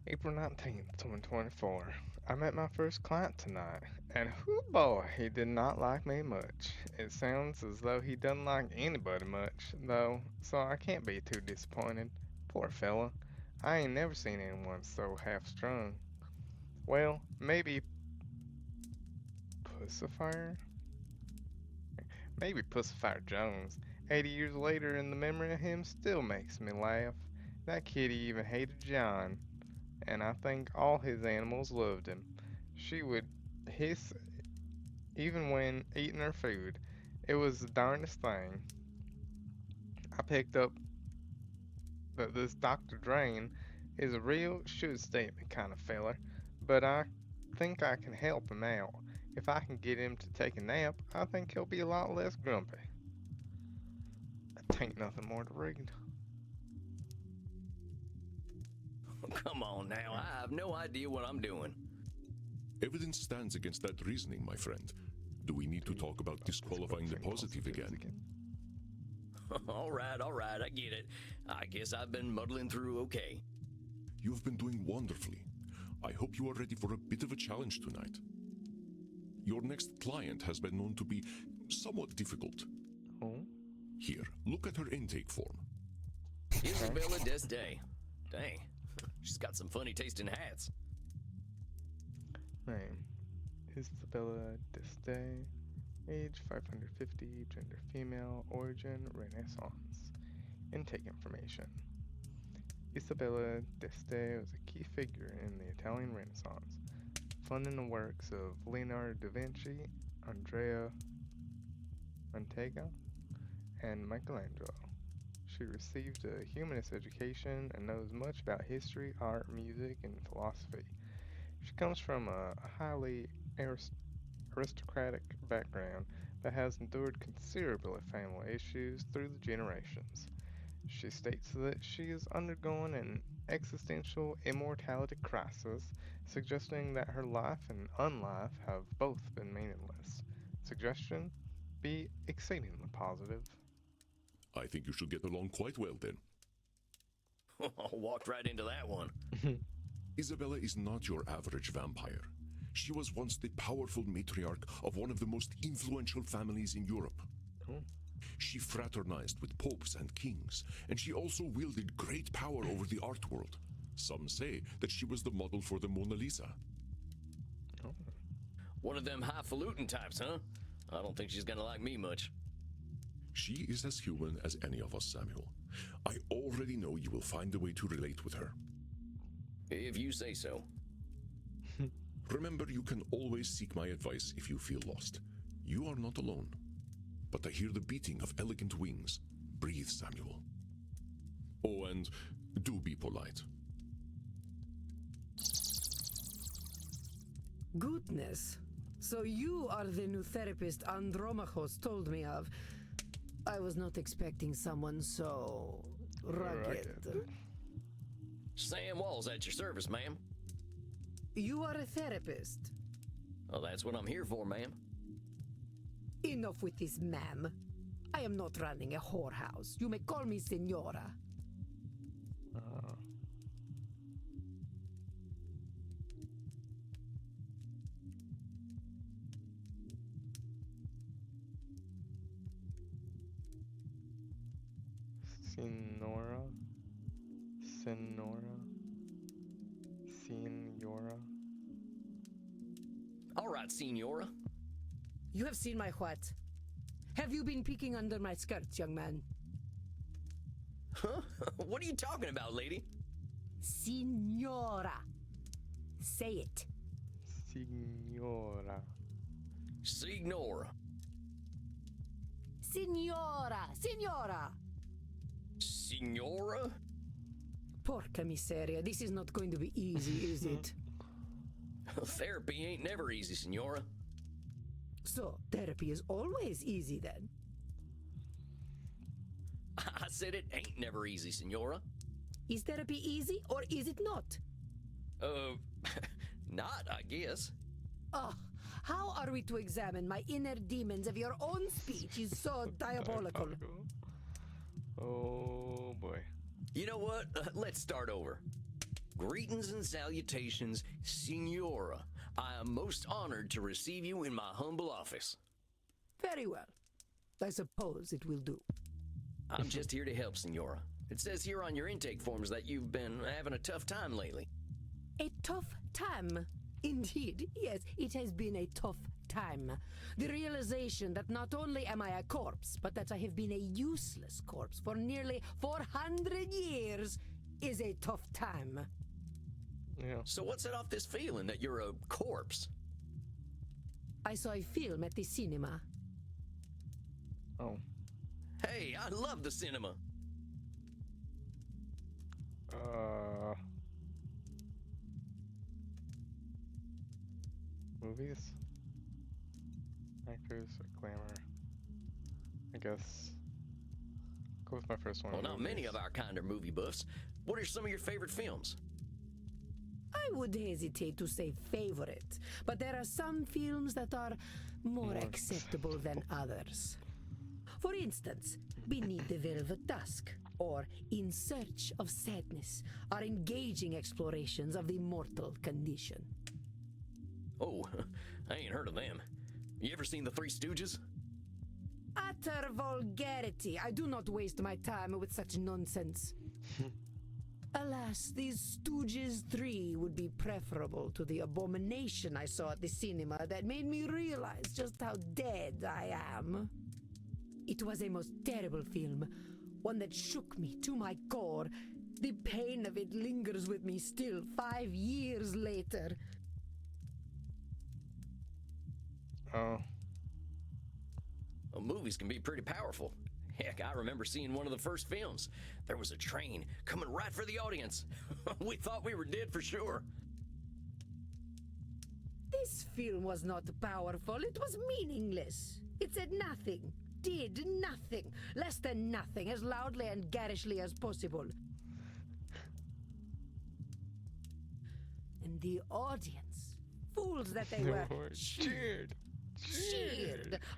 April 19th, 2024. I met my first client tonight, and whoo boy, he did not like me much. It sounds as though he doesn't like anybody much, though, so I can't be too disappointed. Poor fella. I ain't never seen anyone so half-strung. Well, maybe Pussifier? Maybe Pussifier Jones. 80 years later, and the memory of him still makes me laugh. That kitty even hated John, and I think all his animals loved him. She would hiss even when eating her food. It was the darndest thing. I picked up that this Dr. Drain is a real should-statement kind of feller, but I think I can help him out. If I can get him to take a nap, I think he'll be a lot less grumpy. That ain't nothing more to read. Come on now, I have no idea what I'm doing. Evidence stands against that reasoning, my friend. Do we need to talk about disqualifying the positive again? All right, I get it. I guess I've been muddling through okay. You've been doing wonderfully. I hope you are ready for a bit of a challenge tonight. Your next client has been known to be somewhat difficult. Oh. Here, look at her intake form. Isabella Desday. Dang, she's got some funny taste in hats. Name. Isabella Desday. Age 550. Gender female. Origin Renaissance. Intake information. Isabella Desday was a key figure in the Italian Renaissance, funding the works of Leonardo da Vinci, Andrea Montega, and Michelangelo. She received a humanist education and knows much about history, art, music, and philosophy. She comes from a highly aristocratic background but has endured considerable family issues through the generations. She states that she is undergoing an existential immortality crisis, suggesting that her life and unlife have both been meaningless. Suggestion? Be exceedingly positive. I think you should get along quite well then. Walked right into that one. Isabella is not your average vampire. She was once the powerful matriarch of one of the most influential families in Europe. Oh. She fraternized with popes and kings, and she also wielded great power over the art world. Some say that she was the model for the Mona Lisa. Oh. One of them highfalutin types, huh? I don't think she's gonna like me much. She is as human as any of us, Samuel. I already know you will find a way to relate with her. If you say so. Remember, you can always seek my advice if you feel lost. You are not alone. But I hear the beating of elegant wings. Breathe, Samuel. Oh, and do be polite. Goodness. So you are the new therapist Andromachos told me of. I was not expecting someone so rugged. Sam Walls at your service, ma'am. You are a therapist. Well, that's what I'm here for, ma'am. Enough with this, ma'am. I am not running a whorehouse. You may call me Senora. Senora. All right, Senora. You have seen my what? Have you been peeking under my skirts, young man? Huh? What are you talking about, lady? Signora. Say it. Signora. Signora. Signora. Signora. Signora? Porca miseria. This is not going to be easy, is it? Therapy ain't never easy, Senora. So, therapy is always easy then? I said it ain't never easy, Senora. Is therapy easy or is it not? Not, I guess. Oh, how are we to examine my inner demons if your own speech is so diabolical? Oh boy. You know what? Let's start over. Greetings and salutations, Signora. I am most honored to receive you in my humble office. Very well. I suppose it will do. I'm just here to help, Signora. It says here on your intake forms that you've been having a tough time lately. A tough time? Indeed, yes, it has been a tough time. The realization that not only am I a corpse, but that I have been a useless corpse for nearly 400 years is a tough time. Yeah. So what's it off this feeling that you're a corpse? I saw a film at the cinema. Oh. Hey, I love the cinema. Movies? Actors or glamour? I guess. Go with my first one. Well, not many movies. of our kind are movie buffs. What are some of your favorite films? I would hesitate to say favorite, but there are some films that are more acceptable than others. For instance, Beneath the Velvet Dusk or In Search of Sadness are engaging explorations of the mortal condition. Oh, I ain't heard of them. You ever seen The Three Stooges? Utter vulgarity. I do not waste my time with such nonsense. Alas, these Stooges 3 would be preferable to the abomination I saw at the cinema that made me realize just how dead I am. It was a most terrible film, one that shook me to my core. The pain of it lingers with me still 5 years later. Oh. Well, movies can be pretty powerful. Heck, I remember seeing one of the first films. There was a train coming right for the audience. We thought we were dead for sure. This film was not powerful, it was meaningless. It said nothing, did nothing, less than nothing, as loudly and garishly as possible. And the audience, fools that they were, cheered,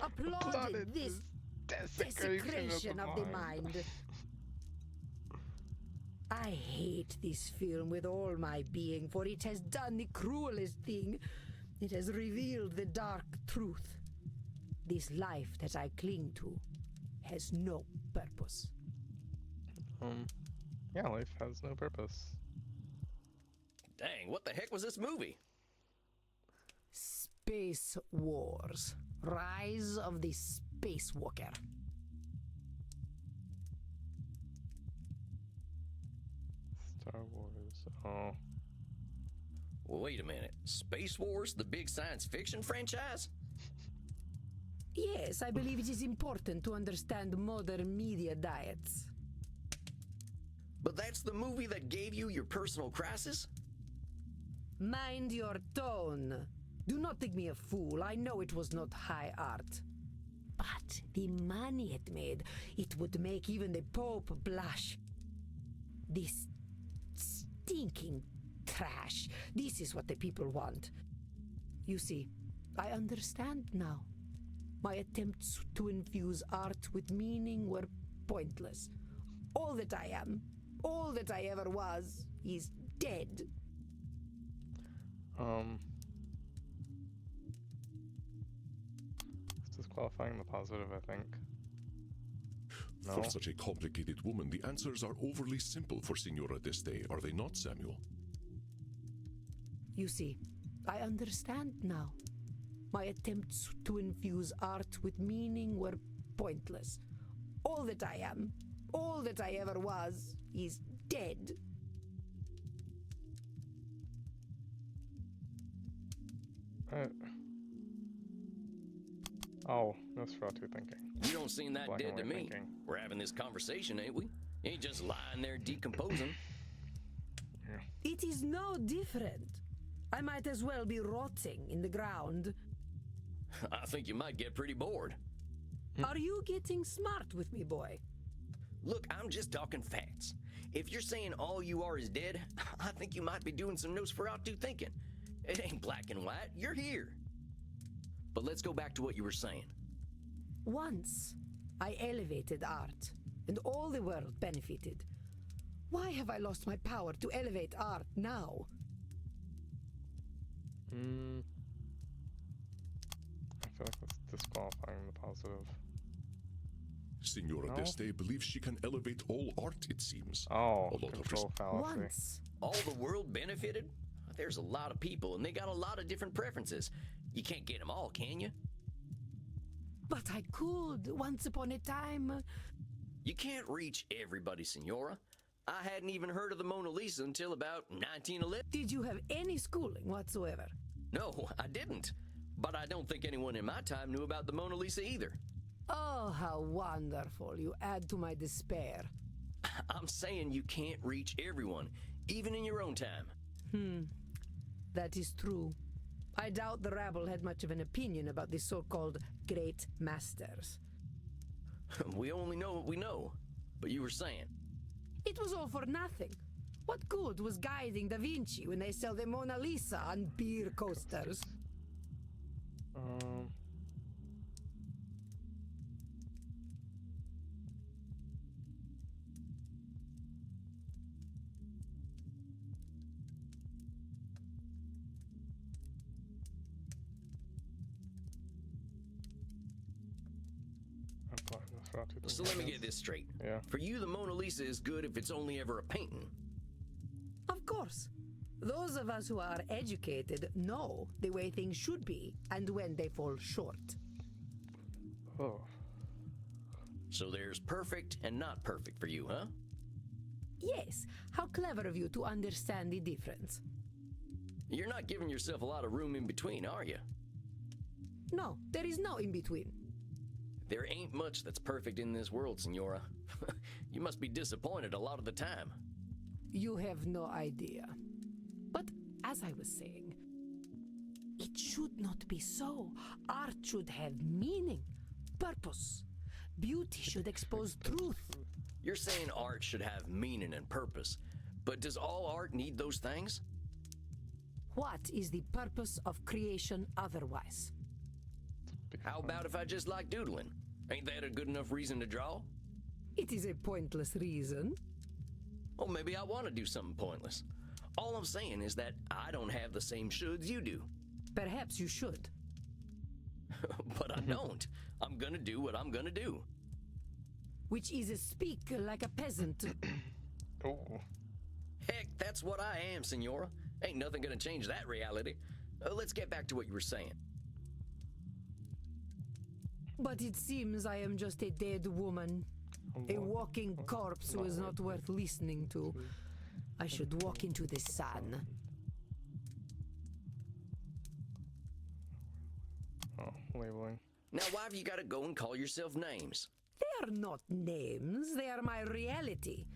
applauded this desecration of the mind. I hate this film with all my being, for it has done the cruelest thing. It has revealed the dark truth. This life that I cling to has no purpose. Yeah, life has no purpose. Dang, what the heck was this movie? Space Wars. Rise of the Spacewalker. Star Wars. Oh. Wait a minute. Space Wars, the big science fiction franchise? Yes, I believe it is important to understand modern media diets. But that's the movie that gave you your personal crisis? Mind your tone. Do not think me a fool. I know it was not high art. But the money it made, it would make even the Pope blush. This stinking trash. This is what the people want. You see, I understand now. My attempts to infuse art with meaning were pointless. All that I am, all that I ever was, is dead. It's disqualifying the positive, I think. No. For such a complicated woman, the answers are overly simple for Signora d'Este, are they not, Samuel? You see, I understand now. My attempts to infuse art with meaning were pointless. All that I am, all that I ever was, is dead. Oh, Nosferatu thinking. You don't seem that Black and dead to white me. thinking. We're having this conversation, ain't we? You ain't just lying there decomposing. It is no different. I might as well be rotting in the ground. I think you might get pretty bored. Are you getting smart with me, boy? Look, I'm just talking facts. If you're saying all you are is dead, I think you might be doing some Nosferatu thinking. It ain't black and white. You're here. But let's go back to what you were saying. Once, I elevated art, and all the world benefited. Why have I lost my power to elevate art now? I feel like that's disqualifying the positive. Signora No? d'Este believes she can elevate all art, it seems. Oh, A lot of control fallacy. Once. All the world benefited? There's a lot of people, and they got a lot of different preferences. You can't get them all, can you? But I could, once upon a time. You can't reach everybody, Signora. I hadn't even heard of the Mona Lisa until about 1911. Did you have any schooling whatsoever? No, I didn't. But I don't think anyone in my time knew about the Mona Lisa either. Oh, how wonderful. You add to my despair. I'm saying you can't reach everyone, even in your own time. That is true. I doubt the rabble had much of an opinion about the so-called great masters. We only know what we know. But you were saying. It was all for nothing. What good was guiding Da Vinci when they sell the Mona Lisa on beer coasters? So let me get this straight. Yeah. For you, the Mona Lisa is good if it's only ever a painting. Of course. Those of us who are educated know the way things should be and when they fall short. Oh. So there's perfect and not perfect for you, huh? Yes, how clever of you to understand the difference. You're not giving yourself a lot of room in between, are you? No, there is no in between. There ain't much that's perfect in this world, Senora. You must be disappointed a lot of the time. You have no idea. But as I was saying, it should not be so. Art should have meaning, purpose. Beauty should expose truth. You're saying art should have meaning and purpose, but does all art need those things? What is the purpose of creation otherwise? How about if I just like doodling? Ain't that a good enough reason to draw? It is a pointless reason. Well, maybe I want to do something pointless. All I'm saying is that I don't have the same shoulds you do. Perhaps you should. But I don't. I'm gonna do what I'm gonna do. Which is speak like a peasant. Oh. Heck, that's what I am, Senora. Ain't nothing gonna change that reality. Let's get back to what you were saying. But it seems I am just a dead woman. A walking corpse who is not worth listening to. I should walk into the sun. Oh, labeling. Now, why have you gotta go and call yourself names? They are not names, they are my reality.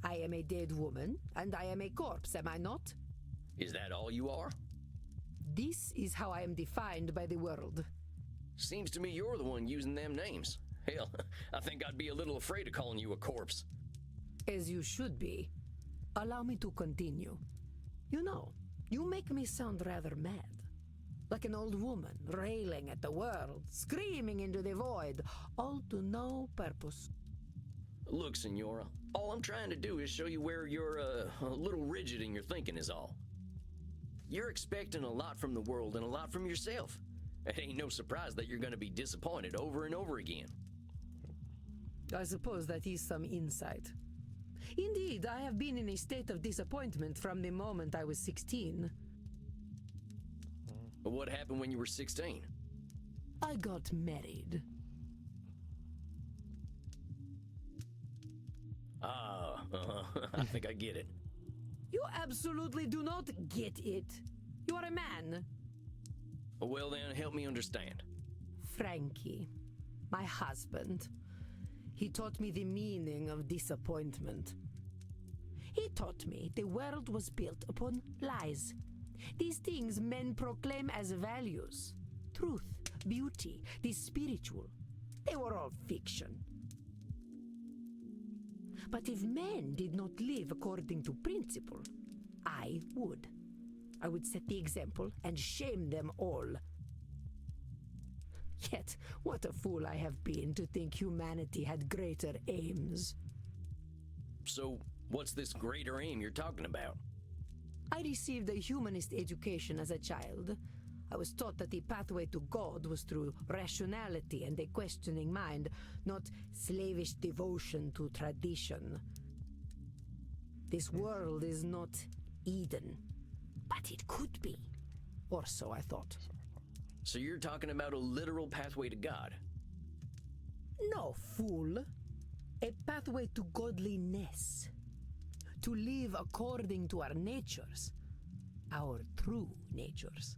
I am a dead woman, and I am a corpse, am I not? Is that all you are? This is how I am defined by the world. Seems to me you're the one using them names. Hell, I think I'd be a little afraid of calling you a corpse. As you should be. Allow me to continue. You know, you make me sound rather mad. Like an old woman, railing at the world, screaming into the void, all to no purpose. Look, Senora, all I'm trying to do is show you where you're a little rigid in your thinking is all. You're expecting a lot from the world and a lot from yourself. It ain't no surprise that you're gonna be disappointed over and over again. I suppose that is some insight. Indeed, I have been in a state of disappointment from the moment I was 16. What happened when you were 16? I got married. I think I get it. You absolutely do not get it. You are a man. Well then, help me understand. Frankie, my husband. He taught me the meaning of disappointment. He taught me the world was built upon lies. These things men proclaim as values. Truth, beauty, the spiritual. They were all fiction. But if men did not live according to principle, I would. I would set the example and shame them all. Yet, what a fool I have been to think humanity had greater aims. So, what's this greater aim you're talking about? I received a humanist education as a child. I was taught that the pathway to God was through rationality and a questioning mind, not slavish devotion to tradition. This world is not Eden, but it could be. Or so I thought. So you're talking about a literal pathway to God? No, fool. A pathway to godliness. To live according to our natures. Our true natures.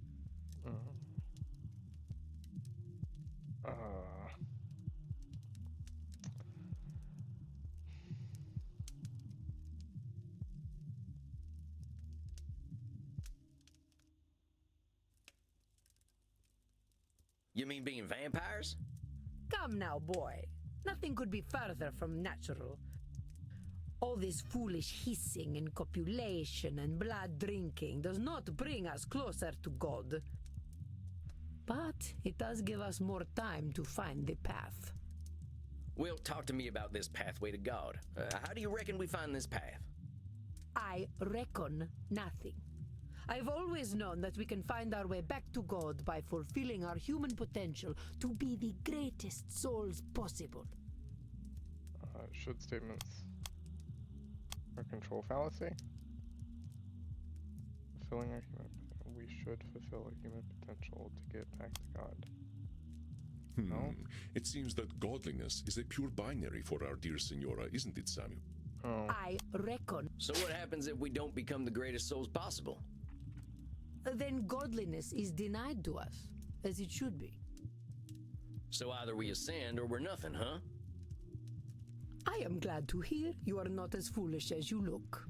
You mean being vampires? Come now, boy. Nothing could be further from natural. All this foolish hissing and copulation and blood drinking does not bring us closer to God. But it does give us more time to find the path. Well, talk to me about this pathway to God. How do you reckon we find this path? I reckon nothing. I've always known that we can find our way back to God by fulfilling our human potential to be the greatest souls possible. Should statements or control fallacy? Fulfilling our human we should fulfill our human potential to get back to God. No? It seems that godliness is a pure binary for our dear Senora, isn't it, Samuel? Oh. I reckon. So what happens if we don't become the greatest souls possible? Then godliness is denied to us, as it should be. So either we ascend or we're nothing, huh? I am glad to hear you are not as foolish as you look.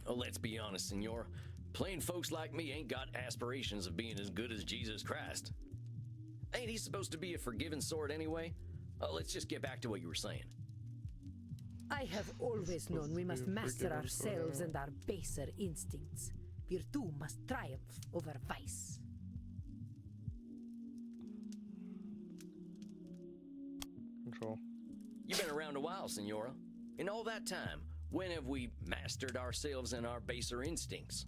Oh, let's be honest, Senora. Plain folks like me ain't got aspirations of being as good as Jesus Christ. Ain't he supposed to be a forgiving sort anyway? Oh, let's just get back to what you were saying. I have always known we must master ourselves and our baser instincts. Virtue must triumph over vice. Control. You've been around a while, Senora. In all that time, when have we mastered ourselves and our baser instincts?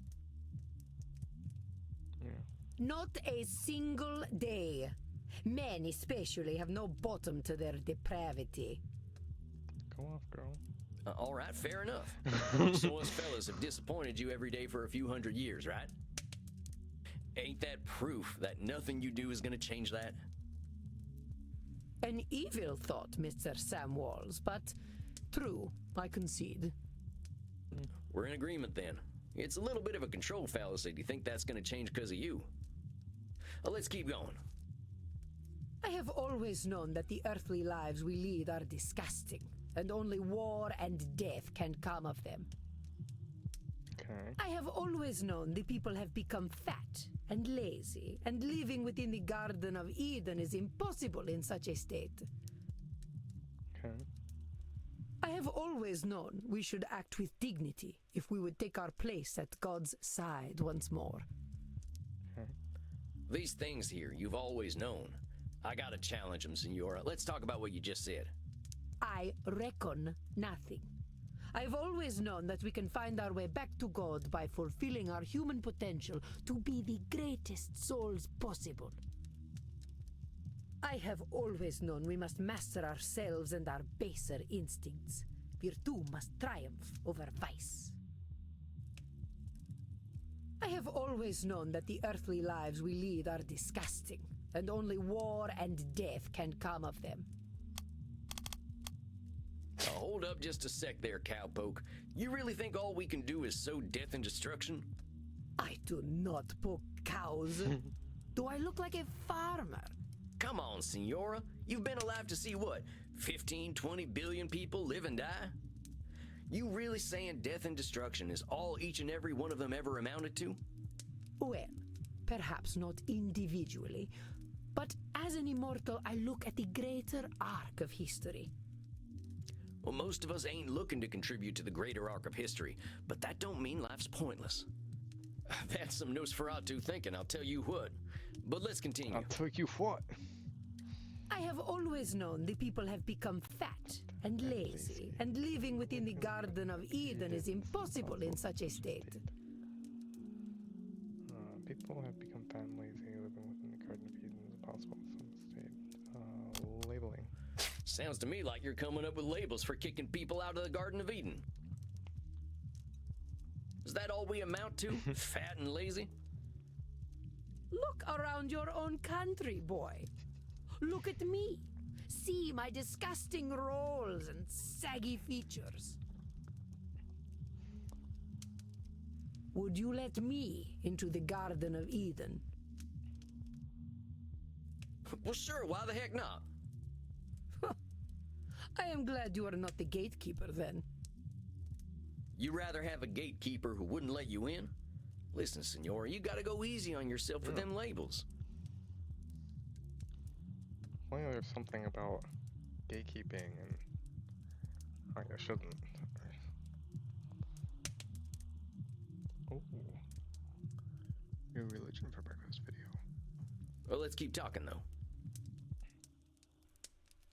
Yeah. Not a single day. Men especially have no bottom to their depravity. Go off, girl. All right, fair enough. So us fellas have disappointed you every day for a few hundred years, right? Ain't that proof that nothing you do is gonna change that? An evil thought, Mr. Sam Walls, but true, I concede. We're in agreement then. It's a little bit of a control fallacy to think that's gonna change because of you. Let's keep going. I have always known that the earthly lives we lead are disgusting, and only war and death can come of them. Okay. I have always known the people have become fat and lazy, and living within the Garden of Eden is impossible in such a state. Okay. I have always known we should act with dignity if we would take our place at God's side once more. Okay. These things here, you've always known. I gotta challenge them, Senora. Let's talk about what you just said. I reckon nothing. I've always known that we can find our way back to God by fulfilling our human potential to be the greatest souls possible. I have always known we must master ourselves and our baser instincts. Virtue must triumph over vice. I have always known that the earthly lives we lead are disgusting, and only war and death can come of them. Hold up just a sec there, cowpoke. You really think all we can do is sow death and destruction? I do not poke cows. Do I look like a farmer? Come on, Senora. You've been alive to see what? 15, 20 billion people live and die? You really saying death and destruction is all each and every one of them ever amounted to? Well, perhaps not individually, but as an immortal, I look at the greater arc of history. Well, most of us ain't looking to contribute to the greater arc of history, but that don't mean life's pointless. That's some Nosferatu thinking, I'll tell you what. But let's continue. I'll tell you what. I have always known the people have become fat and lazy, and living within the Garden of Eden is impossible in such a state. People have become fat and lazy, living within the Garden of Eden is impossible in some state. Labeling. Sounds to me like you're coming up with labels for kicking people out of the Garden of Eden. Is that all we amount to? Fat and lazy? Look around your own country, boy. Look at me. See my disgusting rolls and saggy features. Would you let me into the Garden of Eden? Well, sure, why the heck not? I am glad you are not the gatekeeper, then. You rather have a gatekeeper who wouldn't let you in? Listen, Senora, you gotta go easy on yourself with them labels. Well, there's something about gatekeeping and I shouldn't. Oh, new religion for breakfast video. Well, let's keep talking, though.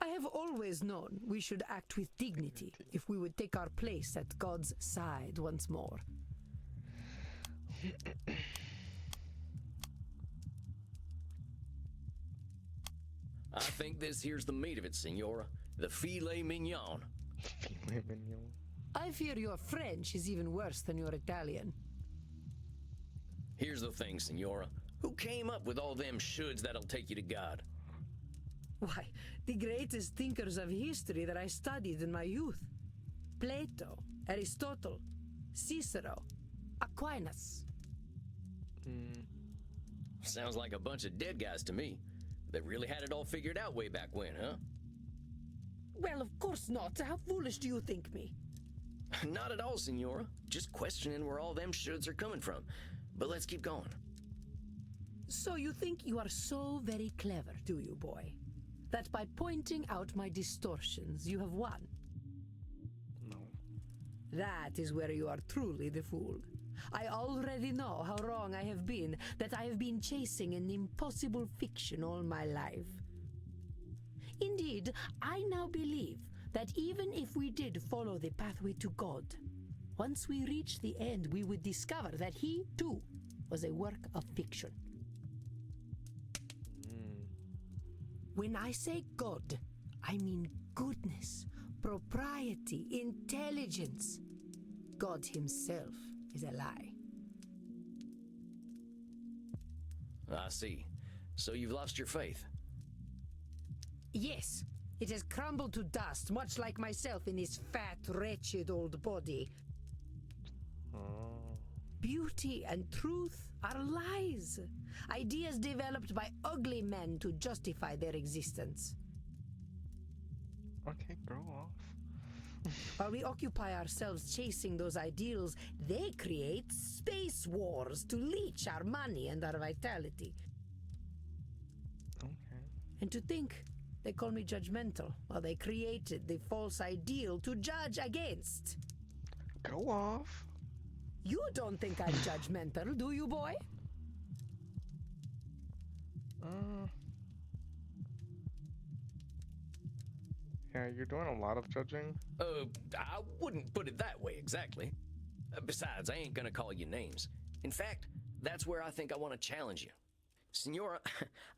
I have always known we should act with dignity if we would take our place at God's side once more. I think this here's the meat of it, Senora. The filet mignon. Filet mignon. I fear your French is even worse than your Italian. Here's the thing, Senora. Who came up with all them shoulds that'll take you to God? Why, the greatest thinkers of history that I studied in my youth. Plato, Aristotle, Cicero, Aquinas. Sounds like a bunch of dead guys to me. They really had it all figured out way back when, huh? Well, of course not. How foolish do you think me? Not at all, Senora. Just questioning where all them shoulds are coming from. But let's keep going. So you think you are so very clever, do you, boy? That by pointing out my distortions, you have won? No. That is where you are truly the fool. I already know how wrong I have been, that I have been chasing an impossible fiction all my life. Indeed, I now believe that even if we did follow the pathway to God, once we reach the end, we would discover that he, too, was a work of fiction. When I say God, I mean goodness, propriety, intelligence. God himself is a lie. I see. So you've lost your faith. Yes, it has crumbled to dust, much like myself in this fat, wretched old body. Beauty and truth are lies. Ideas developed by ugly men to justify their existence. Okay, grow off. While we occupy ourselves chasing those ideals, they create space wars to leech our money and our vitality. Okay. And to think they call me judgmental while they created the false ideal to judge against. Go off. You don't think I'm judgmental, do you, boy? Yeah, you're doing a lot of judging. I wouldn't put it that way exactly. Besides, I ain't gonna call you names. In fact, that's where I think I want to challenge you. Senora,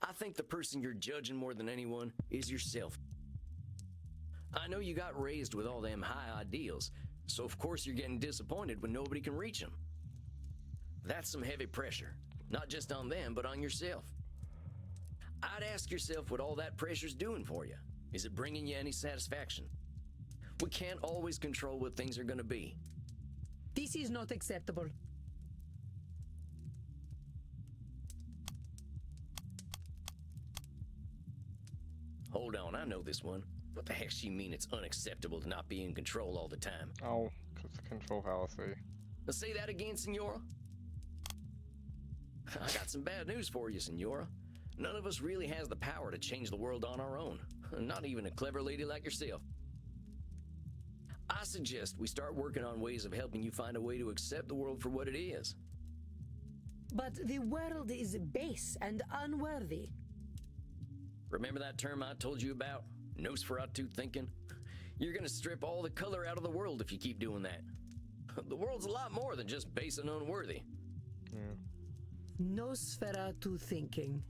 I think the person you're judging more than anyone is yourself. I know you got raised with all them high ideals, so of course you're getting disappointed when nobody can reach them. That's some heavy pressure, not just on them, but on yourself. I'd ask yourself what all that pressure's doing for you. Is it bringing you any satisfaction? We can't always control what things are gonna be. This is not acceptable. Hold on, I know this one. What the heck she mean it's unacceptable to not be in control all the time? Oh, because the control fallacy. Now say that again, Senora. I got some bad news for you, Senora. None of us really has the power to change the world on our own. Not even a clever lady like yourself. I suggest we start working on ways of helping you find a way to accept the world for what it is. But the world is base and unworthy. Remember that term I told you about? Nosferatu thinking? You're gonna strip all the color out of the world if you keep doing that. The world's a lot more than just base and unworthy. Yeah. Nosferatu thinking.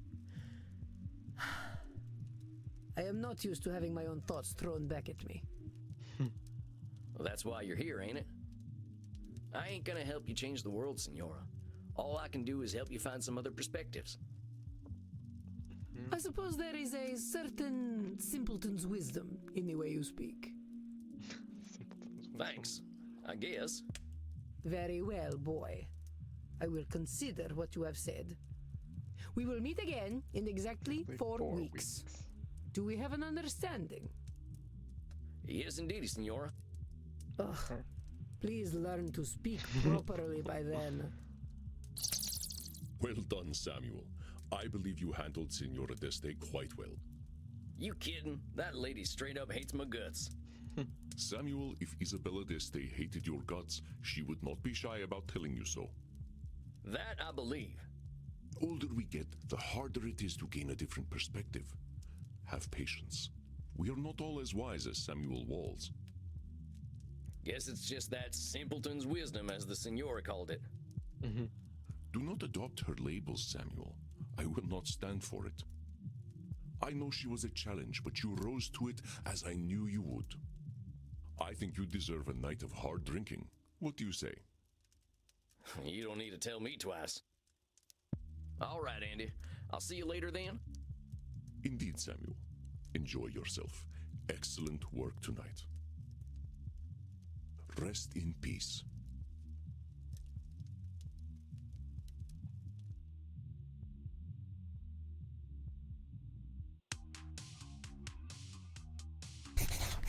I am not used to having my own thoughts thrown back at me. Well, that's why you're here, ain't it? I ain't gonna help you change the world, Senora. All I can do is help you find some other perspectives. I suppose there is a certain simpleton's wisdom in the way you speak. Thanks, I guess. Very well, boy. I will consider what you have said. We will meet again in exactly 4 weeks. Do we have an understanding? Yes, indeed, Senora. Ugh. Please learn to speak properly by then. Well done, Samuel. I believe you handled Senora Deste quite well. You kidding? That lady straight up hates my guts. Samuel, if Isabella Deste hated your guts, she would not be shy about telling you so. That I believe. Older we get, the harder it is to gain a different perspective. Have patience. We are not all as wise as Samuel Walls. Guess it's just that simpleton's wisdom, as the Senora called it. Do not adopt her labels, Samuel. I will not stand for it. I know she was a challenge, but you rose to it as I knew you would. I think you deserve a night of hard drinking. What do you say? You don't need to tell me twice. All right, Andy. I'll see you later then. Indeed, Samuel. Enjoy yourself. Excellent work tonight. Rest in peace.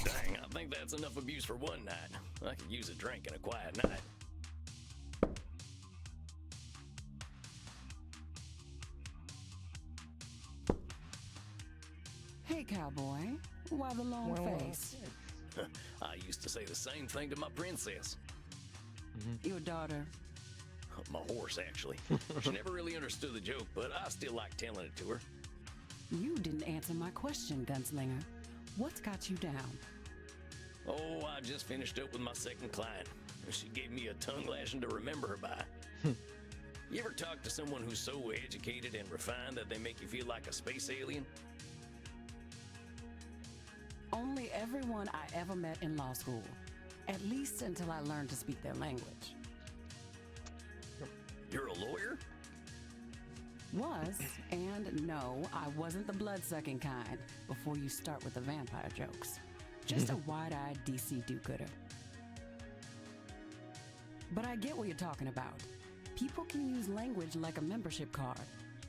Dang, I think that's enough abuse for one night. I could use a drink and a quiet night. Hey, cowboy. Why the long face? I used to say the same thing to my princess. Your daughter. My horse, actually. She never really understood the joke, but I still like telling it to her. You didn't answer my question, Gunslinger. What's got you down? Oh, I just finished up with my second client. She gave me a tongue lashing to remember her by. You ever talk to someone who's so educated and refined that they make you feel like a space alien? Only everyone I ever met in law school. At least until I learned to speak their language. You're a lawyer? Was, and no, I wasn't the blood-sucking kind before you start with the vampire jokes. Just a wide-eyed DC do-gooder. But I get what you're talking about. People can use language like a membership card.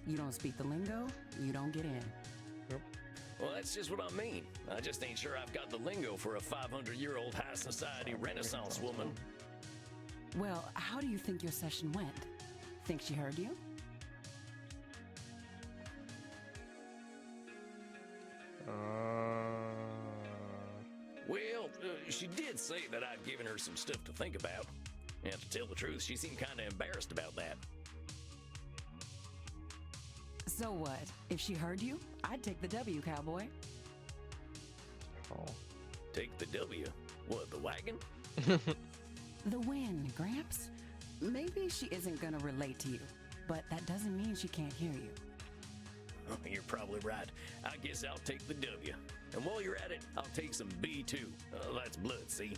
You don't speak the lingo, you don't get in. Well, that's just what I mean. I just ain't sure I've got the lingo for a 500-year-old high society Renaissance woman. Well, how do you think your session went? Think she heard you? Well, she did say that I'd given her some stuff to think about. And to tell the truth, she seemed kind of embarrassed about that. So what? If she heard you, I'd take the W, cowboy. Oh. Take the W. What, the wagon? The win, Gramps. Maybe she isn't gonna relate to you, but that doesn't mean she can't hear you. Oh, you're probably right. I guess I'll take the W. And while you're at it, I'll take some B too. That's blood, see?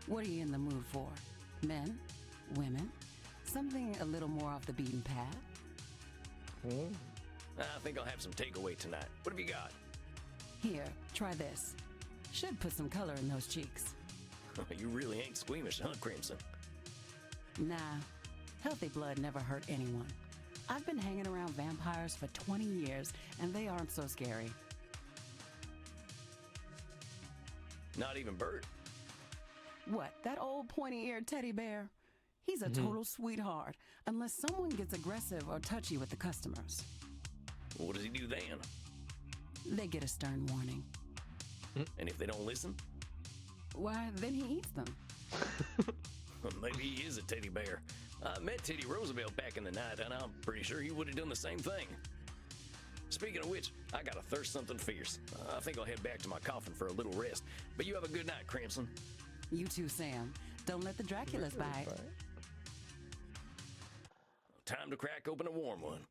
What are you in the mood for? Men? Women? Something a little more off the beaten path? I think I'll have some takeaway tonight. What have you got? Here, try this. Should put some color in those cheeks. You really ain't squeamish, huh, Crimson? Nah, healthy blood never hurt anyone. I've been hanging around vampires for 20 years, and they aren't so scary. Not even Bert? What, that old pointy-eared teddy bear? He's a total sweetheart, unless someone gets aggressive or touchy with the customers. What does he do then? They get a stern warning. And if they don't listen? Why, then he eats them. Maybe he is a teddy bear. I met Teddy Roosevelt back in the night, and I'm pretty sure he would have done the same thing. Speaking of which, I gotta thirst something fierce. I think I'll head back to my coffin for a little rest. But you have a good night, Crimson. You too, Sam. Don't let the Draculas bite. Time to crack open a warm one.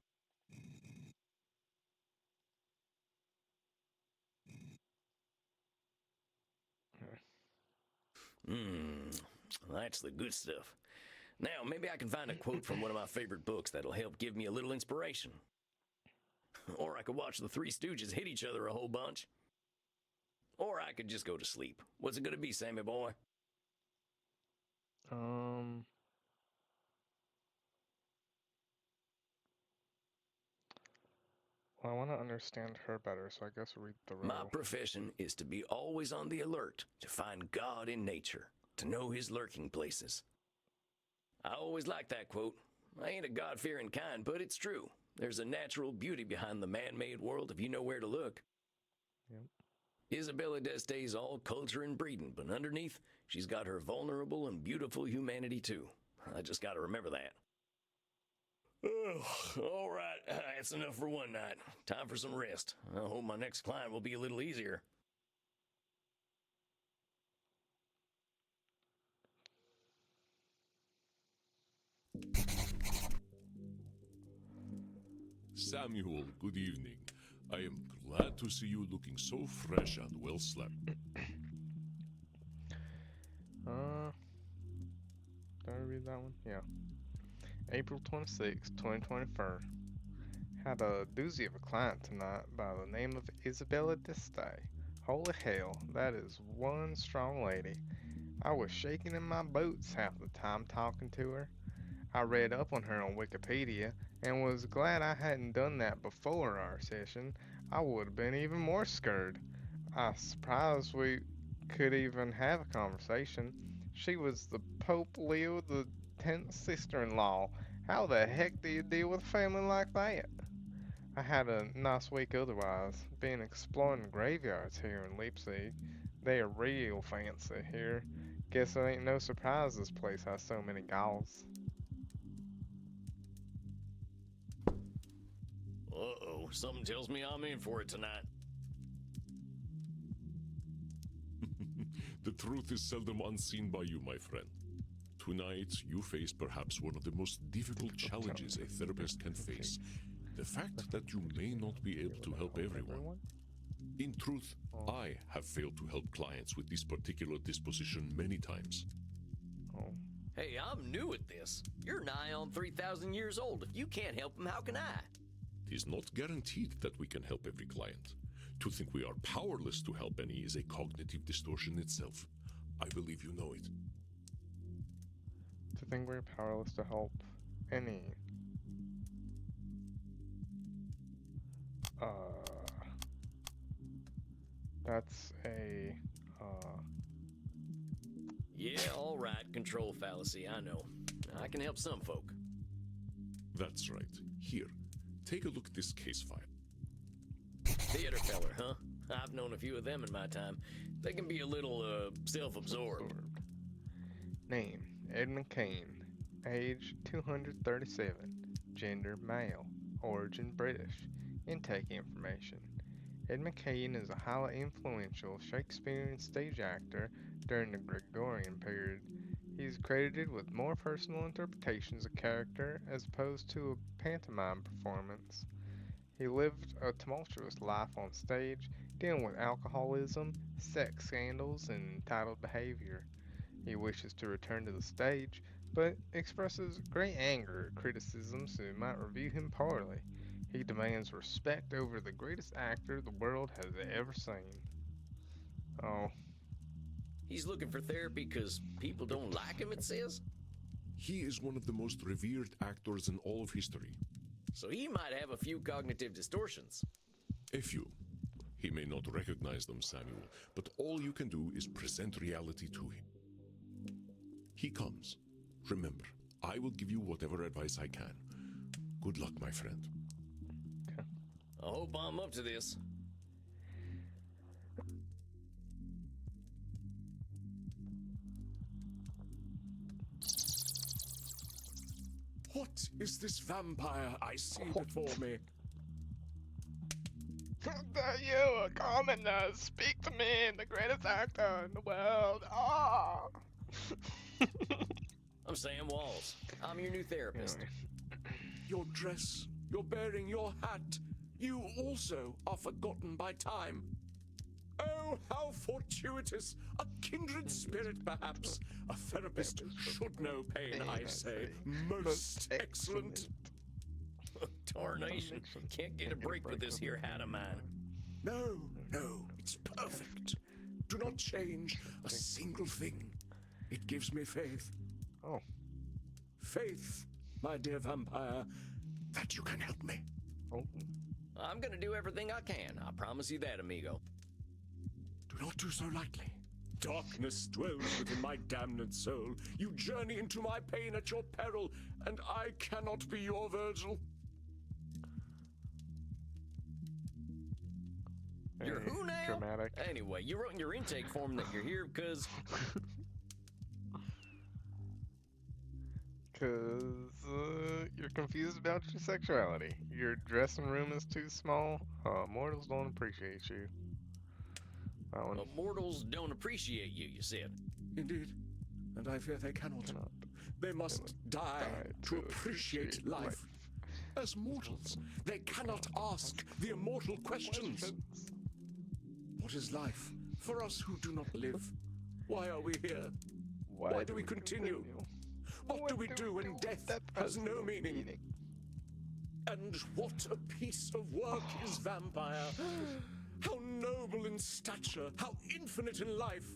That's the good stuff. Now, maybe I can find a quote from one of my favorite books that'll help give me a little inspiration. Or I could watch the Three Stooges hit each other a whole bunch. Or I could just go to sleep. What's it gonna be, Sammy boy? Well, I want to understand her better, so I guess read the row. My profession is to be always on the alert, to find God in nature, to know his lurking places. I always like that quote. I ain't a God-fearing kind, but it's true. There's a natural beauty behind the man-made world if you know where to look. Yep. Isabella D'Este's all culture and breeding, but underneath, she's got her vulnerable and beautiful humanity too. I just gotta remember that. All right, that's enough for one night. Time for some rest. I hope my next client will be a little easier. Samuel, good evening. I am glad to see you looking so fresh and well slept. Did I read that one? Yeah. April 26, 2024. Had a doozy of a client tonight by the name of Isabella Destay. Holy hell, that is one strong lady. I was shaking in my boots half the time talking to her. I read up on her on Wikipedia and was glad I hadn't done that before our session. I would have been even more scared. I surprised we could even have a conversation. She was the Pope Leo the 10th sister-in-law. How the heck do you deal with a family like that? I had a nice week otherwise. Been exploring the graveyards here in Leipzig. They are real fancy here. Guess it ain't no surprise this place has so many Gauls. Uh-oh, something tells me I'm in for it tonight. The truth is seldom unseen by you, my friend. Tonight, you face perhaps one of the most difficult challenges a therapist can face. The fact that you may not be able to help everyone. In truth, I have failed to help clients with this particular disposition many times. Hey, I'm new at this. You're nigh on 3,000 years old. If you can't help them, how can I? It is not guaranteed that we can help every client. To think we are powerless to help any is a cognitive distortion itself. I believe you know it. To think we're powerless to help any. That's a, Yeah, all right. Control fallacy, I know. I can help some folk. That's right. Here, take a look at this case file. Theater feller, huh? I've known a few of them in my time. They can be a little, self-absorbed. Name, Edmund Kane. Age, 237. Gender, male. Origin, British. Intake information. Edmund Kane is a highly influential Shakespearean stage actor during the Gregorian period. He is credited with more personal interpretations of character as opposed to a pantomime performance. He lived a tumultuous life on stage, dealing with alcoholism, sex scandals, and entitled behavior. He wishes to return to the stage, but expresses great anger at criticisms who might review him poorly. He demands respect over the greatest actor the world has ever seen. Oh. He's looking for therapy because people don't like him, it says? He is one of the most revered actors in all of history. So he might have a few cognitive distortions. A few. He may not recognize them, Samuel, but all you can do is present reality to him. He comes. Remember, I will give you whatever advice I can. Good luck, my friend. Okay. I hope I'm up to this. What is this vampire I see before me? You, a commoner, speak to me, the greatest actor in the world. Ah! I'm Sam Walls. I'm your new therapist. Your dress, your bearing, your hat. You also are forgotten by time. Oh, how fortuitous! A kindred spirit, perhaps. A therapist should know pain, I say. Most excellent. Tarnation. Can't get a break with this here hat of mine. No, it's perfect. Do not change a single thing. It gives me faith. Oh. Faith, my dear vampire, that you can help me. Oh. I'm gonna do everything I can. I promise you that, amigo. Do not do so lightly. Darkness dwells within my damned soul. You journey into my pain at your peril, and I cannot be your Virgil. You're who now? Dramatic. Anyway, you wrote in your intake form that you're here because... You're confused about your sexuality. Your dressing room is too small. Mortals don't appreciate you. That one. Mortals don't appreciate you, you said. Indeed, and I fear they cannot. They must die to appreciate life. As mortals, they cannot ask the immortal questions. What is life for us who do not live? Why are we here? Why do we continue? What do we do when death has no meaning? And what a piece of work is Vampire! How noble in stature, how infinite in life!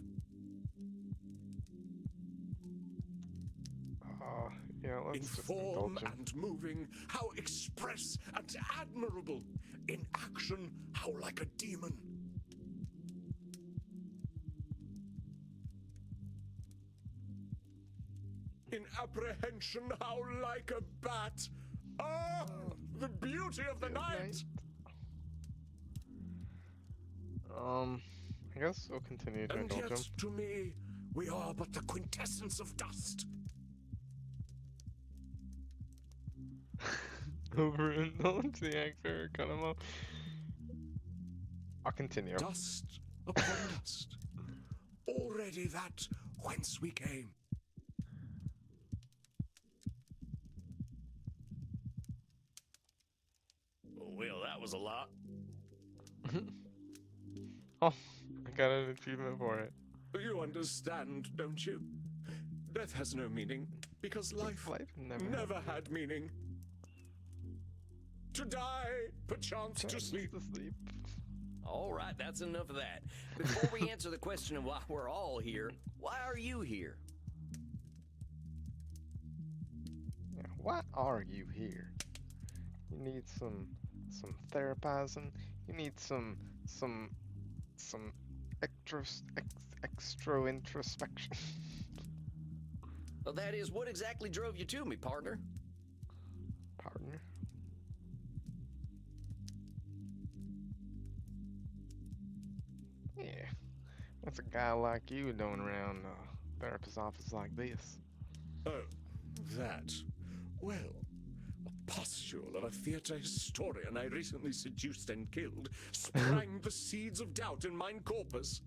Yeah, In let's just form indulge him. and moving, how express and admirable! In action, how like a demon! In apprehension, how like a bat! Ah, the beauty of the night! I guess we'll continue to And indulge yet, him. to me, we are but the quintessence of dust. Overindulge the actor, cut him off. I'll continue. Dust upon dust. Already that whence we came. Well, that was a lot. Oh, I got an achievement for it. You understand, don't you? Death has no meaning, because life never had meaning. To die, perchance to sleep. All right, that's enough of that. Before we answer the question of why we're all here, why are you here? Yeah, why are you here? You need some therapizing. You need some extra introspection. Well, that is, what exactly drove you to me, partner? Partner. Yeah, what's a guy like you doing around a therapist's office like this? Oh, that. Well, a pustule of a theater historian I recently seduced and killed sprang the seeds of doubt in mine corpus.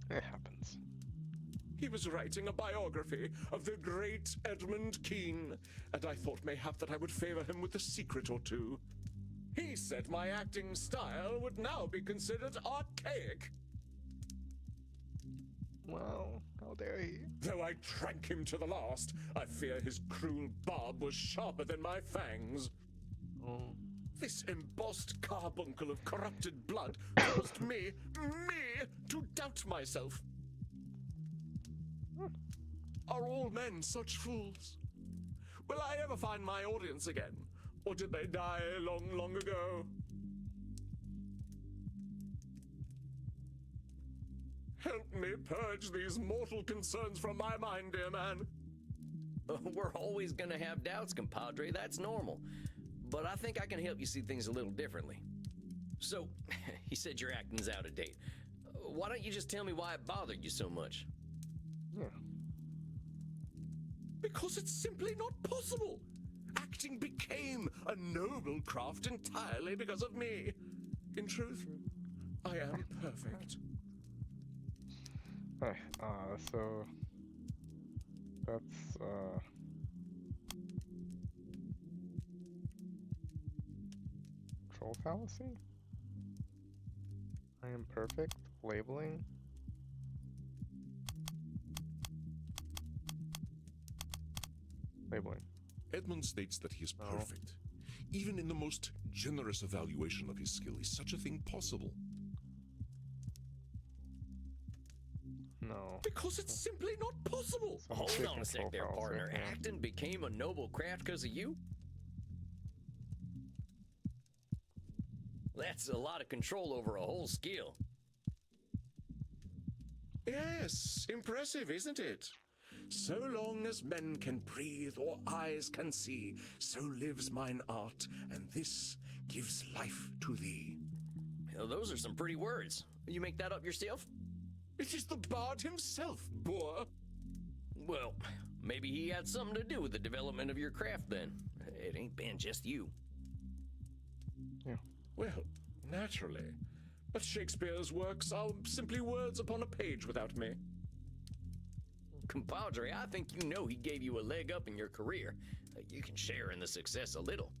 It happens. He was writing a biography of the great Edmund Kean, and I thought mayhap that I would favor him with a secret or two. He said my acting style would now be considered archaic. Well, how dare he? Though I drank him to the last, I fear his cruel barb was sharper than my fangs. Oh. This embossed carbuncle of corrupted blood caused me to doubt myself. Are all men such fools? Will I ever find my audience again? Or did they die long, long ago? Help me purge these mortal concerns from my mind, dear man. We're always gonna have doubts, compadre. That's normal. But I think I can help you see things a little differently. So, he said your acting's out of date. Why don't you just tell me why it bothered you so much? Yeah. Because it's simply not possible. Acting became a noble craft entirely because of me. In truth, I am perfect. Alright, so that's troll fallacy? I am perfect. Labeling. Labeling. Edmund states that he is perfect. Even in the most generous evaluation of his skill, is such a thing possible? No. Because it's simply not possible. Hold on a sec there, partner. Acting became a noble craft because of you? That's a lot of control over a whole skill. Yes, impressive, isn't it? So long as men can breathe or eyes can see, so lives mine art, and this gives life to thee. Well, those are some pretty words. You make that up yourself? It is the bard himself, boor. Well, maybe he had something to do with the development of your craft then. It ain't been just you. Yeah. Well, naturally. But Shakespeare's works are simply words upon a page without me. Compadre, I think you know he gave you a leg up in your career. You can share in the success a little.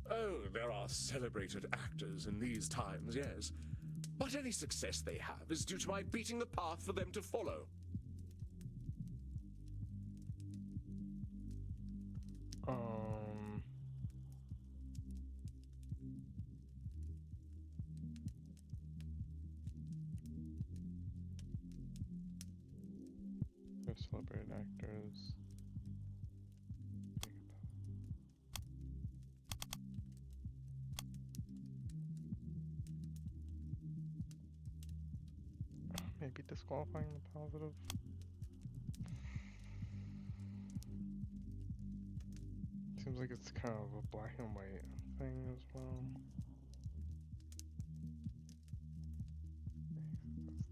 Oh, there are celebrated actors in these times, yes. But any success they have is due to my beating the path for them to follow. For celebrated actors. Maybe disqualifying the positive. Seems like it's kind of a black and white thing as well.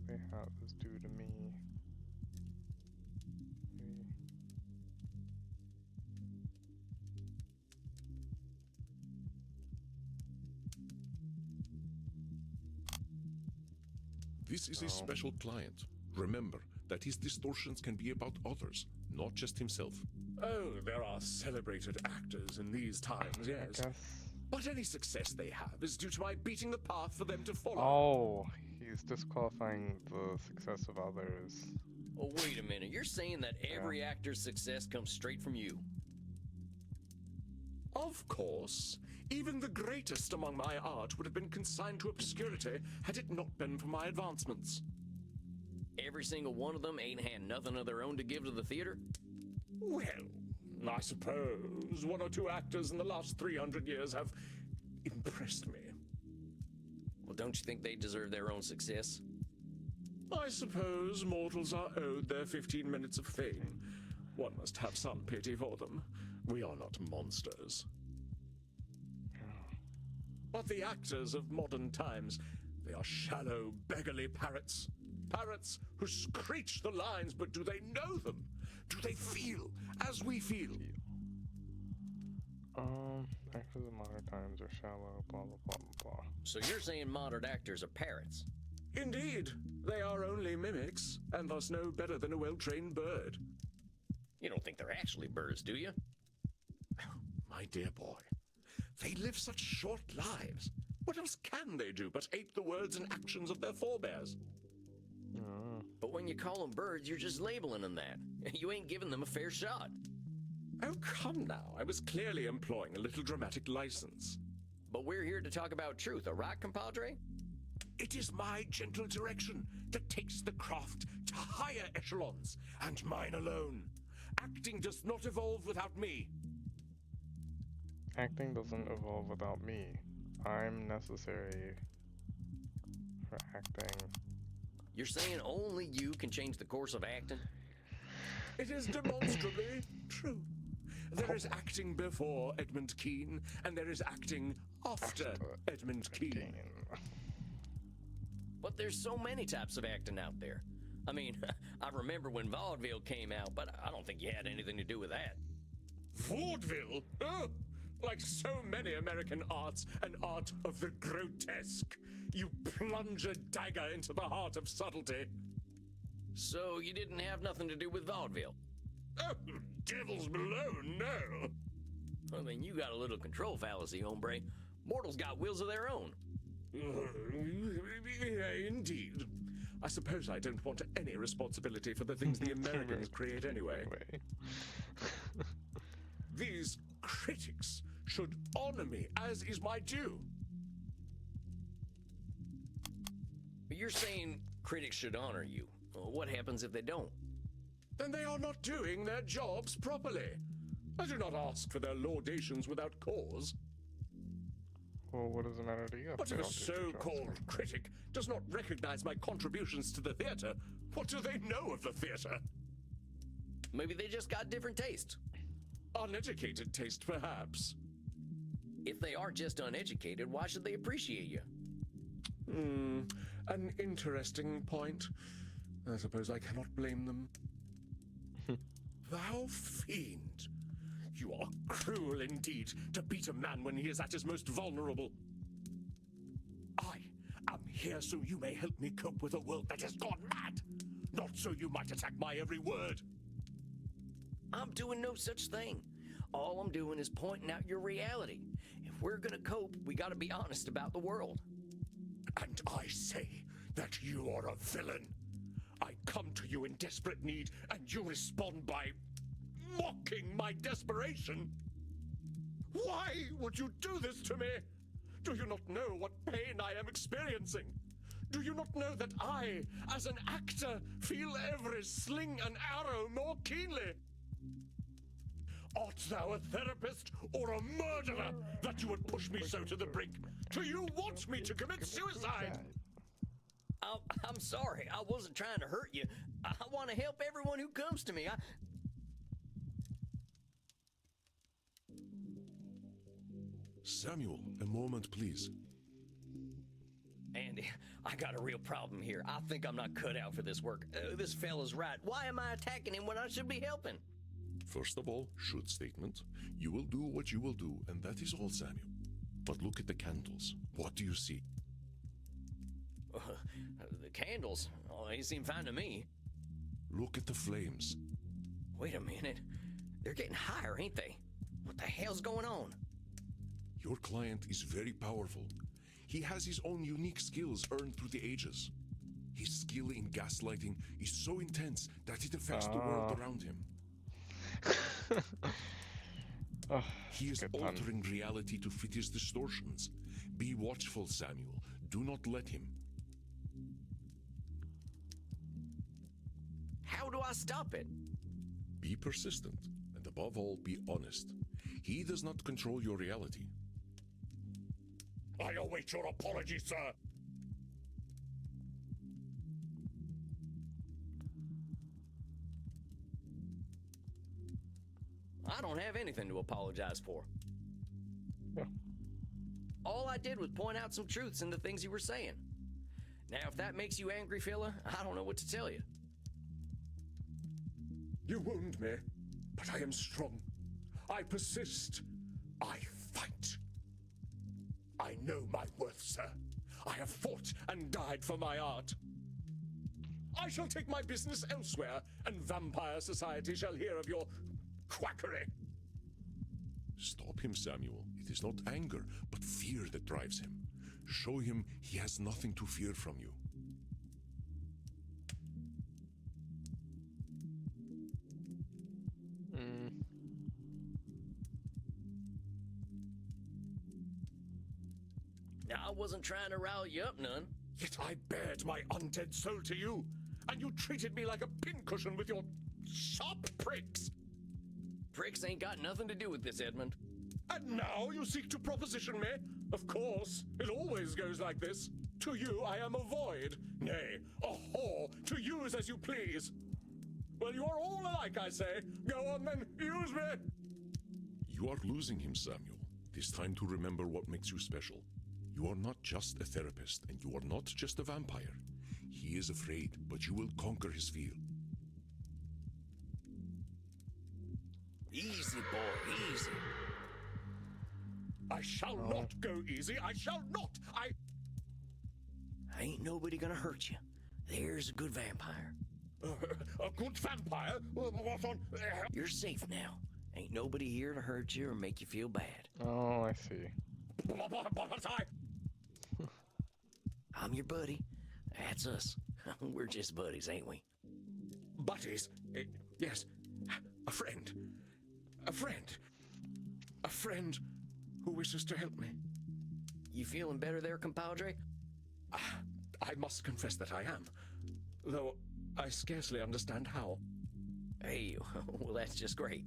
They have is due to me. Maybe. This is a special client. Remember that his distortions can be about others, not just himself. Oh, there are celebrated actors in these times, yes. But any success they have is due to my beating the path for them to follow. Oh, he's disqualifying the success of others. Oh, wait a minute. You're saying that every actor's success comes straight from you? Of course. Even the greatest among my art would have been consigned to obscurity had it not been for my advancements. Every single one of them ain't had nothing of their own to give to the theater? Well, I suppose one or two actors in the last 300 years have impressed me. Well, don't you think they deserve their own success? I suppose mortals are owed their 15 minutes of fame. One must have some pity for them. We are not monsters. But the actors of modern times, they are shallow, beggarly parrots. Parrots who screech the lines, but do they know them? Do they feel as we feel? Actors of modern times are shallow, blah, blah, blah, blah, blah. So you're saying modern actors are parrots? Indeed. They are only mimics, and thus no better than a well-trained bird. You don't think they're actually birds, do you? My dear boy, they live such short lives. What else can they do but ape the words and actions of their forebears? But when you call them birds, you're just labeling them that. You ain't giving them a fair shot. Oh, come now. I was clearly employing a little dramatic license. But we're here to talk about truth, all right, compadre? It is my gentle direction that takes the craft to higher echelons, and mine alone. Acting does not evolve without me. Acting doesn't evolve without me. I'm necessary for acting. You're saying only you can change the course of acting? It is demonstrably true. There is acting before Edmund Kean, and there is acting after Edmund Kean. But there's so many types of acting out there. I mean, I remember when vaudeville came out, but I don't think you had anything to do with that. Vaudeville? Oh, like so many American arts, an art of the grotesque. You plunge a dagger into the heart of subtlety. So you didn't have nothing to do with vaudeville? Oh, devils below, no. I mean, you got a little control fallacy, hombre. Mortals got wills of their own. Indeed. I suppose I don't want any responsibility for the things the Americans create anyway. These critics should honor me, as is my due. But you're saying critics should honor you. Well, what happens if they don't? Then they are not doing their jobs properly. I do not ask for their laudations without cause. Well, what does it matter to you? But if a so-called critic does not recognize my contributions to the theater, what do they know of the theater? Maybe they just got different taste. Uneducated taste, perhaps. If they are just uneducated, why should they appreciate you? An interesting point. I suppose I cannot blame them. Thou fiend! You are cruel indeed to beat a man when he is at his most vulnerable. I am here so you may help me cope with a world that has gone mad, not so you might attack my every word. I'm doing no such thing. All I'm doing is pointing out your reality. If we're gonna cope, we gotta be honest about the world. And I say that you are a villain. I come to you in desperate need, and you respond by mocking my desperation. Why would you do this to me? Do you not know what pain I am experiencing? Do you not know that I, as an actor, feel every sling and arrow more keenly? Art thou a therapist or a murderer that you would push me so to the brink? Do you want me to commit suicide? I'm sorry. I wasn't trying to hurt you. I want to help everyone who comes to me. Samuel, a moment, please. Andy, I got a real problem here. I think I'm not cut out for this work. This fella's right. Why am I attacking him when I should be helping? First of all, should statement. You will do what you will do, and that is all, Samuel. But look at the candles. What do you see? The candles? Oh, they seem fine to me. Look at the flames. Wait a minute. They're getting higher, ain't they? What the hell's going on? Your client is very powerful. He has his own unique skills earned through the ages. His skill in gaslighting is so intense that it affects the world around him. He is altering reality to fit his distortions. Be watchful, Samuel. Do not let him. How do I stop it? Be persistent, and above all, be honest. He does not control your reality. I await your apology, sir. I don't have anything to apologize for. Yeah. All I did was point out some truths in the things you were saying. Now, if that makes you angry, fella, I don't know what to tell you. You wound me, but I am strong. I persist. I fight. I know my worth, sir. I have fought and died for my art. I shall take my business elsewhere, and vampire society shall hear of your quackery. Stop him, Samuel. It is not anger, but fear that drives him. Show him he has nothing to fear from you. I wasn't trying to rile you up none. Yet I bared my undead soul to you, and you treated me like a pincushion with your sharp pricks. Pricks ain't got nothing to do with this, Edmund. And now you seek to proposition me? Of course, it always goes like this. To you I am a void, nay, a whore, to use as you please. Well, you are all alike, I say. Go on then, use me. You are losing him, Samuel. It is time to remember what makes you special. You are not just a therapist, and you are not just a vampire. He is afraid, but you will conquer his fear. Easy, boy, easy. I shall not go easy. I shall not. Ain't nobody gonna hurt you. There's a good vampire. A good vampire? What on? You're safe now. Ain't nobody here to hurt you or make you feel bad. Oh, I see. But I'm your buddy. That's us. We're just buddies, ain't we? Buddies? Yes. A friend. A friend. A friend who wishes to help me. You feeling better there, compadre? I must confess that I am. Though I scarcely understand how. Hey, well, that's just great.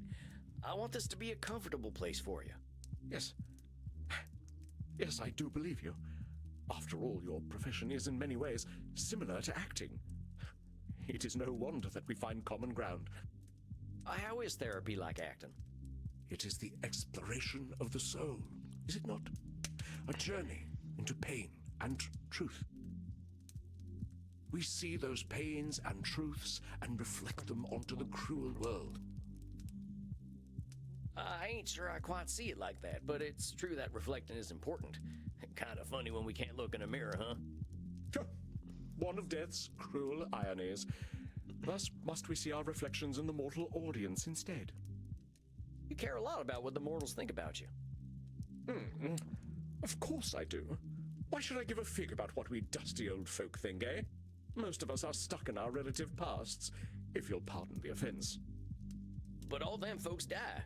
I want this to be a comfortable place for you. Yes. Yes, I do believe you. After all, your profession is in many ways similar to acting. It is no wonder that we find common ground. How is therapy like acting? It is the exploration of the soul, is it not? A journey into pain and truth. We see those pains and truths and reflect them onto the cruel world. I ain't sure I quite see it like that, but it's true that reflecting is important. Kind of funny when we can't look in a mirror, huh? One of death's cruel ironies. Thus must we see our reflections in the mortal audience instead. You care a lot about what the mortals think about you. Of course I do. Why should I give a fig about what we dusty old folk think, eh? Most of us are stuck in our relative pasts, if you'll pardon the offense. But all them folks die.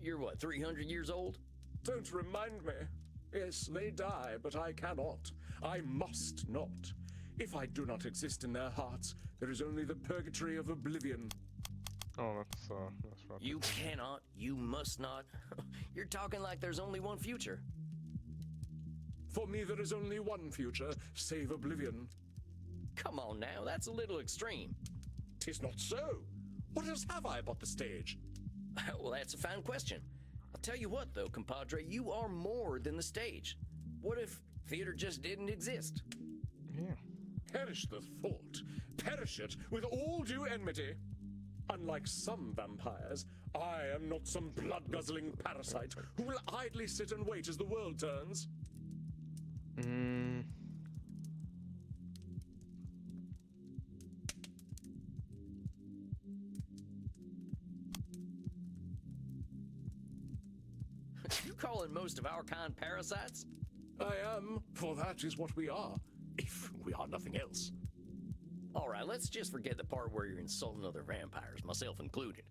You're what, 300 years old? Don't remind me. Yes, they die, but I cannot. I must not. If I do not exist in their hearts, there is only the purgatory of oblivion. Oh, that's right. You cannot, you must not. You're talking like there's only one future. For me, there is only one future, save oblivion. Come on now, that's a little extreme. 'Tis not so. What else have I but the stage? Well, that's a fine question. I'll tell you what, though, compadre, you are more than the stage. What if theater just didn't exist? Yeah. Perish the thought. Perish it with all due enmity. Unlike some vampires, I am not some blood-guzzling parasite who will idly sit and wait as the world turns. You calling most of our kind parasites? I am, for that is what we are, if we are nothing else. All right, let's just forget the part where you're insulting other vampires, myself included.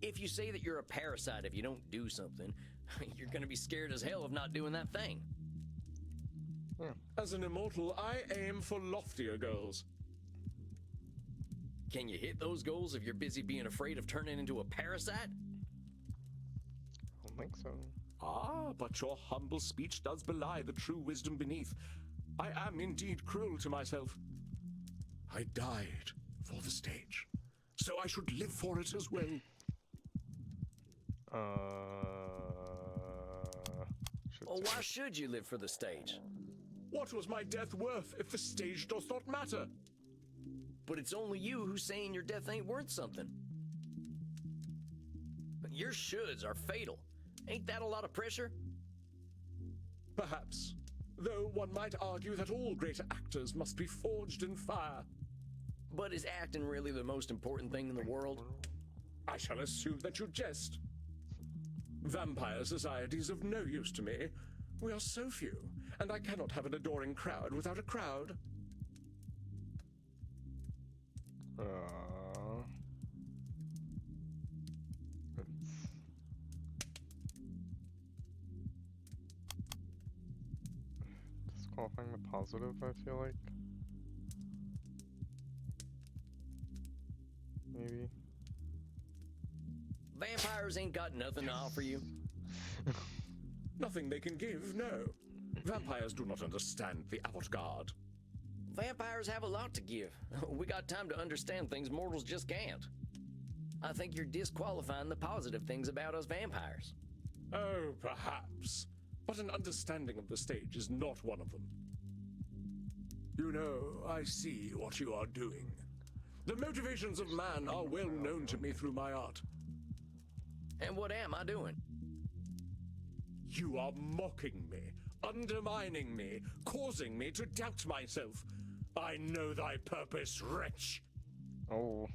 If you say that you're a parasite if you don't do something, you're gonna be scared as hell of not doing that thing. As an immortal, I aim for loftier goals. Can you hit those goals if you're busy being afraid of turning into a parasite? I don't think so. Ah, but your humble speech does belie the true wisdom beneath. I am indeed cruel to myself. I died for the stage, so I should live for it as well. Well, why should you live for the stage? What was my death worth if the stage does not matter? But it's only you who's saying your death ain't worth something. Your shoulds are fatal. Ain't that a lot of pressure? Perhaps. Though one might argue that all great actors must be forged in fire. But is acting really the most important thing in the world? I shall assume that you jest. Vampire society is of no use to me. We are so few, and I cannot have an adoring crowd without a crowd. Disqualifying the positive, I feel like. Maybe. Vampires ain't got nothing to offer you. Nothing they can give, no. Vampires do not understand the avant-garde. Vampires have a lot to give. We got time to understand things mortals just can't. I think you're disqualifying the positive things about us vampires. Oh, perhaps. But an understanding of the stage is not one of them. You know, I see what you are doing. The motivations of man are well known to me through my art. And what am I doing? You are mocking me, undermining me, causing me to doubt myself. I know thy purpose, wretch. Oh.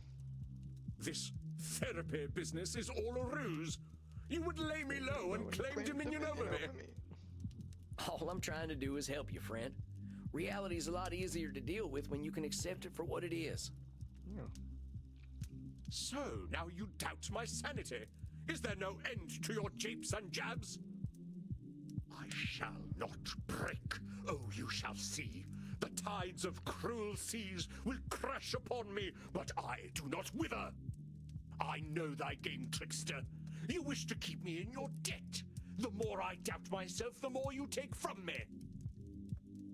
This therapy business is all a ruse. You would lay me low and claim dominion over me. All I'm trying to do is help you, friend. Reality is a lot easier to deal with when you can accept it for what it is. Yeah. So, now you doubt my sanity? Is there no end to your japes and jabs? I shall not break. Oh, you shall see. The tides of cruel seas will crash upon me, but I do not wither. I know thy game, trickster. You wish to keep me in your debt. The more I doubt myself, the more you take from me.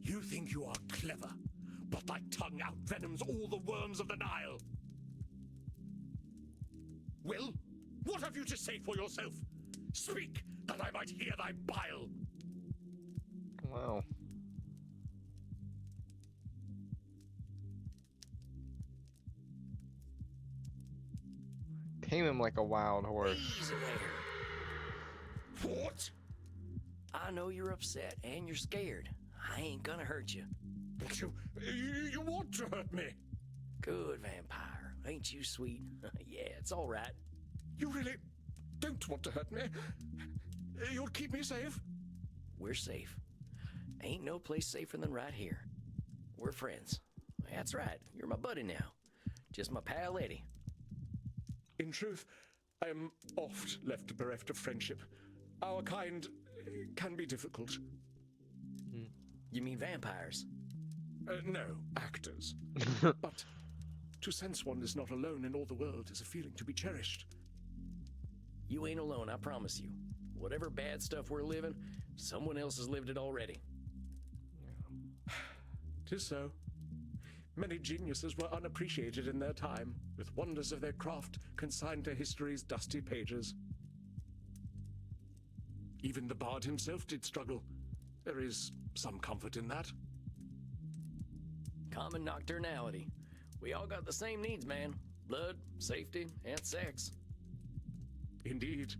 You think you are clever, but thy tongue outvenoms all the worms of the Nile. Will, what have you to say for yourself? Speak, that I might hear thy bile. Wow. Tame him like a wild horse. Easy there. What? I know you're upset and you're scared. I ain't gonna hurt you. You want to hurt me? Good, vampire. Ain't you sweet? Yeah, it's all right. You really don't want to hurt me? You'll keep me safe? We're safe. Ain't no place safer than right here. We're friends. That's right. You're my buddy now. Just my pal Eddie. In truth, I am oft left bereft of friendship. Our kind can be difficult. You mean vampires? No, actors. But to sense one is not alone in all the world is a feeling to be cherished. You ain't alone, I promise you. Whatever bad stuff we're living, someone else has lived it already. 'Tis so. Many geniuses were unappreciated in their time, with wonders of their craft consigned to history's dusty pages. Even the bard himself did struggle. There is some comfort in that. Common nocturnality. We all got the same needs, man. Blood, safety, and sex. Indeed.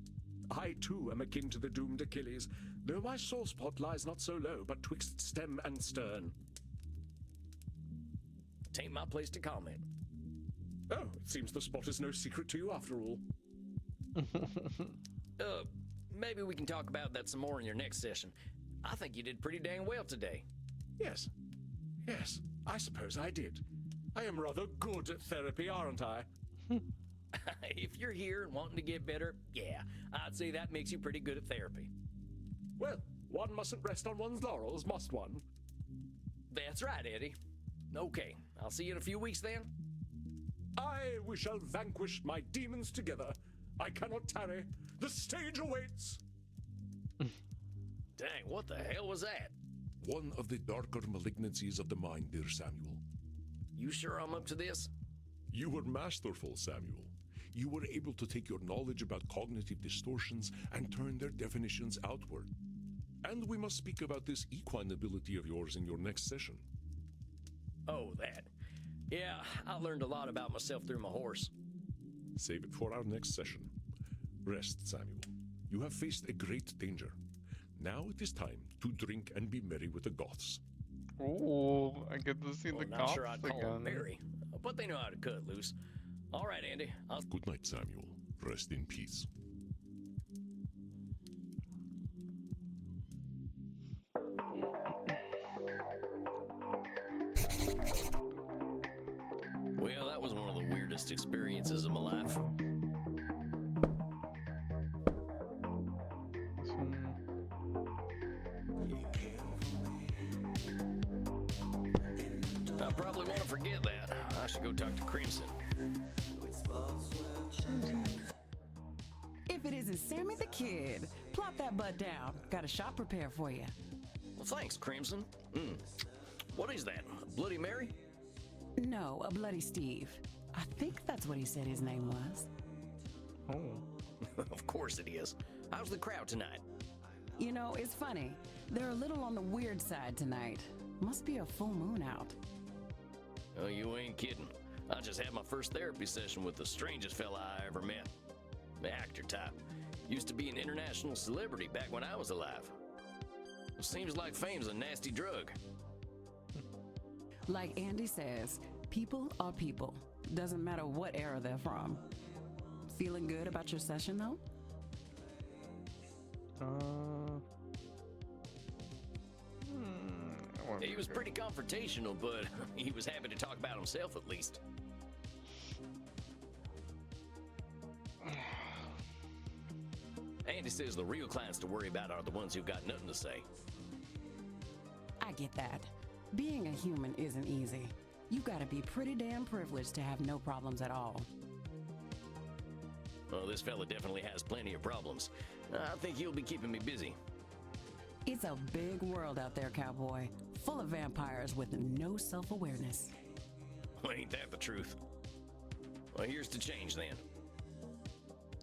I too am akin to the doomed Achilles, though my sore spot lies not so low, but twixt stem and stern. Tain't my place to comment. Oh, it seems the spot is no secret to you after all. Maybe we can talk about that some more in your next session. I think you did pretty dang well today. Yes. Yes, I suppose I did. I am rather good at therapy, aren't I? If you're here and wanting to get better, yeah, I'd say that makes you pretty good at therapy. Well, one mustn't rest on one's laurels, must one? That's right, Eddie. Okay, I'll see you in a few weeks then. Aye, we shall vanquish my demons together. I cannot tarry. The stage awaits. Dang, what the hell was that? One of the darker malignancies of the mind, dear Samuel. You sure I'm up to this? You were masterful, Samuel. You were able to take your knowledge about cognitive distortions and turn their definitions outward. And we must speak about this equine ability of yours in your next session. Oh, that. Yeah, I learned a lot about myself through my horse. Save it for our next session. Rest, Samuel. You have faced a great danger. Now it is time to drink and be merry with the Goths. Oh, I get to see the Not cops sure I'd call them again. merry, but they know how to cut loose. All right, Andy. Good night, Samuel. Rest in peace. Well, that was one of the weirdest experiences of my life. I probably want to forget that. I should go talk to Crimson. If it isn't Sammy the Kid, plop that butt down. Got a shot prepared for you. Well, thanks, Crimson. What is that? A Bloody Mary? No, a Bloody Steve. I think that's what he said his name was. Oh. Of course it is. How's the crowd tonight? You know, it's funny. They're a little on the weird side tonight. Must be a full moon out. Oh, you ain't kidding. I just had my first therapy session with the strangest fella I ever met. The actor type. Used to be an international celebrity back when I was alive. Seems like fame's a nasty drug. Like Andy says, people are people. Doesn't matter what era they're from. Feeling good about your session, though? He was pretty confrontational, but he was happy to talk about himself at least. Andy says the real clients to worry about are the ones who've got nothing to say. I get that. Being a human isn't easy. You've got to be pretty damn privileged to have no problems at all. Well, this fella definitely has plenty of problems. I think he'll be keeping me busy. It's a big world out there, cowboy. Full of vampires with no self-awareness. Well, ain't that the truth? Well, here's to change then.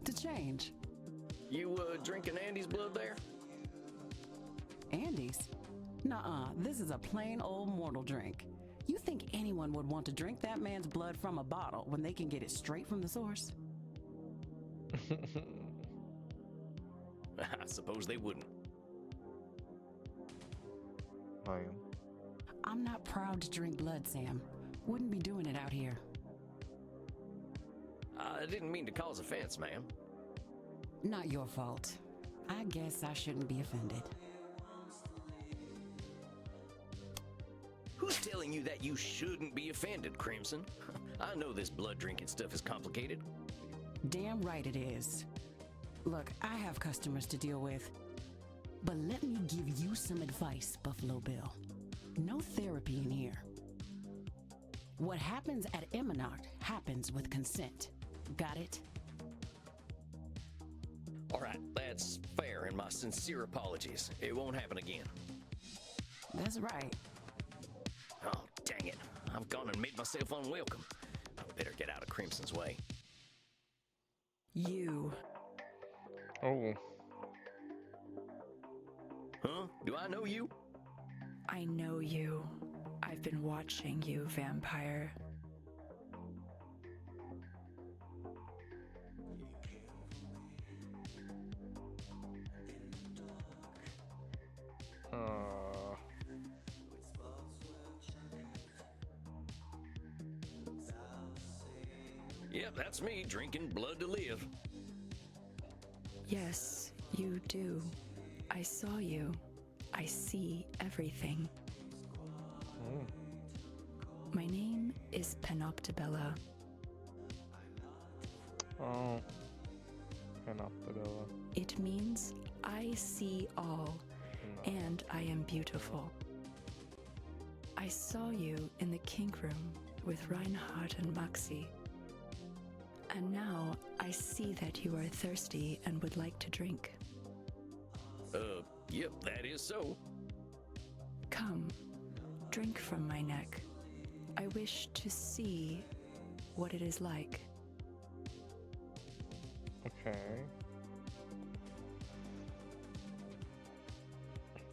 To change. You, drinking Andy's blood there? Andy's? Nuh-uh, this is a plain old mortal drink. You think anyone would want to drink that man's blood from a bottle when they can get it straight from the source? I suppose they wouldn't. I'm not proud to drink blood, Sam. Wouldn't be doing it out here. I didn't mean to cause offense, ma'am. Not your fault. I guess I shouldn't be offended. Who's telling you that you shouldn't be offended, Crimson? I know this blood drinking stuff is complicated. Damn right it is. Look, I have customers to deal with. But let me give you some advice, Buffalo Bill. No therapy in here. What happens at Eminard happens with consent. Got it? All right, that's fair, and my sincere apologies. It won't happen again. That's right. Oh, dang it. I've gone and made myself unwelcome. I better get out of Crimson's way. You. Oh. Huh? Do I know you? I know you. I've been watching you, vampire. Yep, that's me, drinking blood to live. Yes, you do. I saw you. I see everything. My name is Panoptabella. Oh. Panoptabella. It means I see all, and I am beautiful. I saw you in the kink room with Reinhardt and Maxi. And now I see that you are thirsty and would like to drink. Yep, that is so. Come, drink from my neck. I wish to see what it is like. Okay.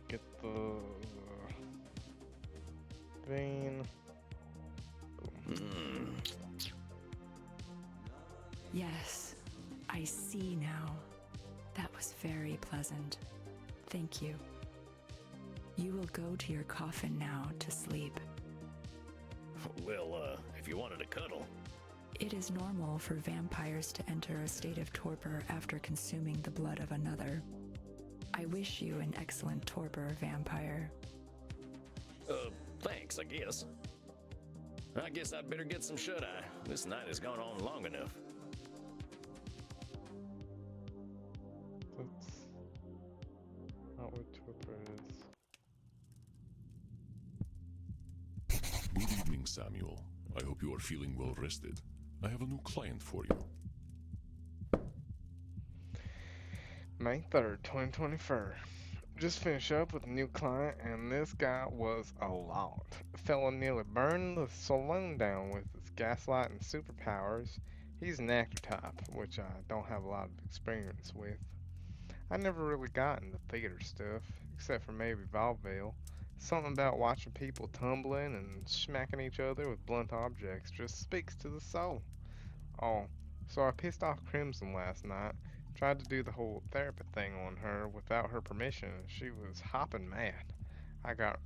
Get the vein. Yes, I see now. That was very pleasant. Thank you. You will go to your coffin now to sleep. Well, if you wanted to cuddle. It is normal for vampires to enter a state of torpor after consuming the blood of another. I wish you an excellent torpor, vampire. Thanks, I guess. I guess I'd better get some shut-eye. This night has gone on long enough. That's not what torpor is. Good evening, Samuel. I hope you are feeling well rested. I have a new client for you. May 3rd, 2024. Just finished up with a new client, and this guy was a lot. Fella nearly burned the saloon down with his gaslighting superpowers. He's an actor type, which I don't have a lot of experience with. I never really got into theater stuff, except for maybe vaudeville. Something about watching people tumbling and smacking each other with blunt objects just speaks to the soul. Oh, so I pissed off Crimson last night. Tried to do the whole therapy thing on her without her permission. She was hopping mad. I gotta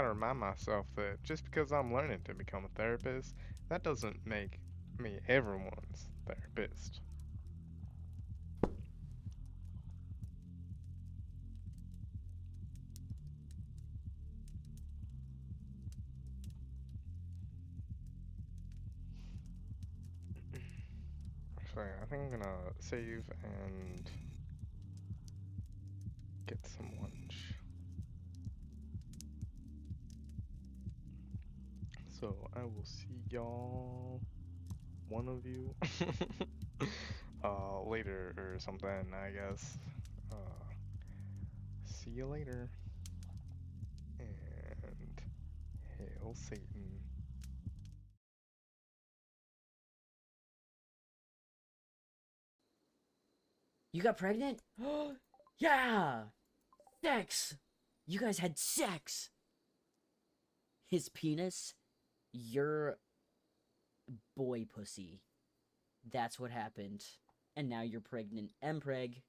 remind myself that just because I'm learning to become a therapist, that doesn't make me everyone's therapist. Actually, I think I'm gonna save and get some lunch. So I will see y'all, one of you, later or something, I guess. See you later. And hail Satan. You got pregnant? Yeah! Sex! You guys had sex! His penis? Your boy pussy. That's what happened. And now you're pregnant. Mpreg.